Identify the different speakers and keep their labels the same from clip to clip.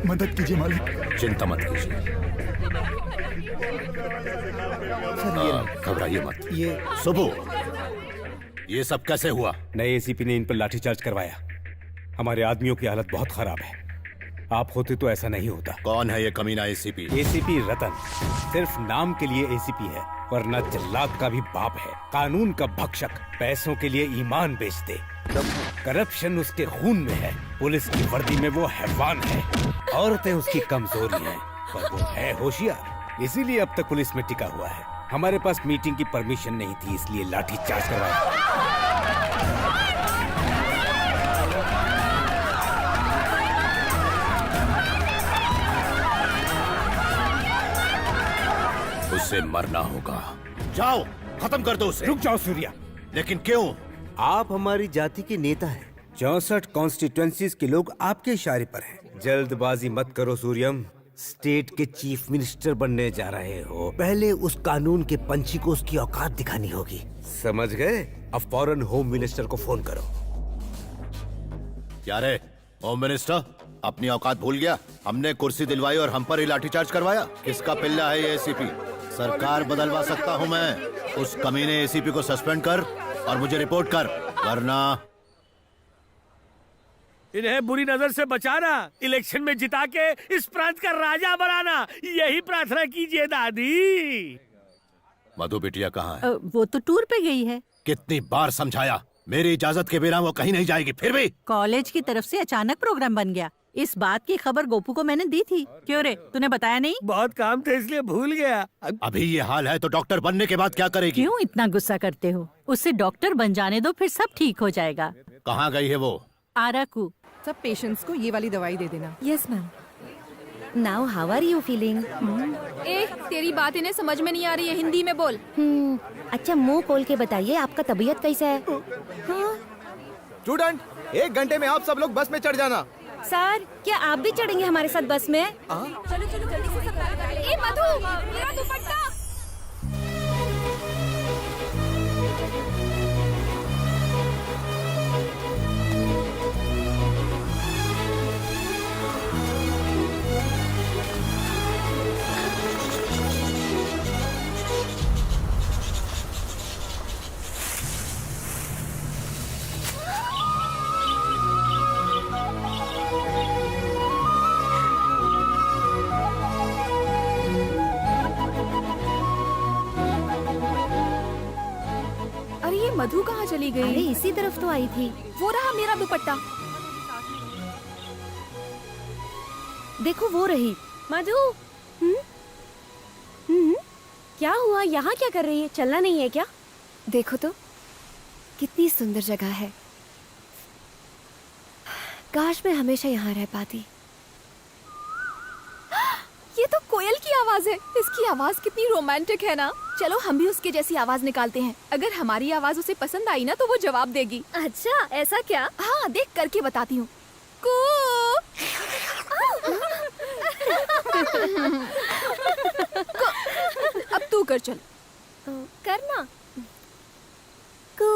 Speaker 1: मदद कीजिए मालिक।
Speaker 2: चिंता मत कीजिए, घबराइए मत।
Speaker 1: ये
Speaker 2: सुबह, ये सब कैसे हुआ?
Speaker 3: नए एसीपी ने इन पर लाठीचार्ज करवाया। हमारे आदमियों की हालत बहुत खराब है। आप होते तो ऐसा नहीं होता।
Speaker 2: कौन है ये कमीना एसीपी?
Speaker 3: एसीपी रतन सिर्फ नाम के लिए एसीपी है, वरना जल्लाद का भी बाप है। कानून का भक्षक, पैसों के लिए ईमान बेच दे। करप्शन उसके खून में है। पुलिस की वर्दी में वो हैवान है। औरतें उसकी कमजोरी हैं, पर वो है होशियार, इसीलिए अब तक पुलिस में टिका हुआ है। हमारे पास मीटिंग की परमिशन नहीं थी, इसलिए लाठीचार्ज करवाया।
Speaker 2: उसे मरना होगा। जाओ, खत्म कर दो उसे।
Speaker 3: रुक जाओ सूर्या।
Speaker 2: लेकिन क्यों?
Speaker 4: आप हमारी जाति के नेता हैं।
Speaker 3: 64 कॉन्स्टिट्यूएंसीज के लोग आपके इशारे पर हैं। जल्दबाजी मत करो सूर्यम। स्टेट के चीफ मिनिस्टर बनने जा रहे हो, पहले उस कानून के पंछी को उसकी औकात दिखानी होगी। समझ गए? अब फौरन होम मिनिस्टर को फोन करो।
Speaker 2: क्या रे होम मिनिस्टर, अपनी औकात भूल गया? हमने कुर्सी दिलवाई और हम पर ही लाठीचार्ज करवाया। किसका पिल्ला है ये एसीपी? सरकार बदलवा सकता हूँ मैं। उस कमीने एसीपी को सस्पेंड कर और मुझे रिपोर्ट कर, वरना
Speaker 5: इन्हें बुरी नजर से बचाना, इलेक्शन में जिता के इस प्रांत का राजा बनाना, यही प्रार्थना कीजिए दादी।
Speaker 2: मधु बिटिया कहाँ है?
Speaker 6: वो तो टूर पे गई है।
Speaker 2: कितनी बार समझाया, मेरी इजाजत के बिना वो कहीं नहीं जाएगी। फिर भी
Speaker 6: कॉलेज की तरफ से अचानक प्रोग्राम बन गया। इस बात की खबर गोपू को मैंने दी थी। क्यों रे, तूने बताया नहीं?
Speaker 5: बहुत काम थे इसलिए भूल गया।
Speaker 2: अभी ये हाल है तो डॉक्टर बनने के बाद क्या करेगी?
Speaker 6: क्यों इतना गुस्सा करते हो? उससे डॉक्टर बन जाने दो, फिर सब ठीक हो जाएगा।
Speaker 2: कहाँ गई है वो?
Speaker 6: आराकू।
Speaker 7: सब पेशेंट्स को ये वाली दवाई दे देना।
Speaker 8: Yes ma'am. Now how are you feeling?
Speaker 9: ए, तेरी बात इन्हें समझ में नहीं आ रही है, हिंदी में बोल।
Speaker 8: अच्छा मुंह खोल के बताइए, आपका तबीयत कैसा है? हाँ?
Speaker 4: स्टूडेंट, 1 घंटे में आप सब लोग बस में चढ़ जाना।
Speaker 8: सर, क्या आप भी चढ़ेंगे हमारे साथ बस में?
Speaker 9: चलो चलो जल्दी से सब कर ले। ए मधु, मेरा दुपट्टा। मधु कहाँ चली गई?
Speaker 8: अरे इसी तरफ तो आई थी।
Speaker 9: वो रहा मेरा दुपट्टा।
Speaker 8: देखो वो रही।
Speaker 9: मधु। क्या हुआ? यहाँ क्या कर रही है? चलना नहीं है क्या?
Speaker 8: देखो तो कितनी सुंदर जगह है। काश मैं हमेशा यहाँ रह पाती।
Speaker 9: ये तो कोयल की आवाज है। इसकी आवाज कितनी रोमांटिक है ना। चलो हम भी उसके जैसी आवाज निकालते हैं। अगर हमारी आवाज उसे पसंद आई ना तो वो जवाब देगी।
Speaker 8: अच्छा, ऐसा क्या?
Speaker 9: हाँ, देख करके बताती हूँ। कू। अब तू कर चल।
Speaker 8: करना। कू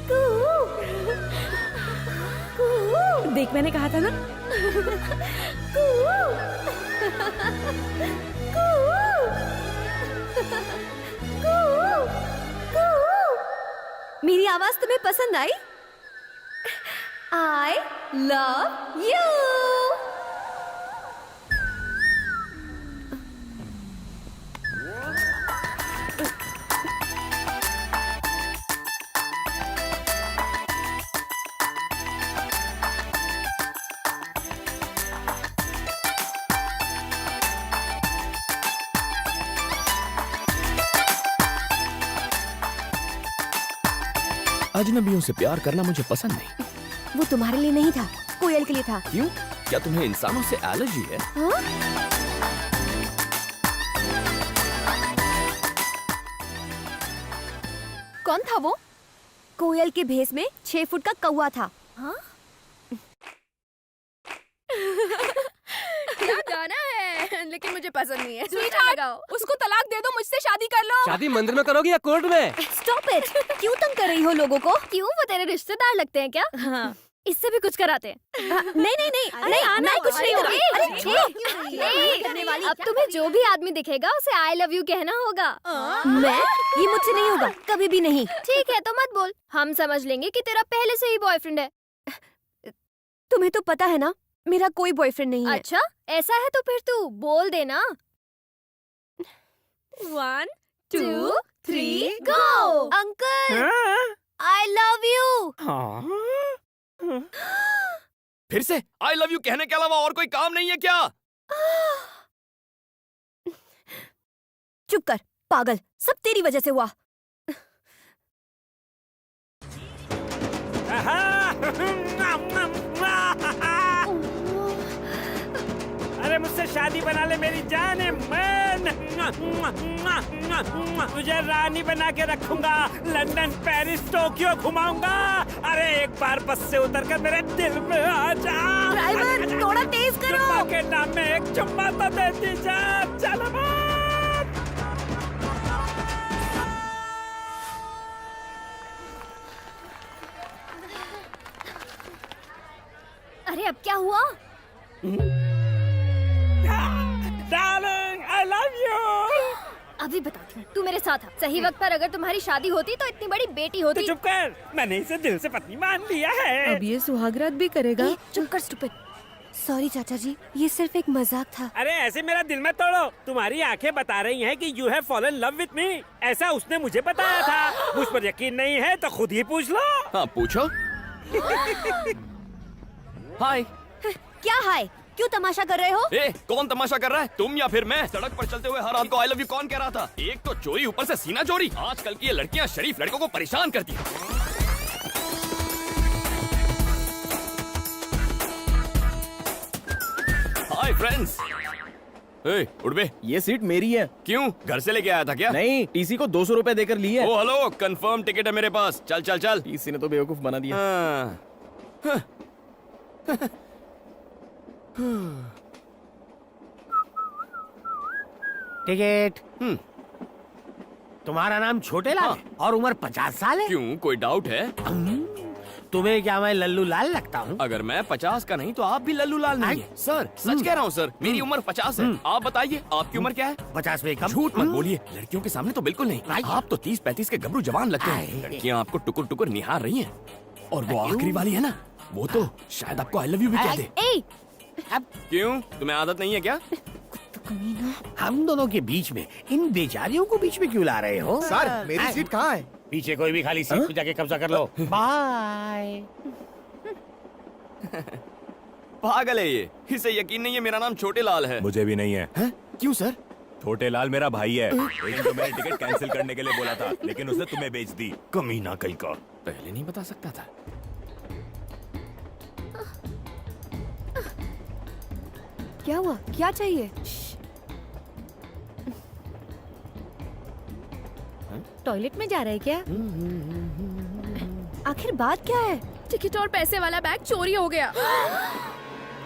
Speaker 8: कू कू।
Speaker 6: देख, मैंने कहा था ना।
Speaker 8: कू कू कू कू। मेरी आवाज तुम्हें पसंद आई? I love you.
Speaker 1: अजनबियों से प्यार करना मुझे पसंद नहीं।
Speaker 8: वो तुम्हारे लिए नहीं था, कोयल के लिए था।
Speaker 1: क्यों? क्या तुम्हें इंसानों से एलर्जी है?
Speaker 8: हाँ?
Speaker 9: कौन था वो?
Speaker 8: कोयल के भेष में 6 फुट का कौवा था।
Speaker 9: हाँ? क्या गाना है, लेकिन मुझे पसंद नहीं है। स्वीटहार्ट, उसको तलाक दे दो, मुझसे शादी कर लो।
Speaker 5: शादी मंदिर में करोगी या कोर्ट में?
Speaker 8: Stop it! क्यों तंग कर रही हो लोगों को?
Speaker 9: क्यों, वो तेरे रिश्तेदार लगते हैं क्या?
Speaker 8: हाँ।
Speaker 9: इससे भी कुछ कराते हैं।
Speaker 8: नहीं नहीं नहीं, मैं कुछ नहीं करूँगी।
Speaker 9: अरे अब तुम्हें जो भी आदमी दिखेगा उसे आई लव यू कहना होगा।
Speaker 8: मैं? ये मुझसे नहीं होगा, कभी भी नहीं।
Speaker 9: ठीक है तो मत बोल, हम समझ लेंगे कि तेरा पहले से ही बॉयफ्रेंड है।
Speaker 8: तुम्हें तो पता है ना, मेरा कोई बॉयफ्रेंड नहीं है।
Speaker 9: अच्छा, ऐसा है तो फिर तू बोल देना। 1 2 3 go.
Speaker 8: Uncle, I love you.
Speaker 1: फिर से आई लव यू कहने के अलावा और कोई काम नहीं है क्या?
Speaker 8: चुप कर पागल, सब तेरी वजह से हुआ।
Speaker 5: अरे मुझसे शादी बना ले मेरी जान है मैन। तुझे रानी बना के रखूंगा, लंदन पेरिस टोक्यो घुमाऊंगा। अरे एक बार बस से उतर कर मेरे दिल में आ जा।
Speaker 8: ड्राइवर, थोड़ा तेज करो।
Speaker 5: चुम्मा के नाम में एक चुम्मा तो देती जा। चलो
Speaker 9: अरे अब क्या हुआ?
Speaker 5: Darling, I love you.
Speaker 9: अभी बताती हूँ, तू मेरे साथ आ। सही वक्त पर अगर तुम्हारी शादी होती तो इतनी बड़ी बेटी होती।
Speaker 5: तो चुप कर, मैंने इसे दिल से पत्नी मान लिया है।
Speaker 7: अब ये सुहागरात भी करेगा।
Speaker 8: चुप कर स्टूपिड। सॉरी चाचा जी, ये सिर्फ एक मजाक था।
Speaker 5: अरे ऐसे मेरा दिल मत तोड़ो। तुम्हारी आंखें बता रही हैं कि you have fallen love with me. ऐसा उसने मुझे बताया था। मुझ पर यकीन नहीं है तो खुद ही पूछ लो।
Speaker 1: हाँ पूछो। हाय।
Speaker 8: क्या हाय? क्यों तमाशा कर रहे हो?
Speaker 1: ए, कौन तमाशा कर रहा है, तुम या फिर मैं? सड़क पर चलते हुए हर रात को आई लव यू कौन कह रहा था? एक तो चोरी, ऊपर से सीना चोरी। आजकल की ये लड़कियां शरीफ लड़कों को परेशान करती हैं। Hi friends. ए, उठ बे।
Speaker 4: ये सीट मेरी है।
Speaker 1: क्यों, घर से लेके आया था क्या?
Speaker 4: नहीं, टीसी को 200 रुपए देकर ली है।
Speaker 1: ओ हेलो, कंफर्म टिकट है मेरे पास। चल चल चल।
Speaker 4: टीसी ने तो बेवकूफ बना दिया।
Speaker 1: हाँ।
Speaker 5: टिकट। तुम्हारा नाम छोटे लाल है और उम्र 50 साल है।
Speaker 1: क्यों, कोई डाउट है?
Speaker 5: तुम्हें क्या मैं लल्लू लाल लगता हूँ?
Speaker 1: अगर मैं 50 का नहीं तो आप भी लल्लू लाल नहीं है। सर सच कह रहा हूँ सर, मेरी उम्र 50 है। आप बताइए आपकी उम्र क्या है?
Speaker 5: 50 में कम।
Speaker 1: झूठ मत बोलिए, लड़कियों के सामने तो बिल्कुल नहीं। आप तो 30-35 के गबरू जवान लगते हैं। लड़कियाँ आपको टुकुर टुकुर निहार रही हैं। और वो आखिरी वाली है ना, वो तो शायद आपको आई लव यू भी कह दे। क्यों, तुम्हें आदत नहीं है क्या?
Speaker 5: हम दोनों के बीच में इन बेचारियों को बीच में क्यों ला रहे हो?
Speaker 4: सर, मेरी सीट कहाँ है?
Speaker 5: पीछे कोई भी खाली सीट पे जाके कब्जा कर लो। बाय।
Speaker 1: पागल है ये, इसे यकीन नहीं है मेरा नाम छोटे लाल है।
Speaker 10: मुझे भी नहीं है।
Speaker 1: क्यों सर?
Speaker 10: छोटे लाल मेरा भाई है। लेकिन तो मैंने टिकट कैंसिल करने के लिए बोला था, लेकिन उसने तुम्हें बेच दी। कमीना कहीं का।
Speaker 1: पहले नहीं बता सकता था।
Speaker 8: क्या हुआ? क्या चाहिए? टॉयलेट में जा रहा है क्या? आखिर बात क्या है?
Speaker 9: टिकट और पैसे वाला बैग चोरी हो गया।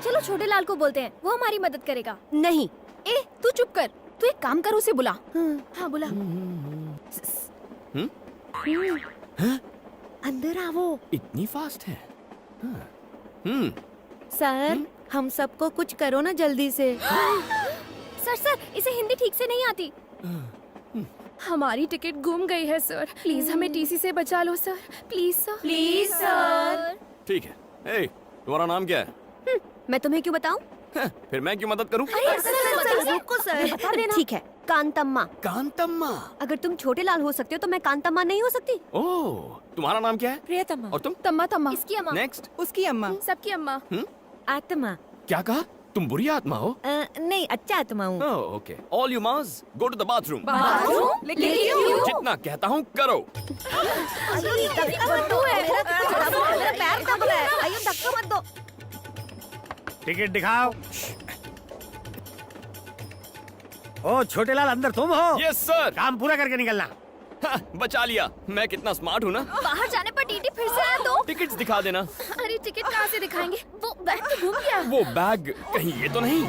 Speaker 8: चलो छोटे लाल को बोलते हैं, वो हमारी मदद करेगा। नहीं।
Speaker 9: ए, तू चुप कर। तू एक काम कर, उसे बुला। हाँ बुला।
Speaker 8: अंदर आओ।
Speaker 1: इतनी फास्ट है?
Speaker 8: सर, हम सबको कुछ करो ना जल्दी से। सर, इसे हिंदी ठीक से नहीं आती।
Speaker 9: हमारी टिकट गुम गई है सर, प्लीज हमें टीसी से बचा लो sir, please sir. Please sir.
Speaker 1: ठीक है। ए, तुम्हारा नाम क्या है?
Speaker 8: मैं तुम्हें क्यों बताऊं?
Speaker 1: फिर मैं क्यों मदद करूं?
Speaker 8: सर, रुको सर, बता देना। ठीक है, कांतम्मा।
Speaker 1: कांतम्मा।
Speaker 8: अगर तुम छोटे लाल हो सकते हो तो मैं कांतम्मा नहीं हो सकती?
Speaker 1: ओह, तुम्हारा नाम क्या है?
Speaker 8: प्रियतमा।
Speaker 1: और तुम?
Speaker 9: तम्मा तम्मा।
Speaker 8: इसकी अम्मा।
Speaker 1: नेक्स्ट।
Speaker 7: उसकी अम्मा।
Speaker 9: सबकी अम्मा।
Speaker 8: आत्मा।
Speaker 1: क्या कहा? तुम बुरी आत्मा हो?
Speaker 8: नहीं, अच्छा आत्मा हूँ।
Speaker 1: Oh, okay. All you must go to the bathroom.
Speaker 9: Bathroom? लेकिन क्यों?
Speaker 1: जितना कहता हूँ करो।
Speaker 8: पैर दब रहा है। आइए, धक्का मत दो।
Speaker 5: टिकट दिखाओ। ओ छोटे लाल, अंदर तुम हो?
Speaker 1: Yes sir.
Speaker 5: काम पूरा करके निकलना।
Speaker 1: बचा लिया। मैं कितना स्मार्ट हूँ ना।
Speaker 9: बाहर जाने पर टीटी फिर से आया तो?
Speaker 1: टिकट्स दिखा देना।
Speaker 9: अरे टिकट कहाँ से दिखाएंगे? वो बैग तो घूम गया।
Speaker 1: वो बैग कहीं ये तो नहीं?
Speaker 9: ये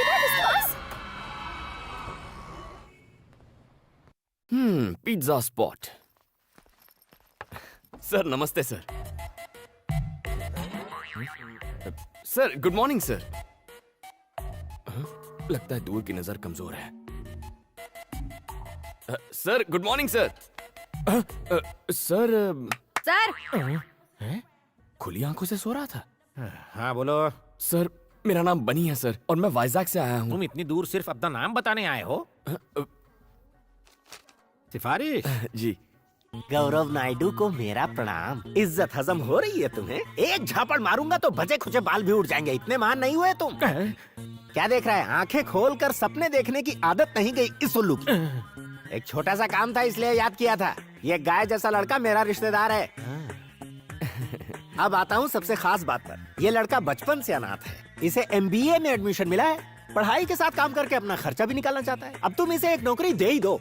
Speaker 9: बैग इसके पास?
Speaker 1: Pizza spot. सर नमस्ते sir. Sir good morning sir. लगता है दूर की नजर कमजोर है। Sir good morning sir. Sir खुली आंखों से सो रहा था।
Speaker 5: हाँ बोलो।
Speaker 1: सर मेरा नाम बनी है सर, और मैं वाइजैक से आया हूँ।
Speaker 5: तुम इतनी दूर सिर्फ अपना नाम बताने आए हो? सिफारिश?
Speaker 1: जी।
Speaker 11: गौरव नायडू को मेरा प्रणाम। इज्जत हजम हो रही है तुम्हें? एक झापड़ मारूंगा तो बचे खुचे बाल भी उड़ जाएंगे। इतने महान नहीं हुए तुम। क्या देख रहा है? आंखें खोलकर सपने देखने की आदत नहीं गई इस उल्लू की। एक छोटा सा काम था इसलिए याद किया था। ये गाय जैसा लड़का मेरा रिश्तेदार है। अब आता हूँ सबसे खास बात पर। ये लड़का बचपन से अनाथ है। इसे MBA में एडमिशन मिला है। पढ़ाई के साथ काम करके अपना खर्चा भी निकालना चाहता है। अब तुम इसे एक नौकरी दे ही दो।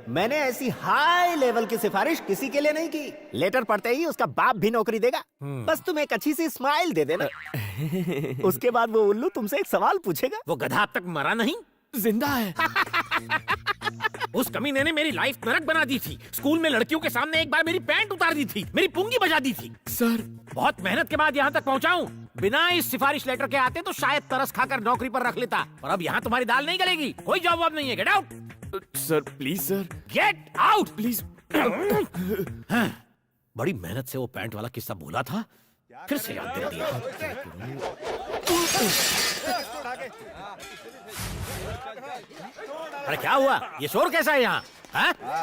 Speaker 11: मैंने ऐसी हाई लेवल की सिफारिश किसी के लिए नहीं की। लेटर पढ़ते ही उसका बाप भी नौकरी देगा। बस तुम एक अच्छी सी स्माइल दे देना। उसके बाद वो उल्लू तुमसे एक सवाल पूछेगा।
Speaker 5: वो गधा अब तक मरा नहीं?
Speaker 1: जिंदा है।
Speaker 5: उस कमीने ने मेरी लाइफ नरक बना दी थी। स्कूल में लड़कियों के सामने एक बार मेरी पैंट उतार दी थी, मेरी पुंगी बजा दी थी।
Speaker 1: सर
Speaker 5: बहुत मेहनत के बाद यहाँ तक पहुँचा हूँ। बिना इस सिफारिश लेटर के आते तो शायद तरस खाकर नौकरी पर रख लेता। और अब यहाँ तुम्हारी दाल नहीं गलेगी। कोई जवाब नहीं है। Get out.
Speaker 1: Sir please sir.
Speaker 5: Get out
Speaker 1: please.
Speaker 5: बड़ी मेहनत से वो पैंट वाला किस्सा बोला था, फिर से याद दिला दिया। अरे क्या हुआ? ये शोर कैसा है यहाँ?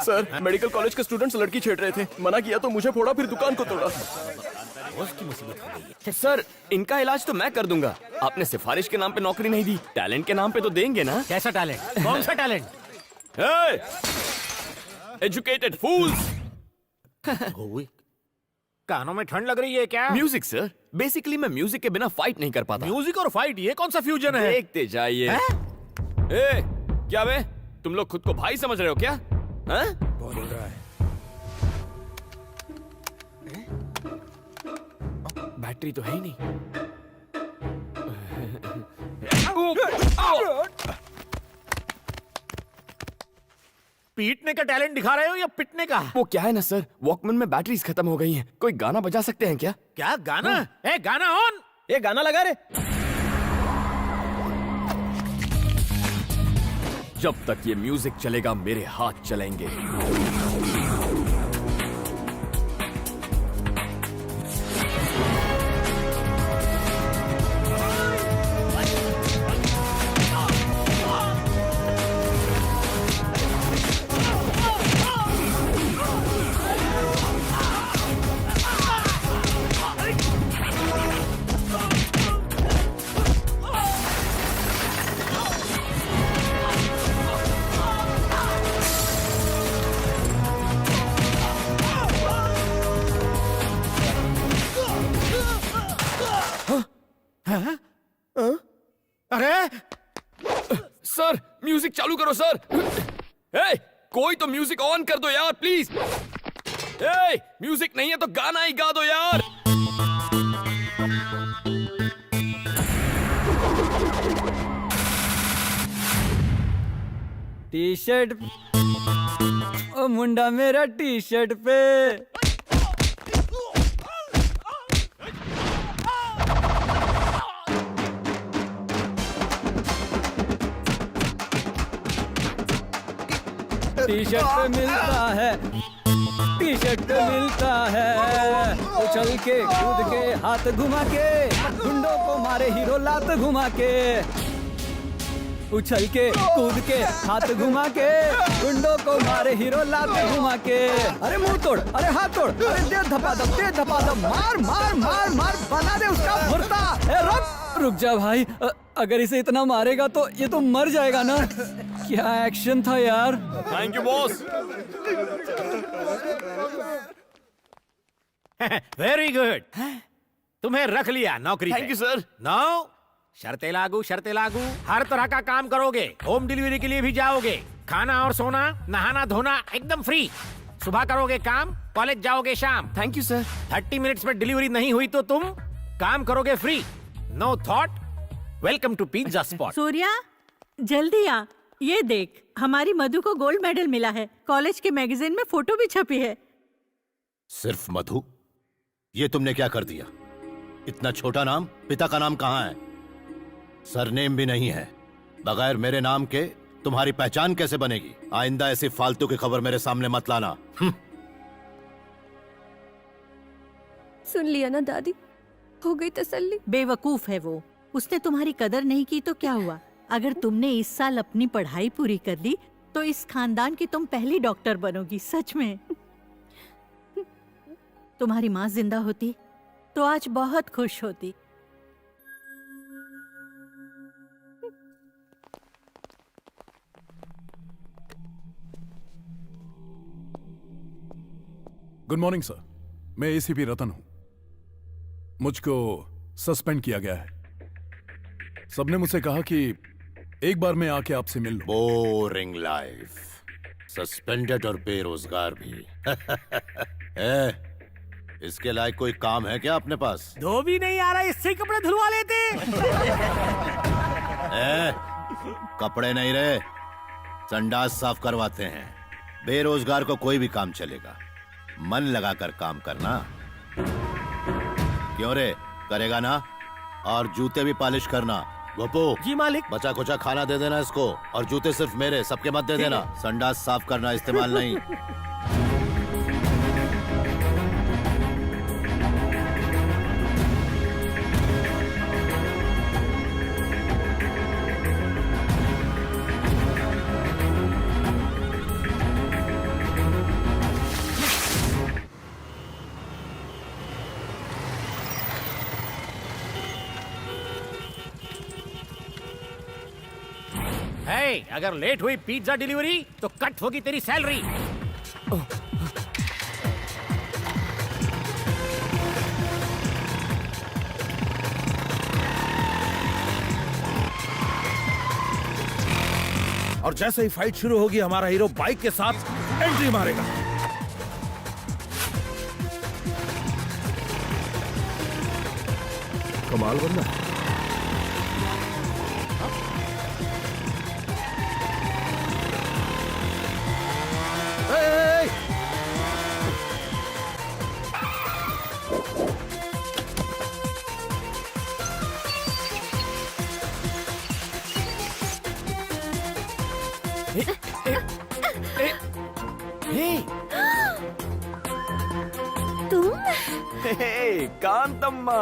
Speaker 1: सर मेडिकल कॉलेज के स्टूडेंट्स लड़की छेड़ रहे थे। मना किया तो मुझे फोड़ा, फिर दुकान को तोड़ा।
Speaker 5: उसकी मुसीबत हो गई है।
Speaker 1: सर इनका इलाज तो मैं कर दूंगा। आपने सिफारिश के नाम पे नौकरी नहीं दी, टैलेंट के नाम पे तो देंगे ना?
Speaker 5: कैसा टैलेंट? कौन सा टैलेंट?
Speaker 1: एजुकेटेड फूल्स।
Speaker 5: कानों में ठंड लग रही है क्या?
Speaker 1: Music sir. बेसिकली मैं म्यूजिक के बिना फाइट नहीं कर पाता।
Speaker 5: म्यूजिक और फाइट, ये कौन सा फ्यूजन है?
Speaker 1: देखते जाइए। क्या बे, तुम लोग खुद को भाई समझ रहे हो क्या?
Speaker 5: बोल रहा है।
Speaker 1: बैटरी तो है ही नहीं।
Speaker 5: पीटने का टैलेंट दिखा रहे हो या पिटने का?
Speaker 1: वो क्या है ना सर, वॉकमैन में बैटरीज खत्म हो गई हैं। कोई गाना बजा सकते हैं क्या?
Speaker 5: क्या गाना? गाना ऑन।
Speaker 4: ये गाना लगा रे।
Speaker 1: जब तक ये म्यूजिक चलेगा मेरे हाथ चलेंगे। सर म्यूजिक चालू करो सर। ए, कोई तो म्यूजिक ऑन कर दो यार प्लीज। ए, म्यूजिक नहीं है तो गाना ही गा दो यार।
Speaker 12: टी शर्ट ओ मुंडा मेरा टी शर्ट पे। टी शर्ट पे मिलता है, टी शर्ट पे मिलता है। उछल के कूद के हाथ घुमा के, गुंडों को मारे हीरो लात घुमा के। उछल के कूद के हाथ घुमा के, गुंडों को मारे हीरो लात घुमा के। अरे मुंह तोड़, अरे हाथ तोड़, अरे दे धपाधप, दे धपाधप, मार मार मार मार, बना दे उसका भुर्ता। ए रुक जा भाई, अगर इसे इतना मारेगा तो ये तो मर जाएगा ना। क्या एक्शन था यार।
Speaker 1: Thank you boss.
Speaker 11: Very good, तुम्हें रख लिया नौकरी।
Speaker 1: Thank you sir.
Speaker 11: नो, शर्तें लागू, शर्तें लागू। हर तरह का काम करोगे, होम डिलीवरी के लिए भी जाओगे, खाना और सोना, नहाना धोना एकदम फ्री। सुबह करोगे काम, कॉलेज जाओगे शाम।
Speaker 1: Thank you sir.
Speaker 11: 30 मिनट्स में डिलीवरी नहीं हुई तो तुम काम करोगे free, no thought. Welcome to pizza spot.
Speaker 6: Surya जल्दी आ, ये देख हमारी मधु को गोल्ड मेडल मिला है। कॉलेज के मैगजीन में फोटो भी छपी है।
Speaker 2: सिर्फ मधु? ये तुमने क्या कर दिया? इतना छोटा नाम, पिता का नाम कहाँ है? सरनेम भी नहीं है। बगैर मेरे नाम के तुम्हारी पहचान कैसे बनेगी? आइंदा ऐसी फालतू की खबर मेरे सामने मत लाना।
Speaker 8: सुन लिया ना दादी, हो गई तसल्ली।
Speaker 6: बेवकूफ है वो, उसने तुम्हारी कदर नहीं की तो क्या हुआ? अगर तुमने इस साल अपनी पढ़ाई पूरी कर ली तो इस खानदान की तुम पहली डॉक्टर बनोगी, सच में। तुम्हारी माँ जिंदा होती तो आज बहुत खुश होती।
Speaker 13: गुड मॉर्निंग सर, मैं एसीपी रतन हूं। मुझको सस्पेंड किया गया है। सबने मुझसे कहा कि एक बार मैं आके आपसे मिल लूं।
Speaker 2: बोरिंग लाइफ, सस्पेंडेड और बेरोजगार भी। इसके लायक कोई काम है क्या अपने पास?
Speaker 11: धोबी नहीं आ रहा, इससे कपड़े धुलवा लेते।
Speaker 2: कपड़े नहीं रहे, संडास साफ करवाते हैं। बेरोजगार को कोई भी काम चलेगा, मन लगाकर काम करना। क्यों रे, करेगा ना? और जूते भी पॉलिश करना। गोपू
Speaker 11: जी मालिक।
Speaker 2: बचा खुचा खाना दे देना इसको, और जूते सिर्फ मेरे, सबके मत दे देना। संडास साफ करना, इस्तेमाल नहीं।
Speaker 11: अगर लेट हुई पिज्जा डिलीवरी तो कट होगी तेरी सैलरी।
Speaker 10: और जैसे ही फाइट शुरू होगी हमारा हीरो बाइक के साथ एंट्री मारेगा। कमाल बंदा।
Speaker 8: तुम?
Speaker 1: कांतम्मा।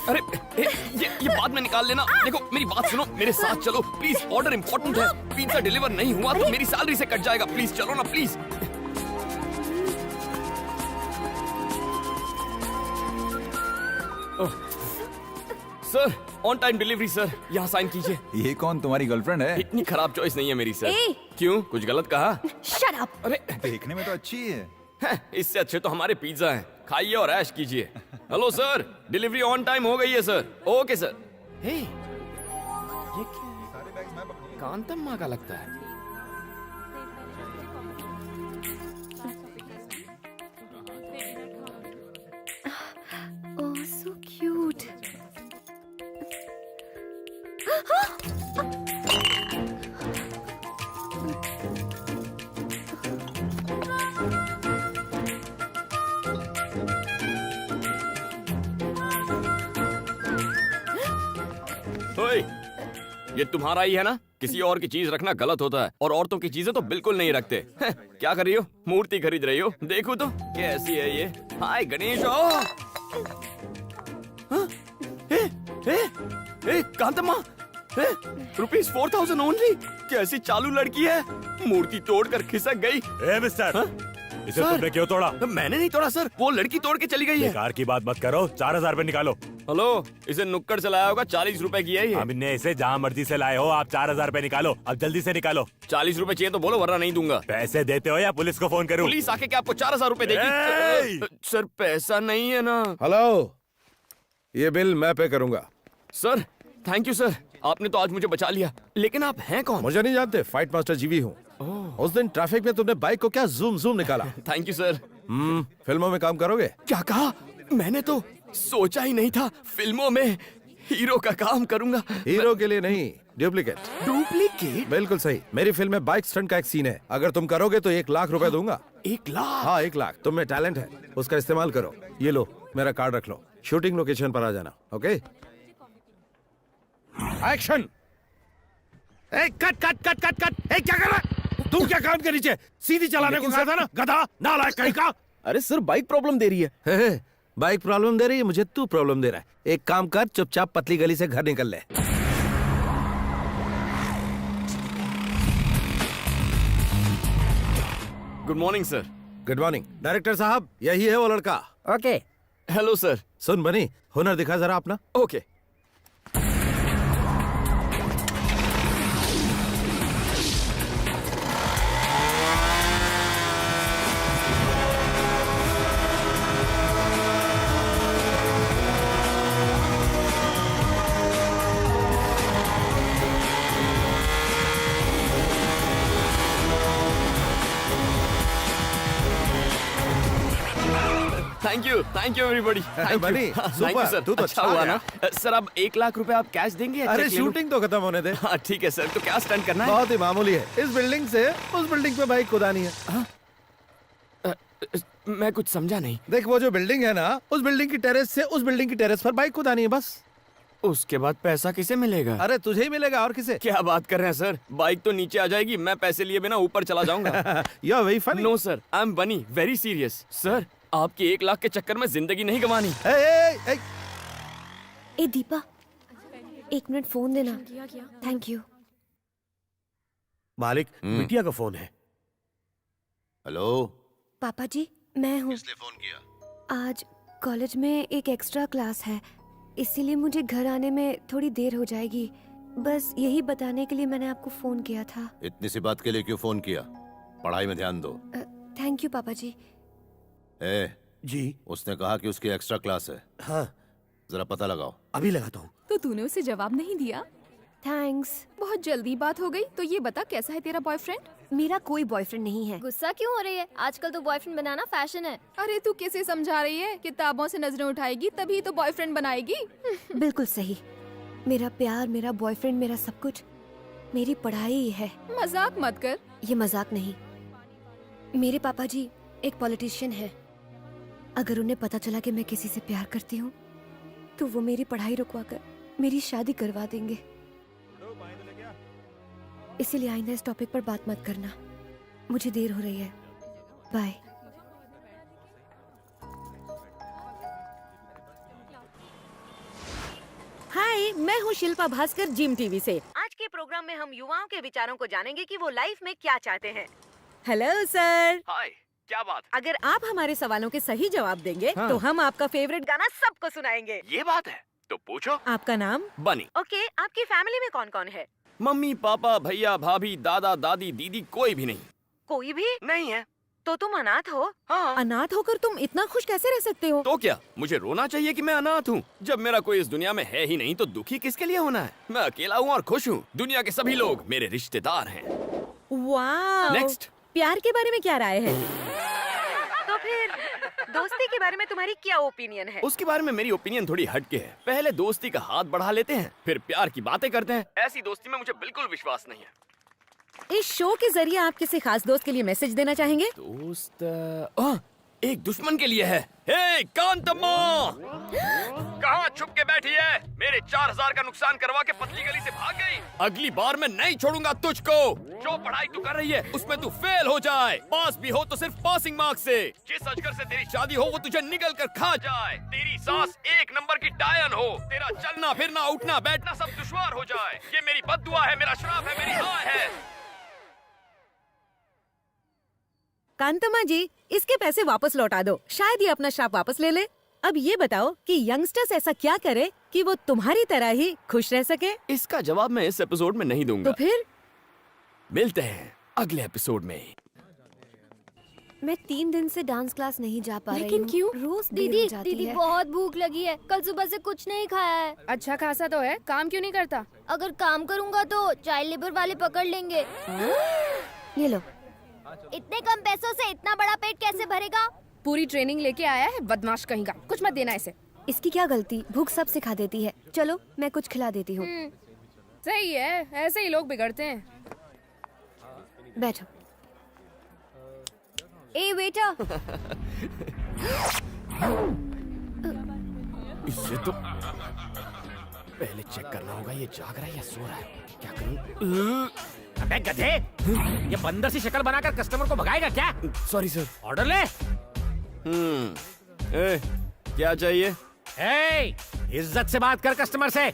Speaker 1: अरे ये बाद में निकाल लेना। देखो मेरी बात सुनो, मेरे साथ चलो प्लीज, ऑर्डर इंपॉर्टेंट है। पिज्जा डिलीवर नहीं हुआ तो मेरी सैलरी से कट जाएगा। प्लीज चलो ना please. Sir on time delivery sir, यहाँ साइन कीजिए।
Speaker 10: ये कौन, तुम्हारी गर्लफ्रेंड है?
Speaker 1: इतनी खराब चॉइस नहीं है मेरी सर।
Speaker 8: ए!
Speaker 1: क्यों, कुछ गलत कहा?
Speaker 8: Shut up.
Speaker 1: अरे
Speaker 10: देखने में तो अच्छी है।
Speaker 1: इससे अच्छे तो हमारे पिज्जा हैं। खाइए और ऐश कीजिए। Hello sir, delivery on time हो गई है सर। Okay sir. हे ये क्या है? कांतम माँ का लगता है।
Speaker 8: ओह सो क्यूट।
Speaker 1: ओए, ये तुम्हारा ही है ना? किसी और की चीज रखना गलत होता है और औरतों की चीजें तो बिल्कुल नहीं रखते। क्या कर रही हो? मूर्ति खरीद रही हो? देखो तो कैसी है ये। हाय गणेश। कांतम्मा, ₹4000 ओनली। कैसी चालू लड़की है, मूर्ति तोड़कर खिसक गई।
Speaker 10: ए मिस्टर, इसे तुमने क्यों तोड़ा?
Speaker 1: मैंने नहीं तोड़ा सर, वो लड़की तोड़ के चली गई है।
Speaker 10: बेकार की बात मत करो, 4000 रुपए निकालो।
Speaker 1: हेलो, इसे नुक्कड़ से लाया होगा, 40 रुपए की है ये।
Speaker 10: हमने इसे जहाँ मर्जी से लाए हो, आप 4000 रुपए निकालो, अब जल्दी से निकालो।
Speaker 1: 40 रुपए चाहिए तो बोलो, वरना नहीं दूंगा।
Speaker 10: पैसे देते हो या पुलिस को फोन करूं?
Speaker 1: पुलिस आके क्या आपको 4000 रुपए देगी? सर पैसा नहीं है ना।
Speaker 14: हेलो, ये बिल मैं पे करूंगा।
Speaker 1: सर थैंक यू सर, आपने तो आज मुझे बचा लिया। लेकिन आप हैं कौन?
Speaker 14: मुझे नहीं जानते, फाइट मास्टर जीवी हूँ। उस दिन ट्रैफिक में तुमने बाइक को क्या जूम जूम निकाला।
Speaker 1: Thank you sir.
Speaker 14: फिल्मों में काम करोगे?
Speaker 1: क्या कहा? मैंने तो सोचा ही नहीं था फिल्मों में हीरो का काम करूंगा।
Speaker 14: हीरो के लिए नहीं, डुप्लीकेट।
Speaker 1: डुप्लीकेट?
Speaker 14: बिल्कुल सही। मेरी फिल्म में बाइक स्टंट का एक सीन है, अगर तुम करोगे तो 1 लाख रुपए दूंगा।
Speaker 1: 1 लाख?
Speaker 14: हाँ 1 लाख। तुम में टैलेंट है, उसका इस्तेमाल करो। ये लो मेरा कार्ड रख लो, शूटिंग लोकेशन पर आ जाना। Okay, action.
Speaker 3: Cut cut cut cut cut. क्या कर रहा है तू? क्या कान के नीचे सीधी चलाने को कहा था ना, गधा नालायक कहीं का।
Speaker 14: अरे सर बाइक प्रॉब्लम दे रही है। बाइक प्रॉब्लम दे रही है, मुझे तू प्रॉब्लम दे रहा है। एक काम कर, चुपचाप पतली गली से घर निकल ले।
Speaker 1: Good morning sir.
Speaker 14: Good morning. Director साहब, यही है वो लड़का।
Speaker 11: ओके।
Speaker 1: Hello sir.
Speaker 14: सुन बनी, हुनर दिखा जरा अपना।
Speaker 1: ओके। Thank you everybody.
Speaker 14: बनी, सुपर,
Speaker 1: सर।
Speaker 14: तू तो
Speaker 1: अच्छा
Speaker 14: अच्छा
Speaker 1: हुआ
Speaker 14: गया।
Speaker 1: ना सर। अब 1 लाख रुपए आप कैश देंगे?
Speaker 14: अरे शूटिंग तो खत्म होने दे।
Speaker 1: हाँ ठीक है सर। तो क्या स्टंट करना है?
Speaker 14: बहुत ही मामूली है, इस बिल्डिंग से उस बिल्डिंग पे बाइक कुदानी है।
Speaker 1: मैं कुछ समझा नहीं।
Speaker 14: देख वो जो बिल्डिंग है ना, उस बिल्डिंग की टेरेस से उस बिल्डिंग की टेरेस पर बाइक कुदानी है बस।
Speaker 1: उसके बाद पैसा किसे मिलेगा?
Speaker 14: अरे तुझे ही मिलेगा, और किसे?
Speaker 1: क्या बात कर रहे हैं सर, बाइक तो नीचे आ जाएगी, मैं पैसे लिए बिना ऊपर चला जाऊंगा।
Speaker 14: You are very funny.
Speaker 1: No sir, I am Bunny very serious. Sir आपकी 1 लाख के चक्कर में जिंदगी नहीं गंवानी।
Speaker 8: ए दीपा, 1 मिनट फोन देना। Thank you.
Speaker 3: मालिक, बिटिया का फोन है।
Speaker 2: हेलो
Speaker 8: पापा जी, मैं हूँ।
Speaker 2: किसने फोन किया?
Speaker 8: आज कॉलेज में एक एक्स्ट्रा क्लास है, इसीलिए मुझे घर आने में थोड़ी देर हो जाएगी। बस यही बताने के लिए मैंने आपको फोन किया था।
Speaker 2: इतनी सी बात के लिए क्यों फोन किया? पढ़ाई में ध्यान दो।
Speaker 8: थैंक यू पापा जी।
Speaker 3: जी।
Speaker 2: उसने कहा कि उसकी एक्स्ट्रा क्लास है।
Speaker 3: हाँ।
Speaker 2: जरा पता लगाओ।
Speaker 3: अभी लगाता हूँ।
Speaker 9: तो तूने उसे जवाब नहीं दिया?
Speaker 8: थैंक्स।
Speaker 9: बहुत जल्दी बात हो गई। तो ये बता, कैसा है तेरा बॉयफ्रेंड?
Speaker 8: मेरा कोई बॉयफ्रेंड नहीं है।
Speaker 15: गुस्सा क्यों हो रही है? आजकल तो बॉयफ्रेंड बनाना फैशन है।
Speaker 9: अरे तू किसे समझा रही है? किताबों से नजरें उठाएगी तभी तो बॉयफ्रेंड बनाएगी।
Speaker 8: बिल्कुल सही। मेरा प्यार, मेरा बॉयफ्रेंड, मेरा सब कुछ मेरी पढ़ाई है।
Speaker 9: मजाक मत कर।
Speaker 8: ये मजाक नहीं। मेरे पापा जी एक पॉलिटिशियन है। अगर उन्हें पता चला कि मैं किसी से प्यार करती हूँ तो वो मेरी पढ़ाई रुकवा कर मेरी शादी करवा देंगे। इसीलिए आइंदा इस टॉपिक पर बात मत करना। मुझे देर हो रही है। बाय।
Speaker 16: हाय, मैं हूँ शिल्पा भास्कर, जिम टीवी से। आज के प्रोग्राम में हम युवाओं के विचारों को जानेंगे कि वो लाइफ में क्या चाहते हैं। Hello sir.
Speaker 1: हाय, क्या बात?
Speaker 16: अगर आप हमारे सवालों के सही जवाब देंगे
Speaker 1: हाँ।
Speaker 16: तो हम आपका फेवरेट गाना सबको सुनाएंगे।
Speaker 1: ये बात है तो पूछो।
Speaker 16: आपका नाम?
Speaker 1: बनी।
Speaker 16: ओके, आपकी फैमिली में कौन कौन है?
Speaker 1: मम्मी पापा भैया भाभी दादा दादी दीदी कोई भी नहीं।
Speaker 16: कोई भी
Speaker 1: नहीं है।
Speaker 16: तो तुम अनाथ हो? हाँ। अनाथ होकर तुम इतना खुश कैसे रह सकते हो?
Speaker 1: तो क्या मुझे रोना चाहिए कि मैं अनाथ हूँ? जब मेरा कोई इस दुनिया में है ही नहीं तो दुखी किसके लिए होना है? मैं अकेला हूँ और खुश हूँ। दुनिया के सभी लोग मेरे रिश्तेदार हैं।
Speaker 16: वाह।
Speaker 1: नेक्स्ट।
Speaker 16: प्यार के बारे में क्या राय है? तो फिर दोस्ती के बारे में तुम्हारी क्या ओपिनियन है?
Speaker 1: उसके बारे में मेरी ओपिनियन थोड़ी हटके है। पहले दोस्ती का हाथ बढ़ा लेते हैं, फिर प्यार की बातें करते हैं। ऐसी दोस्ती में मुझे बिल्कुल विश्वास नहीं है।
Speaker 16: इस शो के जरिए आप किसी खास दोस्त के लिए मैसेज देना चाहेंगे?
Speaker 1: दोस्त एक दुश्मन के लिए है। हे कांतम्मा, कहाँ छुप के बैठी है? मेरे 4000 का नुकसान करवा के पतली गली से भाग गई। अगली बार मैं नहीं छोड़ूंगा तुझको। जो पढ़ाई तू कर रही है उसमें तू फेल हो जाए, पास भी हो तो सिर्फ पासिंग मार्क्स से। जिस अजगर से तेरी शादी हो वो तुझे निगल कर खा जाए। तेरी सास 1 नंबर की डायन हो। तेरा चलना फिरना उठना बैठना सब दुश्वार हो जाए। ये मेरी बद्दुआ है, मेरा श्राप है, मेरी हाय है।
Speaker 16: कांतम्मा जी, इसके पैसे वापस लौटा दो, शायद ये अपना श्राप वापस ले ले। अब ये बताओ कि यंगस्टर्स ऐसा क्या करे कि वो तुम्हारी तरह ही खुश रह सके?
Speaker 1: इसका जवाब मैं इस एपिसोड में नहीं दूंगा।
Speaker 16: तो फिर
Speaker 1: मिलते हैं अगले एपिसोड में।
Speaker 8: मैं 3 दिन से डांस क्लास नहीं जा पा रही हूँ।
Speaker 9: लेकिन क्यों?
Speaker 8: रोज
Speaker 15: दीदी दीदी बहुत भूख लगी है। कल सुबह से कुछ नहीं खाया है।
Speaker 9: अच्छा खासा तो है, काम क्यों नहीं करता?
Speaker 15: अगर काम करूँगा तो चाइल्ड लेबर वाले पकड़ लेंगे।
Speaker 8: ये लो।
Speaker 15: इतने कम पैसों से इतना बड़ा पेट कैसे भरेगा?
Speaker 9: पूरी ट्रेनिंग लेके आया है बदमाश कहीं का। कुछ मत देना इसे।
Speaker 8: इसकी क्या गलती, भूख सब सिखा देती है। चलो मैं कुछ खिला देती हूँ।
Speaker 9: सही है, ऐसे ही लोग बिगड़ते हैं।
Speaker 8: बैठो। ए बेटा।
Speaker 1: इससे तो पहले चेक करना होगा ये जाग रहा है या सो रहा है। क्या करूं?
Speaker 11: अबे गधे, ये बंदर सी शक्ल बनाकर कस्टमर को भगाएगा क्या?
Speaker 1: Sorry sir.
Speaker 11: ऑर्डर ले।
Speaker 1: क्या चाहिए?
Speaker 11: इज्जत से बात कर कस्टमर से।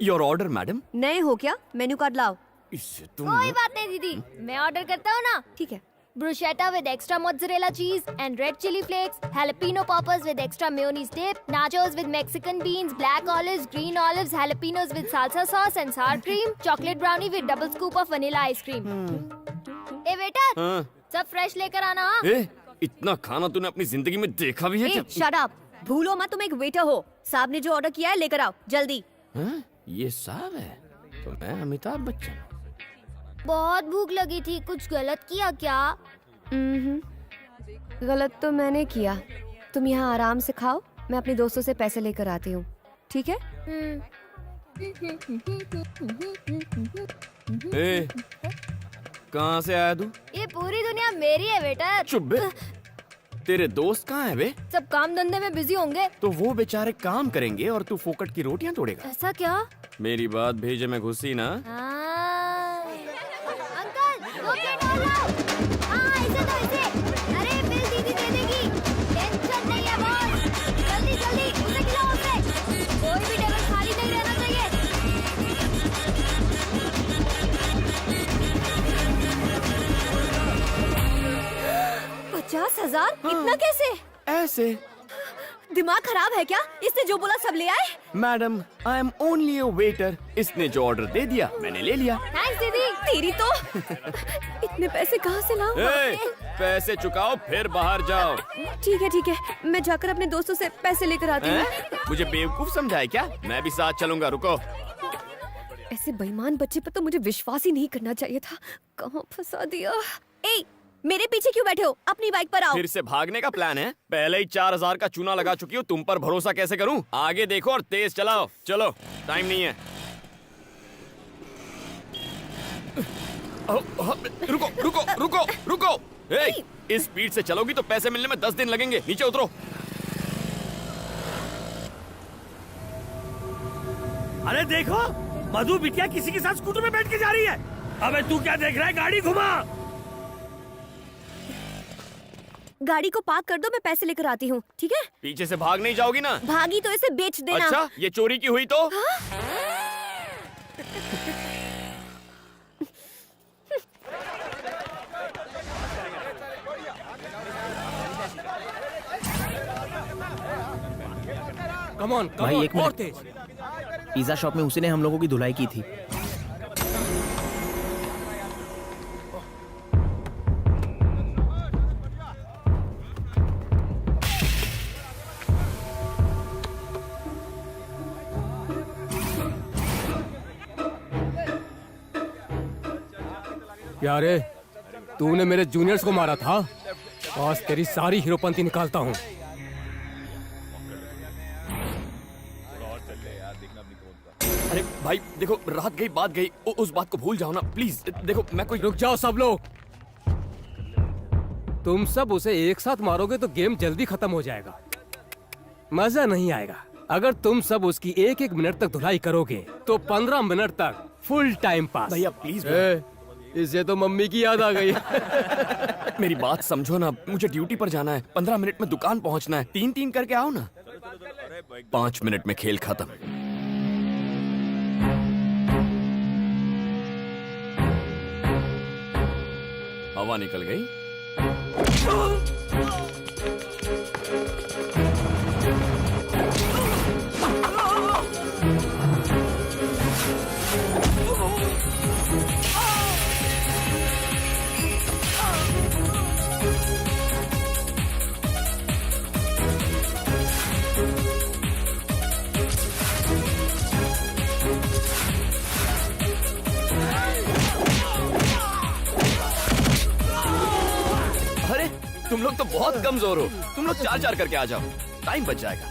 Speaker 1: Your order madam.
Speaker 8: नए हो क्या? मेन्यू कार्ड लाओ।
Speaker 1: इससे तुम
Speaker 15: कोई बात नहीं दीदी, मैं ऑर्डर करता हूँ ना।
Speaker 8: ठीक है।
Speaker 15: Bruschetta with extra mozzarella cheese and red chili flakes, jalapeno poppers with extra mayonnaise dip, nachos with Mexican beans, black olives, green olives, jalapenos with salsa sauce and sour cream, chocolate brownie with double scoop of vanilla ice cream. ए बेटा, सब fresh लेकर आना।
Speaker 1: इतना खाना तूने अपनी जिंदगी में देखा भी है क्या?
Speaker 8: Shut up. भूलो मत तुम एक वेटर हो। साहब ने जो ऑर्डर किया है लेकर आओ जल्दी।
Speaker 1: ये साहब है तो मैं अमिताभ बच्चन।
Speaker 15: बहुत भूख लगी थी, कुछ गलत किया क्या?
Speaker 8: गलत तो मैंने किया। तुम यहाँ आराम से खाओ, मैं अपने दोस्तों से पैसे लेकर आती हूँ, ठीक है?
Speaker 1: कहाँ से आया तू?
Speaker 15: ये पूरी दुनिया मेरी है बेटा।
Speaker 1: चुप बे। तेरे दोस्त कहाँ है बे?
Speaker 15: सब काम धंधे में बिजी होंगे।
Speaker 1: तो वो बेचारे काम करेंगे और तू फोकट की रोटियां तोड़ेगा।
Speaker 15: ऐसा क्या?
Speaker 1: मेरी बात भेजे में घुसी ना।
Speaker 15: अंकल वो क्या डाल रहा हो? ऐसे तो ऐसे। अरे बिल दीदी दे देगी, टेंशन नहीं है बॉस। जल्दी जल्दी उसे खिलाओ उसे। कोई भी टेबल खाली नहीं रहना चाहिए।
Speaker 8: 50,000? इतना कैसे?
Speaker 1: ऐसे।
Speaker 8: दिमाग खराब है क्या? इसने जो बोला सब ले आए?
Speaker 1: Madam, I am only a waiter. इसने जो ऑर्डर दे दिया मैंने ले लिया।
Speaker 8: थैंक्स दीदी। तेरी तो इतने पैसे कहाँ से लाऊं?
Speaker 1: पैसे चुकाओ फिर बाहर जाओ।
Speaker 8: ठीक है, मैं जाकर अपने दोस्तों से पैसे लेकर आती हूँ।
Speaker 1: मुझे बेवकूफ समझाए क्या? मैं भी साथ चलूंगा, रुको।
Speaker 8: ऐसे बेईमान बच्चे पर तो मुझे विश्वास ही नहीं करना चाहिए था। कहाँ फंसा दिया? ए, मेरे पीछे क्यों बैठे हो? अपनी बाइक पर आओ।
Speaker 1: फिर से भागने का प्लान है? पहले ही 4000 का चूना लगा चुकी हूँ, तुम पर भरोसा कैसे करूँ? आगे देखो और तेज चलाओ। चलो, टाइम नहीं है। रुको रुको रुको रुको। इस स्पीड से चलोगी तो पैसे मिलने में 10 दिन लगेंगे। नीचे उतरो।
Speaker 5: अरे देखो, मधु बिटिया किसी के साथ स्कूटर में बैठ के जा रही है। अबे तू क्या देख रहा है? गाड़ी घुमा।
Speaker 8: गाड़ी को पार्क कर दो, मैं पैसे लेकर आती हूँ, ठीक है?
Speaker 1: पीछे से भाग नहीं जाओगी ना?
Speaker 8: भागी तो इसे बेच देना।
Speaker 1: अच्छा, ये चोरी की हुई तो?
Speaker 12: कम ऑन भाई, एक मिनट। पिज्जा शॉप में उसी ने हम लोगों की धुलाई की थी। यारे तूने मेरे जूनियर्स को मारा था, आज तेरी सारी हीरोपंती निकालता हूँ।
Speaker 1: अरे भाई देखो, रात गई बात गई, उस बात को भूल जाओ ना प्लीज। देखो मैं कोई।
Speaker 12: रुक जाओ सब लोग, तुम सब उसे एक साथ मारोगे तो गेम जल्दी खत्म हो जाएगा, मजा नहीं आएगा। अगर तुम सब उसकी एक एक मिनट तक धुलाई करोगे तो 15 मिनट तक फुल टाइम पास।
Speaker 1: भैया प्लीज।
Speaker 12: इसे तो मम्मी की याद आ गई।
Speaker 1: मेरी बात समझो ना, मुझे ड्यूटी पर जाना है, 15 मिनट में दुकान पहुंचना है, 3-3 करके आओ ना। 5 मिनट में खेल खत्म। हवा निकल गई। तुम लोग तो बहुत कमजोर हो, तुम लोग 4-4 करके आ जाओ, टाइम बच जाएगा।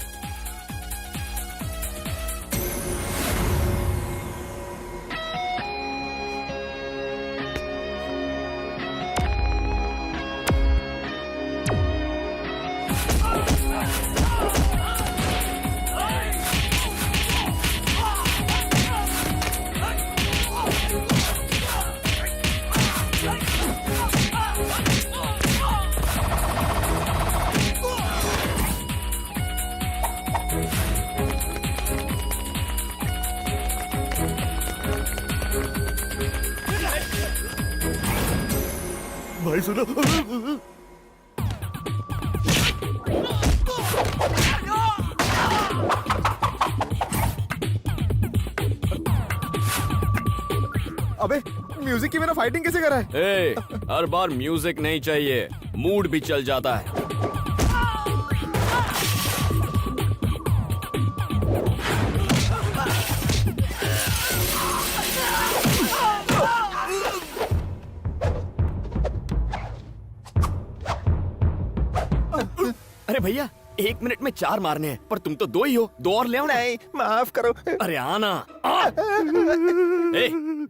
Speaker 10: भाई सुनो,
Speaker 4: अबे म्यूजिक की बिना फाइटिंग कैसे कर रहा है?
Speaker 1: हर बार म्यूजिक नहीं चाहिए, मूड भी चल जाता है। अरे भैया 1 मिनट में 4 मारने हैं, पर तुम तो 2 ही हो, 2 और ले आओ।
Speaker 14: नहीं, माफ करो।
Speaker 1: अरे आना।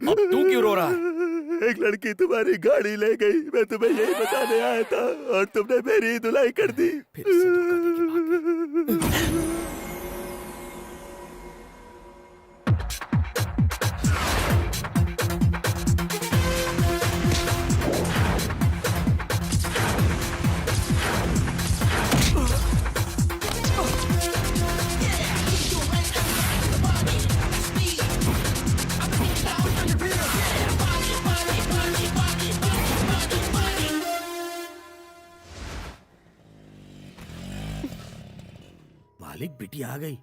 Speaker 1: अब तू क्यों रो रहा है?
Speaker 10: एक लड़की तुम्हारी गाड़ी ले गई, मैं तुम्हें यही बताने आया था और तुमने मेरी धुलाई कर दी।
Speaker 1: फिर से धोखा देगी बात।
Speaker 14: मालिक बेटी आ गई।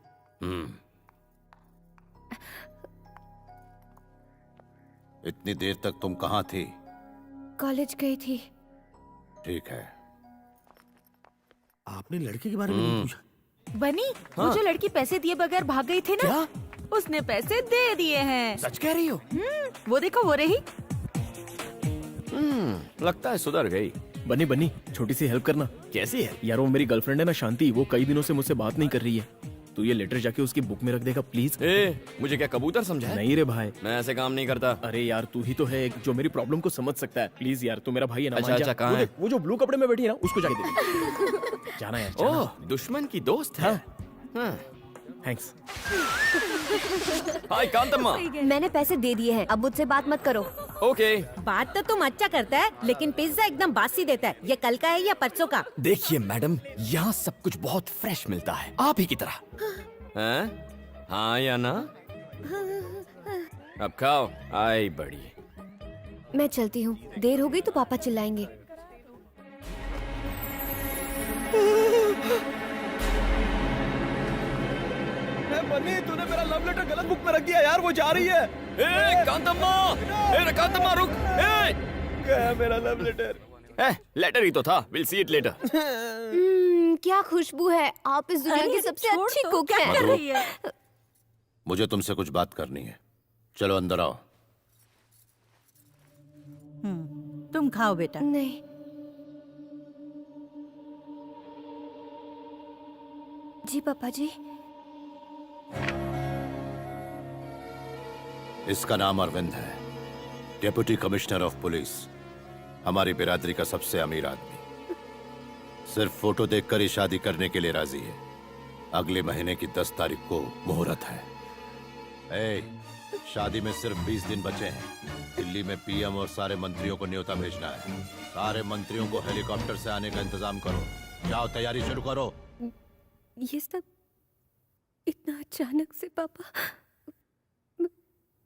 Speaker 2: इतनी देर तक तुम कहाँ थी?
Speaker 8: कॉलेज गई थी।
Speaker 2: ठीक है।
Speaker 14: आपने लड़के के बारे में नहीं पूछा?
Speaker 16: बनी, वो जो लड़की पैसे दिए बगैर भाग गई थी ना,
Speaker 1: क्या?
Speaker 16: उसने पैसे दे दिए हैं।
Speaker 1: सच कह रही हो?
Speaker 16: वो देखो, वो रही।
Speaker 1: लगता है सुधर गई।
Speaker 17: बनी बनी, छोटी सी हेल्प करना।
Speaker 1: कैसी है?
Speaker 17: यार वो मेरी गर्लफ्रेंड है ना शांति, वो कई दिनों से मुझसे बात नहीं कर रही है। तू ये लेटर जाके उसकी बुक में रख देगा प्लीज।
Speaker 1: मुझे क्या कबूतर समझा है?
Speaker 17: नहीं रे भाई,
Speaker 1: मैं ऐसे काम नहीं करता।
Speaker 17: अरे यार तू ही तो है एक जो मेरी प्रॉब्लम को समझ सकता है। प्लीज यार, तू मेरा भाई है ना।
Speaker 1: अच्छा, अच्छा, कहाँ है?
Speaker 17: वो जो ब्लू कपड़े में बैठी है ना, उसको जाके दे। जाना यार, जाना।
Speaker 1: ओह, दुश्मन की दोस्त है।
Speaker 17: थैंक्स।
Speaker 1: हाय कांतम्मा।
Speaker 8: मैंने पैसे दे दिए हैं, अब मुझसे बात मत करो।
Speaker 1: ओके।
Speaker 16: बात तो तुम अच्छा करता है, लेकिन पिज्जा एकदम बासी देता है। ये कल का है या परसों का?
Speaker 1: देखिए मैडम, यहाँ सब कुछ बहुत फ्रेश मिलता है, आप ही की तरह। हैं? हाँ या ना? अब खाओ, आई बड़ी।
Speaker 8: मैं चलती हूँ, देर हो गई तो पापा चिल्लाएंगे।
Speaker 17: बनी, तूने मेरा लव लेटर गलत बुक में रख दिया यार, वो जा रही है।
Speaker 1: कांतम्मा, कांतम्मा रुक।
Speaker 17: क्या मेरा लव लेटर?
Speaker 1: लेटर ही तो था। Will see it later.
Speaker 8: क्या खुशबू है, आप इस दुनिया की सबसे अच्छी कुक
Speaker 16: क्या
Speaker 8: हैं।
Speaker 16: कर रही है?
Speaker 2: मुझे तुमसे कुछ बात करनी है, चलो अंदर आओ।
Speaker 6: तुम खाओ बेटा।
Speaker 8: नहीं, जी पापा जी।
Speaker 2: इसका नाम अरविंद है, डेप्यूटी कमिश्नर ऑफ पुलिस, हमारी बिरादरी का सबसे अमीर आदमी। सिर्फ फोटो देखकर ही शादी करने के लिए राजी है। अगले महीने की 10 तारीख को मुहूर्त है। शादी में सिर्फ 20 दिन बचे हैं। दिल्ली में पीएम और सारे मंत्रियों को न्योता भेजना है। सारे मंत्रियों को हेलीकॉप्टर से आने का इंतजाम करो। जाओ, तैयारी शुरू करो।
Speaker 8: ये सब इतना अचानक से पापा,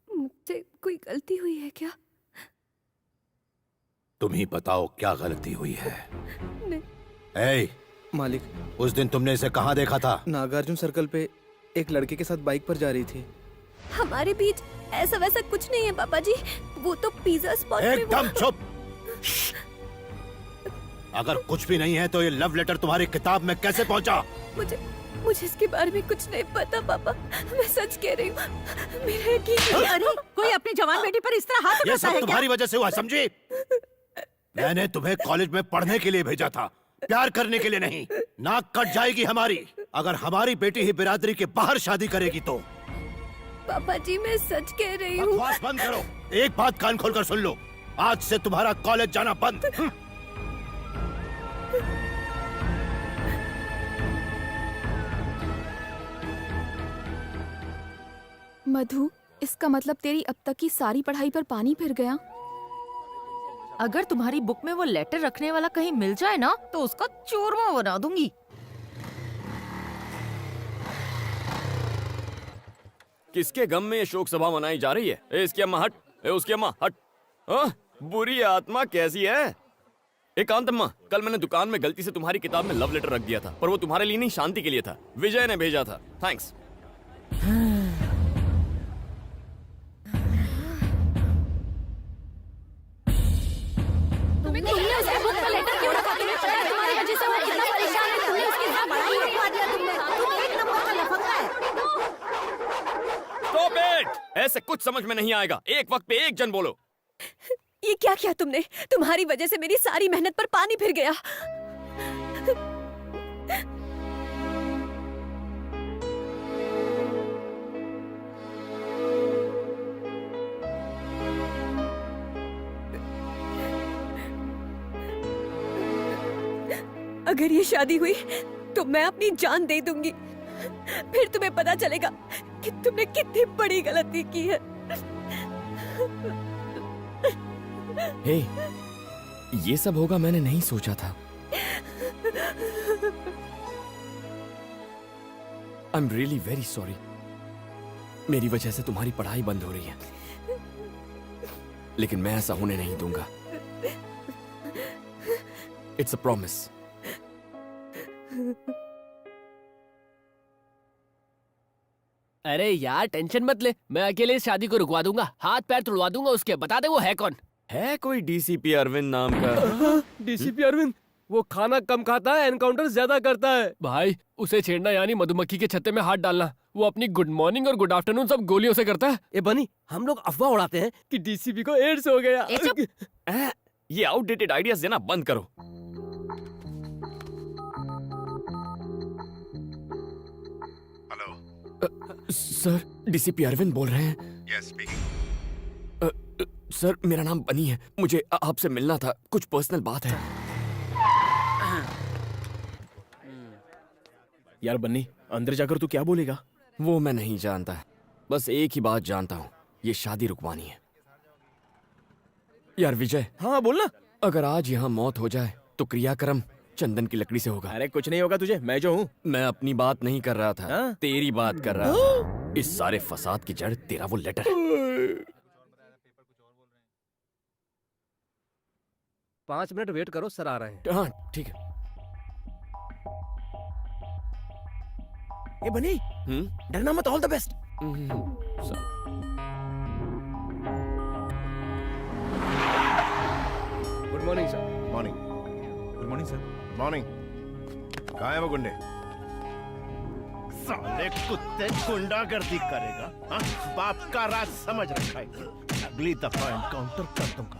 Speaker 8: मुझसे कोई गलती हुई है क्या?
Speaker 2: तुम ही बताओ क्या गलती हुई है।
Speaker 17: नहीं। मालिक,
Speaker 2: उस दिन तुमने इसे कहाँ देखा था?
Speaker 17: नागार्जुन सर्कल पे एक लड़के के साथ बाइक पर जा रही थी।
Speaker 8: हमारे बीच ऐसा वैसा कुछ नहीं है पापा जी। वो तो पिज्जा स्पॉट पे
Speaker 2: एकदम चुप। अगर कुछ भी नहीं है तो ये लव लेटर तुम्हारी किताब में कैसे पहुंचा?
Speaker 8: मुझे इसके बारे में कुछ नहीं पता पापा, मैं सच कह रही हूँ। मेरा यकीन।
Speaker 6: अरे कोई अपनी जवान बेटी पर इस तरह हाथ उठाता है क्या?
Speaker 2: ये सब तुम्हारी वजह से हुआ, समझी? मैंने तुम्हें कॉलेज में पढ़ने के लिए भेजा था, प्यार करने के लिए नहीं। नाक कट जाएगी हमारी अगर हमारी बेटी ही बिरादरी के बाहर शादी करेगी तो।
Speaker 8: पापा जी मैं सच कह रही हूँ।
Speaker 2: बकवास बंद करो। एक बात कान खोलकर सुन लो, आज से तुम्हारा कॉलेज जाना बंद।
Speaker 9: मधु, इसका मतलब तेरी अब तक की सारी पढ़ाई पर पानी फिर गया?
Speaker 18: अगर तुम्हारी बुक में वो लेटर रखने वाला कहीं मिल जाए ना तो उसका चूरमा बना दूंगी।
Speaker 1: किसके गम में ये शोक सभा मनाई जा रही है? इसकी अम्मा हट, उसकी अम्मा हट। बुरी आत्मा कैसी है? एकांत अम्मा, कल मैंने दुकान में गलती से तुम्हारी किताब में लव लेटर रख दिया था, पर वो तुम्हारे लिए नहीं, शांति के लिए था। विजय ने भेजा था। थैंक्स। Stop it! ऐसे कुछ समझ में नहीं आएगा। एक वक्त पे एक जन बोलो।
Speaker 8: ये क्या किया तुमने? तुम्हारी वजह से मेरी सारी मेहनत पर पानी फिर गया। अगर ये शादी हुई तो मैं अपनी जान दे दूंगी। फिर तुम्हें पता चलेगा कि तुमने कितनी बड़ी गलती की है।
Speaker 1: हे, ये सब होगा मैंने नहीं सोचा था। I am really very sorry. मेरी वजह से तुम्हारी पढ़ाई बंद हो रही है, लेकिन मैं ऐसा होने नहीं दूंगा। It's a promise.
Speaker 19: अरे यार टेंशन मत ले, मैं अकेले इस शादी को रुकवा दूंगा, हाथ पैर तुड़वा दूंगा उसके। बता दे वो है कौन?
Speaker 1: है कोई डीसीपी अरविंद नाम का?
Speaker 19: डीसीपी अरविंद? वो खाना कम खाता है, एनकाउंटर ज्यादा करता है। भाई उसे छेड़ना यानी मधुमक्खी के छत्ते में हाथ डालना। वो अपनी गुड मॉर्निंग और गुड आफ्टरनून सब गोलियों से करता है।
Speaker 14: ए बनी, हम लोग अफवाह उड़ाते हैं
Speaker 19: कि डीसीपी को एड्स हो गया।
Speaker 1: ये आउटडेटेड आइडियाज देना बंद करो। सर, डीसीपी अरविंद बोल रहे हैं?
Speaker 20: Yes, speaking.
Speaker 1: सर, मेरा नाम बनी है, मुझे आपसे मिलना था, कुछ पर्सनल बात है।
Speaker 17: यार बन्नी, अंदर जाकर तू क्या बोलेगा?
Speaker 1: वो मैं नहीं जानता, बस एक ही बात जानता हूँ, ये शादी रुकवानी है। यार विजय।
Speaker 17: हाँ बोलना।
Speaker 1: अगर आज यहाँ मौत हो जाए तो क्रियाक्रम चंदन की लकड़ी से होगा।
Speaker 17: अरे कुछ नहीं होगा तुझे, मैं जो हूँ।
Speaker 1: मैं अपनी बात नहीं कर रहा था, तेरी बात कर रहा था। इस सारे फसाद की जड़ तेरा वो लेटर है।
Speaker 14: 5 मिनट वेट करो, सर आ रहे हैं।
Speaker 1: हाँ ठीक है।
Speaker 14: ए बनी, डरना मत, all the best.
Speaker 20: Good morning sir. Morning. Good morning sir. Morning. कहाँ है वो गुंडे? साले कुत्ते, गुंडागर्दी करेगा? हाँ? बाप का राज समझ रखा है। अगली दफा एनकाउंटर कर दूंगा।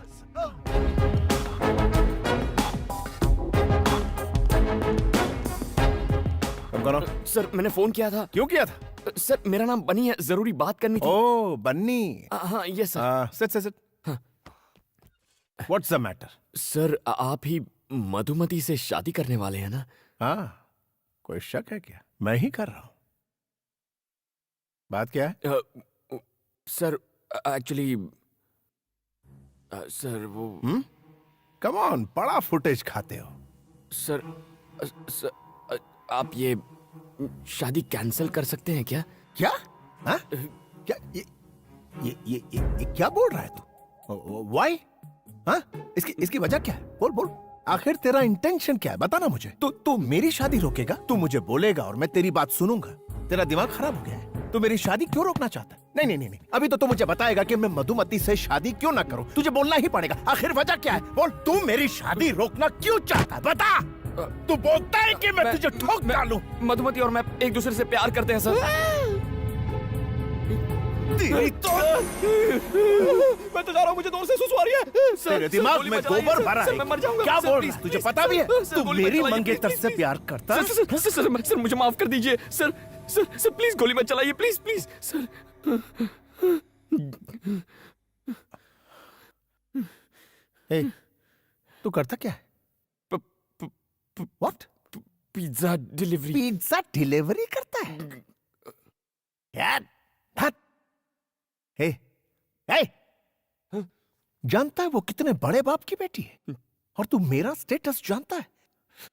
Speaker 20: तुम कौन हो?
Speaker 1: सर मैंने फोन किया था।
Speaker 20: क्यों किया था?
Speaker 1: सर मेरा नाम बनी है, जरूरी बात करनी थी।
Speaker 20: ओ बन्नी।
Speaker 1: हाँ ये sir.
Speaker 20: Sit. What's the matter?
Speaker 1: Sir आप ही मधुमती से शादी करने वाले हैं ना?
Speaker 20: हाँ, कोई शक है क्या? मैं ही कर रहा हूं। बात क्या है?
Speaker 1: सर एक्चुअली सर वो
Speaker 20: कम ऑन, बड़ा फुटेज खाते हो।
Speaker 1: सर आप ये शादी कैंसिल कर सकते हैं क्या?
Speaker 20: क्या? हाँ? क्या ये क्या बोल रहा है तू? व्हाई? हाँ? इसकी वजह क्या है? बोल। आखिर तेरा इंटेंशन क्या है? बता ना मुझे। तू मेरी शादी रोकेगा? तू मुझे बोलेगा और मैं तेरी बात सुनूंगा? तेरा दिमाग खराब हो गया है? तू मेरी शादी क्यों रोकना चाहता है? नहीं। अभी तो तू मुझे बताएगा कि मैं मधुमती से शादी क्यों ना करूं। तुझे बोलना ही पड़ेगा। आखिर वजह क्या है? बोल। तू मेरी शादी रोकना क्यों चाहता है? बता। तू बोलता है कि मैं तुझे ठोक डालूं।
Speaker 1: मधुमती और मैं एक दूसरे से प्यार करते हैं सर।
Speaker 20: तेरी तो
Speaker 1: मैं तो जा रहा हूँ, मुझे दूर से सुसु आ रही है।
Speaker 20: तेरे दिमाग में गोबर भरा है।
Speaker 1: मैं मर जाऊंगा।
Speaker 20: क्या बोल रहा है? तुझे पता भी है तू मेरी मंगेतर से प्यार करता है?
Speaker 1: सर मुझे माफ कर दीजिए सर प्लीज गोली मत चलाइए प्लीज सर।
Speaker 20: तू करता क्या है? What?
Speaker 1: Pizza delivery.
Speaker 20: Pizza delivery करता है यार? हे जानता है वो कितने बड़े बाप की बेटी है? और तू मेरा स्टेटस जानता है?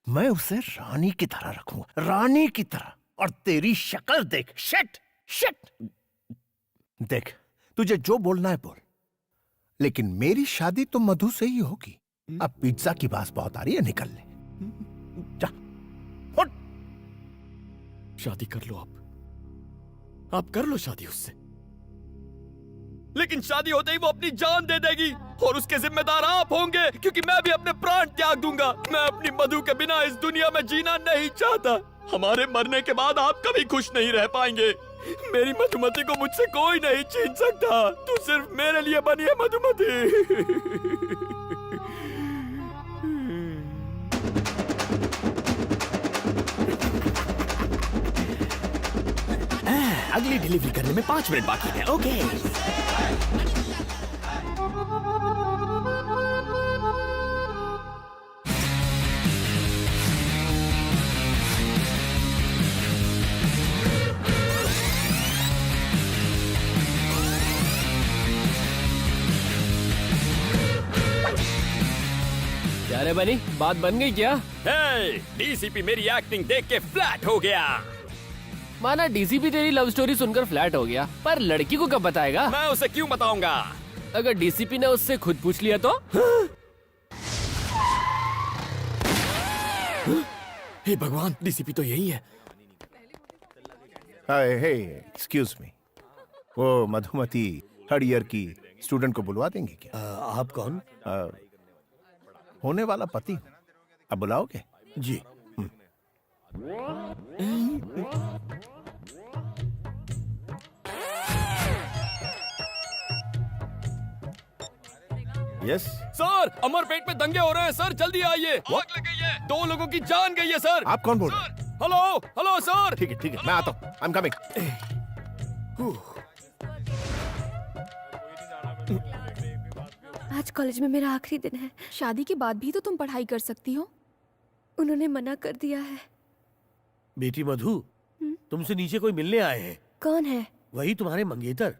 Speaker 20: मैं उसे रानी की तरह रखूंगा, रानी की तरह। और तेरी शक्ल देख। शिट। देख, तुझे जो बोलना है बोल, लेकिन मेरी शादी तो मधु से ही होगी। अब पिज्जा की बात बहुत आ रही है, निकल ले जा। उठ।
Speaker 1: शादी कर लो आप कर लो शादी उससे, लेकिन शादी होते ही वो अपनी जान दे देगी और उसके जिम्मेदार आप होंगे, क्योंकि मैं भी अपने प्राण त्याग दूंगा। मैं अपनी मधु के बिना इस दुनिया में जीना नहीं चाहता। हमारे मरने के बाद आप कभी खुश नहीं रह पाएंगे। मेरी मधुमती को मुझसे कोई नहीं छीन सकता। तू सिर्फ मेरे लिए बनी है मधुमती। अगली डिलीवरी करने में 5 मिनट बाकी है। ओके।
Speaker 19: क्या रे बनी, बात बन गई क्या?
Speaker 1: डीसीपी मेरी एक्टिंग देख के फ्लैट हो गया।
Speaker 19: माना डीसीपी तेरी लव स्टोरी सुनकर फ्लैट हो गया, पर लड़की को कब बताएगा?
Speaker 1: मैं उसे क्यों बताऊंगा?
Speaker 19: अगर डीसीपी ने उससे खुद पूछ लिया तो?
Speaker 1: हे भगवान, डीसीपी तो यही है।
Speaker 20: हे एक्सक्यूज मी, वो मधुमती थर्ड ईयर की स्टूडेंट को बुलवा देंगे क्या?
Speaker 11: आप कौन?
Speaker 20: होने वाला पति। अब बुलाओगे?
Speaker 11: जी।
Speaker 20: यस
Speaker 1: सर, अमरपेट में दंगे हो रहे हैं सर, जल्दी आइए। आग लग गई है, 2 लोगों की जान गई है सर।
Speaker 20: आप कौन बोल रहे हैं?
Speaker 1: Hello sir.
Speaker 20: ठीक है मैं आता हूँ। I am coming.
Speaker 8: आज कॉलेज में मेरा आखिरी दिन है।
Speaker 9: शादी के बाद भी तो तुम पढ़ाई कर सकती हो।
Speaker 8: उन्होंने मना कर दिया है।
Speaker 11: बेटी मधु, तुमसे नीचे कोई मिलने आए हैं।
Speaker 8: कौन है?
Speaker 11: वही तुम्हारे मंगेतर।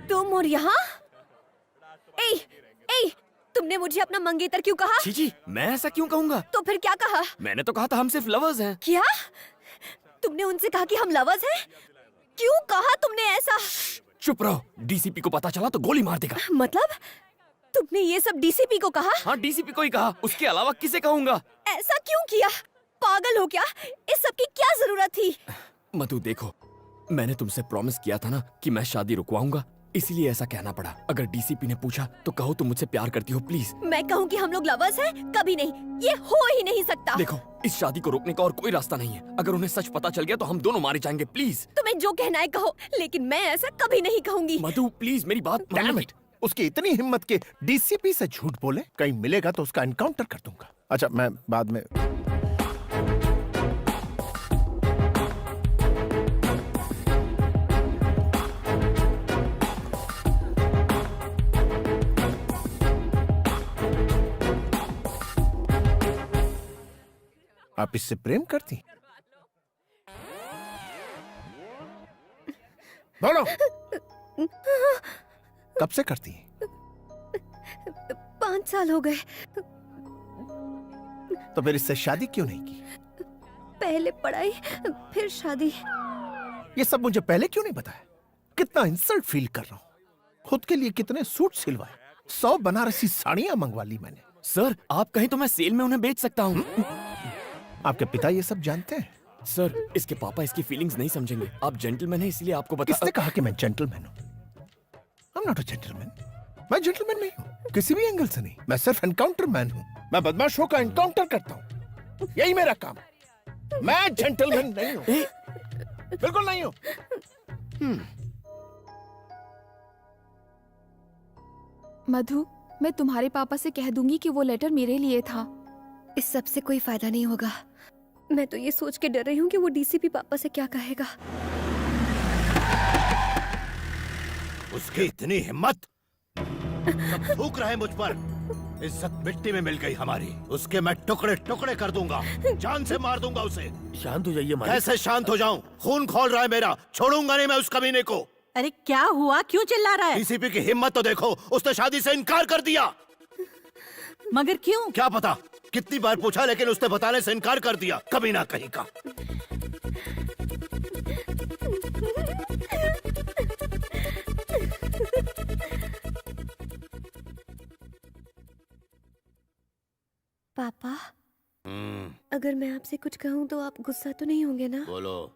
Speaker 8: तुम और यहाँ? तुमने मुझे अपना मंगेतर क्यों कहा?
Speaker 1: जी, मैं ऐसा क्यों कहूँगा?
Speaker 8: तो फिर क्या कहा?
Speaker 1: मैंने तो कहा था हम सिर्फ लवर्स हैं।
Speaker 8: क्या? तुमने उनसे कहा कि हम लवर्स हैं? क्यों कहा तुमने ऐसा?
Speaker 1: चुप रहो, डीसीपी को पता चला तो गोली मार देगा।
Speaker 8: मतलब तुमने ये सब डीसीपी को कहा?
Speaker 1: हाँ, डीसीपी को ही कहा, उसके अलावा किसे कहूँगा?
Speaker 8: ऐसा क्यों किया? पागल हो क्या? इस सब की क्या जरूरत थी?
Speaker 1: मधु देखो, मैंने तुमसे प्रॉमिस किया था ना कि मैं शादी रुकवाऊंगा, इसीलिए ऐसा कहना पड़ा। अगर डीसीपी ने पूछा तो कहो तुम मुझसे प्यार करती हो प्लीज।
Speaker 8: मैं कहूँ कि हम लोग लवर्स हैं? कभी नहीं, ये हो ही नहीं सकता।
Speaker 1: देखो, इस शादी को रोकने का और कोई रास्ता नहीं है। अगर उन्हें सच पता चल गया तो हम दोनों मारे जाएंगे। प्लीज
Speaker 8: तुम्हें जो कहना है कहो, लेकिन मैं ऐसा कभी नहीं कहूंगी।
Speaker 1: मधु प्लीज मेरी बात।
Speaker 20: डैम इट, उसकी इतनी हिम्मत के डीसीपी से झूठ बोले, कहीं मिलेगा तो उसका एनकाउंटर कर दूंगा। अच्छा, मैं बाद में। आप इससे प्रेम करती? बोलो, कब से करती हैं?
Speaker 8: 5 साल हो गए।
Speaker 20: तो फिर इससे शादी क्यों नहीं की?
Speaker 8: पहले पढ़ाई फिर शादी।
Speaker 20: ये सब मुझे पहले क्यों नहीं बताया? कितना इंसल्ट फील कर रहा हूं। खुद के लिए कितने सूट सिलवाए, 100 बनारसी साड़ियां मंगवा ली मैंने।
Speaker 1: सर, आप कहीं तो मैं सेल में उन्हें बेच सकता हूँ।
Speaker 20: आपके पिता ये सब जानते हैं?
Speaker 1: सर, इसके पापा इसकी फीलिंग्स नहीं समझेंगे। आप जेंटलमैन हैं, इसलिए आपको बता।
Speaker 20: किसने कहा कि मैं जेंटलमैन हूँ? I'm not a gentleman. मैं जेंटलमैन नहीं हूँ, किसी भी एंगल से नहीं। मैं सिर्फ एनकाउंटर मैन हूँ। मैं बदमाशों का एनकाउंटर करता हूँ, यही मेरा काम। मैं जेंटलमैन नहीं हूँ, बिल्कुल नहीं हूँ।
Speaker 9: मधु, मैं तुम्हारे पापा से कह दूंगी कि वो लेटर मेरे लिए था।
Speaker 8: इस सब से कोई फायदा नहीं होगा। मैं तो ये सोच के डर रही हूँ कि वो डीसीपी पापा से क्या कहेगा।
Speaker 2: उसकी इतनी हिम्मत, सब थूक रहे मुझ पर। इज्जत मिट्टी में मिल गई हमारी। उसके मैं टुकड़े टुकड़े कर दूंगा, जान से मार दूंगा उसे।
Speaker 14: शांत हो जाइए मालिक।
Speaker 2: कैसे शांत हो जाऊं? खून खौल रहा है मेरा, छोड़ूंगा नहीं मैं उस कमीने को।
Speaker 6: अरे क्या हुआ, क्यों चिल्ला रहा है?
Speaker 2: डीसीपी की हिम्मत तो देखो, उसने शादी से इनकार कर दिया।
Speaker 6: मगर क्यों?
Speaker 2: क्या पता, कितनी बार पूछा लेकिन उसने बताने से इनकार कर दिया। कमीना कहीं का।
Speaker 8: पापा, अगर मैं आपसे कुछ कहूँ तो आप गुस्सा तो नहीं होंगे ना?
Speaker 2: बोलो।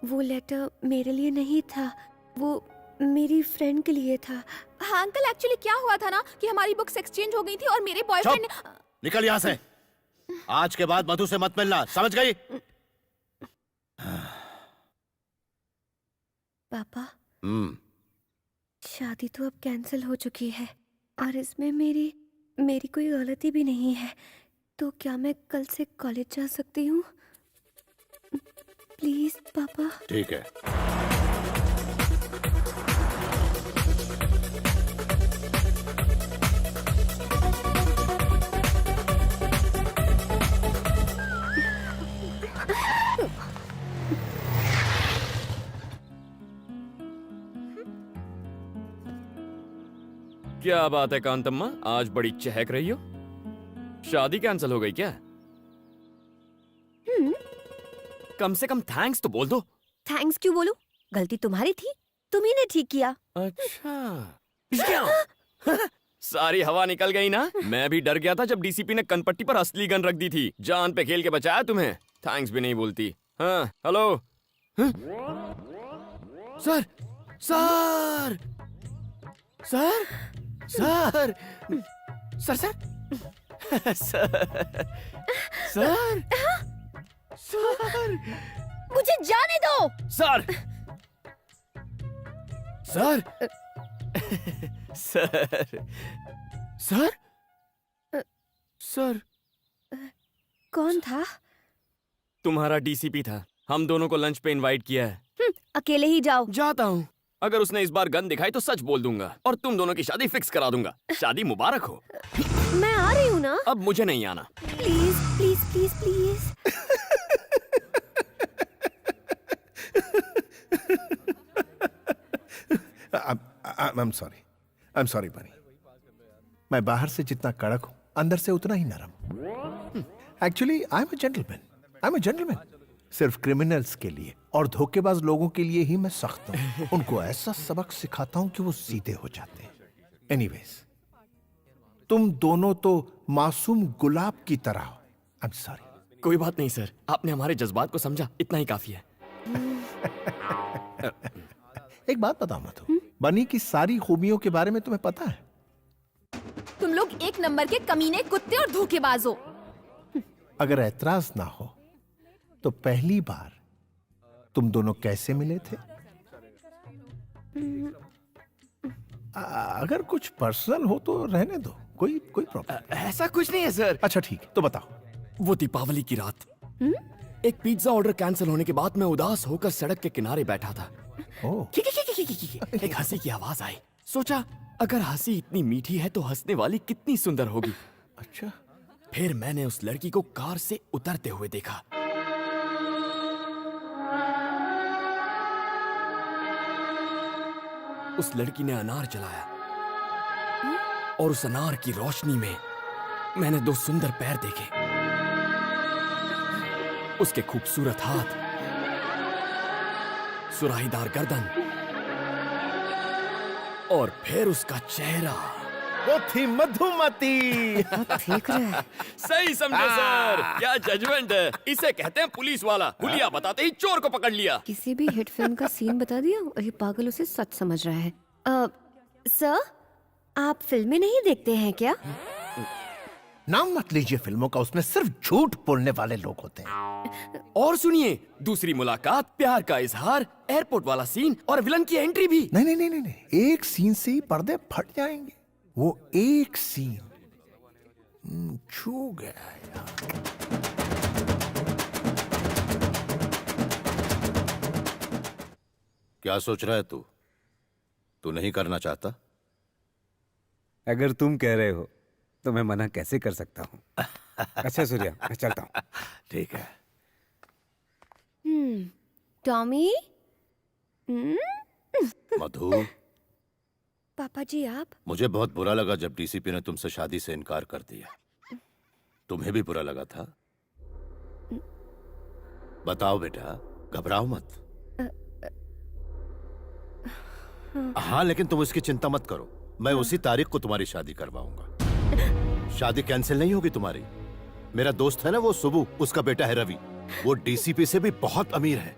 Speaker 8: वो लेटर मेरे लिए नहीं था, वो मेरी फ्रेंड के लिए था।
Speaker 9: हाँ अंकल, एक्चुअली क्या हुआ था ना कि हमारी बुक्स एक्सचेंज हो गई थी और मेरे बॉयफ्रेंड ने...
Speaker 2: निकल यहाँ से। आज के बाद मधु से मत मिलना, समझ गई?
Speaker 8: पापा, शादी तो अब कैंसिल हो चुकी है और इसमें मेरी कोई गलती भी नहीं है। तो क्या मैं कल से कॉलेज जा सकती हूँ? प्लीज पापा।
Speaker 2: ठीक है।
Speaker 1: क्या बात है कांतम्मा, आज बड़ी चहक रही हो। शादी कैंसिल हो गई क्या? कम से कम थैंक्स तो बोल दो।
Speaker 8: थैंक्स क्यों बोलूं? गलती तुम्हारी थी, तुम ही ने ठीक किया।
Speaker 1: अच्छा सारी हवा निकल गई ना। मैं भी डर गया था जब डीसीपी ने कनपट्टी पर असली गन रख दी थी। जान पे खेल के बचाया तुम्हें। थैंक्स भी नहीं बोलती। हाँ hello. Sir sir sir sir sir sir sir sir
Speaker 8: मुझे जाने दो।
Speaker 1: Sir sir sir sir sir
Speaker 8: कौन था?
Speaker 1: तुम्हारा डीसीपी था। हम दोनों को लंच पे इनवाइट किया है।
Speaker 8: अकेले ही जाओ।
Speaker 1: जाता हूँ। अगर उसने इस बार गन दिखाई तो सच बोल दूंगा और तुम दोनों की शादी फिक्स करा दूंगा। शादी मुबारक हो।
Speaker 8: मैं आ रही हूँ ना।
Speaker 1: अब मुझे नहीं आना।
Speaker 8: Please please please please.
Speaker 20: I'm sorry बनी। मैं बाहर से जितना कड़क हूं, अंदर से उतना ही नरम। Actually I am a gentleman. सिर्फ क्रिमिनल्स के लिए और धोखेबाज लोगों के लिए ही मैं सख्त हूं। उनको ऐसा सबक सिखाता हूं कि वो सीधे हो जाते हैं। एनीवेज, तुम दोनों तो मासूम गुलाब की तरह हो। I am sorry.
Speaker 1: कोई बात नहीं सर, आपने हमारे जज्बात को समझा, इतना ही काफी है।
Speaker 20: एक बात बताओ मधु, बनी की सारी खूबियों के बारे में तुम्हें पता है?
Speaker 9: तुम लोग एक नंबर के कमीने, कुत्ते और धोखेबाज हो।
Speaker 20: अगर ऐतराज ना हो तो पहली बार तुम दोनों कैसे मिले थे? अगर कुछ पर्सनल हो तो रहने दो, कोई प्रॉब्लम।
Speaker 1: ऐसा कुछ नहीं है सर।
Speaker 20: अच्छा ठीक है, तो बताओ।
Speaker 1: वो दीपावली की रात एक पिज्जा ऑर्डर कैंसिल होने के बाद मैं उदास होकर सड़क के किनारे बैठा था। एक हंसी की आवाज आई। सोचा अगर हंसी इतनी मीठी है तो हंसने वाली कितनी सुंदर होगी।
Speaker 20: अच्छा।
Speaker 1: फिर मैंने उस लड़की को कार से उतरते हुए देखा। उस लड़की ने अनार जलाया और उस अनार की रोशनी में मैंने दो सुंदर पैर देखे, उसके खूबसूरत हाथ, सुराहीदार गर्दन और फिर उसका चेहरा।
Speaker 20: वो थी मधुमती।
Speaker 16: ठीक है।
Speaker 1: सही समझे सर। क्या जजमेंट है। इसे कहते हैं पुलिस वाला। हुलिया बताते ही चोर को पकड़ लिया।
Speaker 8: किसी भी हिट फिल्म का सीन बता दिया और ये पागल उसे सच समझ रहा है। सर, आप फिल्में नहीं देखते हैं क्या?
Speaker 20: नाम मत लीजिए फिल्मों का, उसमें सिर्फ झूठ बोलने वाले लोग होते हैं।
Speaker 1: और सुनिए, दूसरी मुलाकात, प्यार का इजहार, एयरपोर्ट वाला सीन और विलन की एंट्री भी।
Speaker 20: नहीं, एक सीन से ही पर्दे फट जाएंगे। वो एक सीन छू गया यार।
Speaker 2: क्या सोच रहा है तू? तू नहीं करना चाहता?
Speaker 3: अगर तुम कह रहे हो तो मैं मना कैसे कर सकता हूँ। अच्छा सूर्या, मैं चलता हूँ।
Speaker 20: ठीक है।
Speaker 8: टॉमी।
Speaker 2: मधु।
Speaker 8: पापा जी आप?
Speaker 2: मुझे बहुत बुरा लगा जब डीसीपी ने तुमसे शादी से इनकार कर दिया। तुम्हें भी बुरा लगा था? बताओ बेटा, घबराओ मत। हाँ, लेकिन तुम उसकी चिंता मत करो। मैं उसी तारीख को तुम्हारी शादी करवाऊंगा। शादी कैंसिल नहीं होगी तुम्हारी। मेरा दोस्त है ना वो सुबू, उसका बेटा है रवि। वो डीसीपी से भी बहुत अमीर है,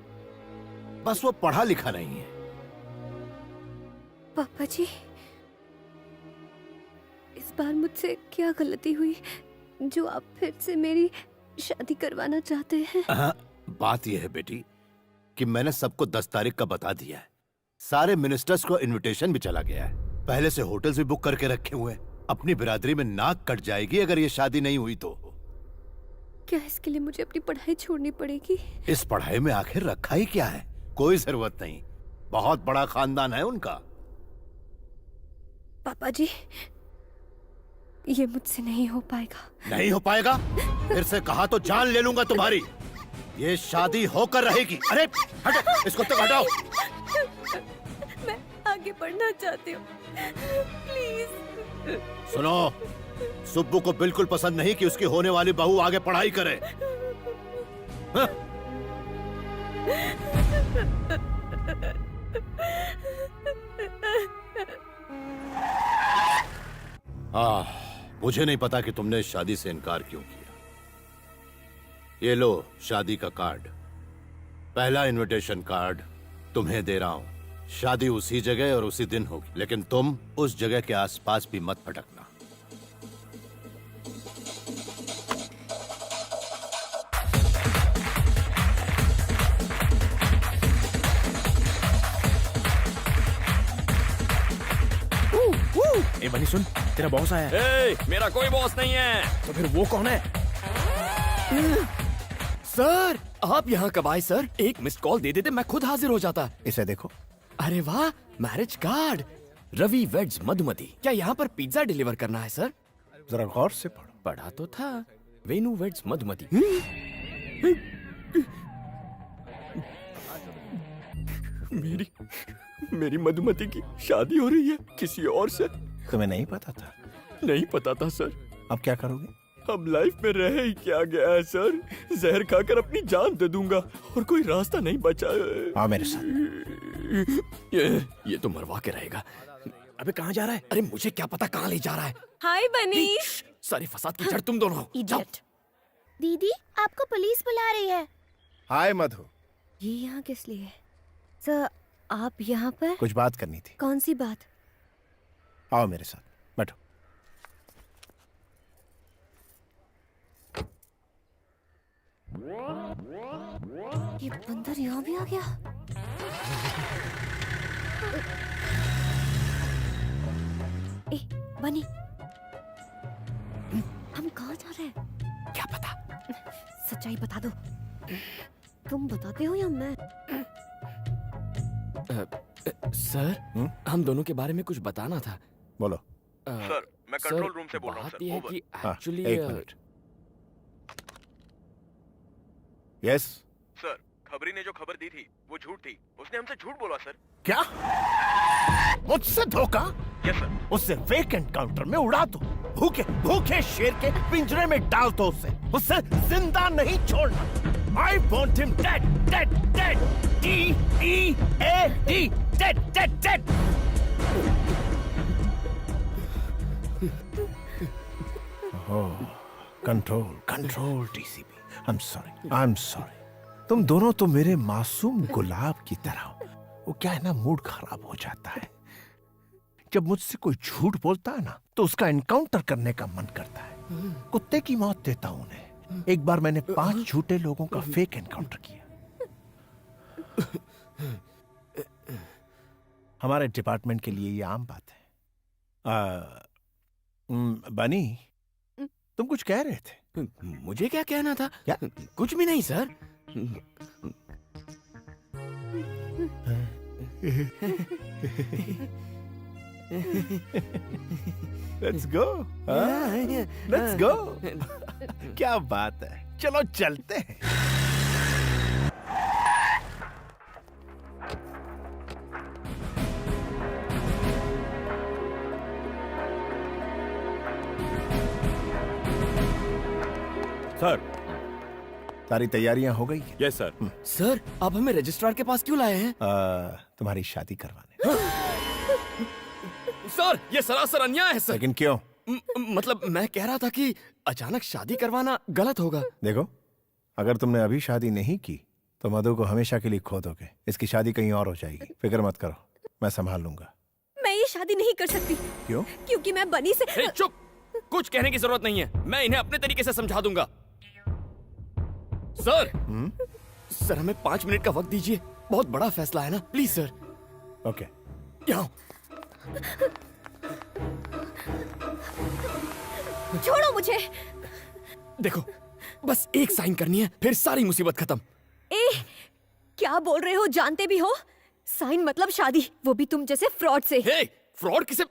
Speaker 2: बस वो पढ़ा लिखा नहीं है।
Speaker 8: पापा जी, इस बार मुझसे क्या गलती हुई जो आप फिर से मेरी शादी करवाना चाहते हैं?
Speaker 2: बात यह है बेटी कि मैंने सबको 10 तारीख का बता दिया है। सारे मिनिस्टर्स को इनविटेशन भी चला गया है। पहले से होटल्स भी बुक करके रखे हुए हैं। अपनी बिरादरी में नाक कट जाएगी अगर ये शादी नहीं हुई तो।
Speaker 8: क्या इसके लिए मुझे अपनी पढ़ाई छोड़नी पड़ेगी?
Speaker 2: इस पढ़ाई में आखिर रखा ही क्या है? कोई जरूरत नहीं। बहुत बड़ा खानदान है उनका।
Speaker 8: पापा जी, ये मुझसे नहीं हो पाएगा।
Speaker 2: नहीं हो पाएगा? फिर से कहा तो जान ले लूंगा तुम्हारी। ये शादी होकर रहेगी। अरे हटो, इसको तो हटाओ।
Speaker 8: मैं आगे बढ़ना चाहती हूँ, प्लीज।
Speaker 2: सुनो, सुब्बू को बिल्कुल पसंद नहीं कि उसकी होने वाली बहू आगे पढ़ाई करे। मुझे नहीं पता कि तुमने इस शादी से इनकार क्यों किया। ये लो शादी का कार्ड, पहला इनविटेशन कार्ड तुम्हें दे रहा हूं। शादी उसी जगह और उसी दिन होगी, लेकिन तुम उस जगह के आसपास भी मत भटकना।
Speaker 17: ए बनी सुन, तेरा बॉस आया है।
Speaker 1: ए, मेरा कोई बॉस नहीं है।
Speaker 17: तो फिर वो कौन है?
Speaker 1: सर, आप यहाँ कब आए सर? एक मिस्ड कॉल दे देते मैं खुद हाजिर हो जाता।
Speaker 20: इसे देखो।
Speaker 1: अरे वाह, marriage card. Ravi weds Madhumati. क्या यहाँ पर पिज्जा डिलीवर करना है सर?
Speaker 20: जरा गौर से पढ़ो।
Speaker 1: पढ़ा तो था, वेनु वेड्स मधुमती। मेरी मधुमती की शादी हो रही है किसी और से।
Speaker 20: तुम्हें नहीं पता था?
Speaker 1: नहीं पता था सर।
Speaker 20: अब क्या करोगे?
Speaker 1: अब लाइफ में रह ही क्या गया है सर। जहर खाकर अपनी जान दे दूंगा और कोई रास्ता नहीं बचा।
Speaker 20: हाँ मेरे साथ।
Speaker 1: ये तो मरवा के रहेगा।
Speaker 17: अबे कहाँ जा रहा है?
Speaker 1: अरे मुझे क्या पता कहाँ ले जा रहा है।
Speaker 8: हाय बनी।
Speaker 1: सारे फसाद की जड़ तुम दोनों हो। जाओ।
Speaker 15: दीदी, आपको पुलिस बुला रही है।
Speaker 20: हाय मधु।
Speaker 8: ये यहाँ किस लिए? सर, आप यहाँ पर?
Speaker 20: कुछ बात करनी थी।
Speaker 8: कौन सी बात?
Speaker 20: आओ मेरे साथ, बैठो।
Speaker 8: ये बंदर यहाँ भी आ गया। ए बनी, हम कहाँ जा रहे हैं?
Speaker 1: क्या पता?
Speaker 8: सच्चाई बता दो। तुम बताते हो या मैं?
Speaker 1: सर, हम दोनों के बारे में कुछ बताना था।
Speaker 2: बोलो।
Speaker 10: सर, मैं कंट्रोल रूम से बोल रहा हूँ
Speaker 1: बात ये है कि
Speaker 2: हाँ,
Speaker 1: एक्चुअली
Speaker 2: एक मिनट। यस
Speaker 10: सर, खबरी ने जो खबर दी थी वो झूठ थी। उसने हमसे झूठ बोला सर।
Speaker 20: क्या? मुझसे धोखा?
Speaker 10: Yes sir.
Speaker 20: उससे फेक एनकाउंटर में उड़ा दो। भूखे भूखे शेर के पिंजरे में डाल दो उसे जिंदा नहीं छोड़ना। I want him dead, dead, dead. D-E-A-D, dead, dead, dead. Control DCP. I'm sorry. तुम दोनों तो मेरे मासूम गुलाब की तरह हो। वो क्या है ना, मूड खराब हो जाता है जब मुझसे कोई झूठ बोलता है ना, तो उसका एनकाउंटर करने का मन करता है। कुत्ते की मौत देता हूं उन्हें। एक बार मैंने 5 झूठे लोगों का फेक एनकाउंटर किया। हमारे डिपार्टमेंट के लिए ये आम बात है। बनी, तुम कुछ कह रहे थे?
Speaker 1: मुझे क्या कहना था?
Speaker 20: क्या?
Speaker 1: कुछ भी नहीं sir.
Speaker 20: Let's go. Let's go. क्या बात है, चलो चलते हैं।
Speaker 14: सर,
Speaker 20: सारी तैयारियां हो गई?
Speaker 14: Yes sir.
Speaker 1: सर, आप हमें रजिस्ट्रार के पास क्यों लाए हैं?
Speaker 20: तुम्हारी शादी करवाने।
Speaker 1: सर, ये सरासर अन्याय है सर।
Speaker 20: लेकिन क्यों?
Speaker 1: मतलब मैं कह रहा था कि अचानक शादी करवाना गलत होगा।
Speaker 20: देखो, अगर तुमने अभी शादी नहीं की तो मधु को हमेशा के लिए खो दोगे। इसकी शादी कहीं और हो जाएगी। फिक्र मत करो, मैं संभाल लूंगा।
Speaker 8: मैं ये शादी नहीं कर सकती।
Speaker 20: क्यों?
Speaker 8: क्योंकि मैं बनी से।
Speaker 1: चुप! कुछ कहने की जरूरत नहीं है, मैं इन्हें अपने तरीके से समझा दूंगा। सर, सर हमें 5 मिनट का वक्त दीजिए। बहुत बड़ा फैसला है ना, प्लीज सर।
Speaker 20: ओके।
Speaker 1: यहाँ
Speaker 8: छोड़ो मुझे।
Speaker 1: देखो, बस एक साइन करनी है, फिर सारी मुसीबत खत्म।
Speaker 8: क्या बोल रहे हो? जानते भी हो? साइन मतलब शादी, वो भी तुम जैसे फ्रॉड से।
Speaker 1: फ्रॉड किसे?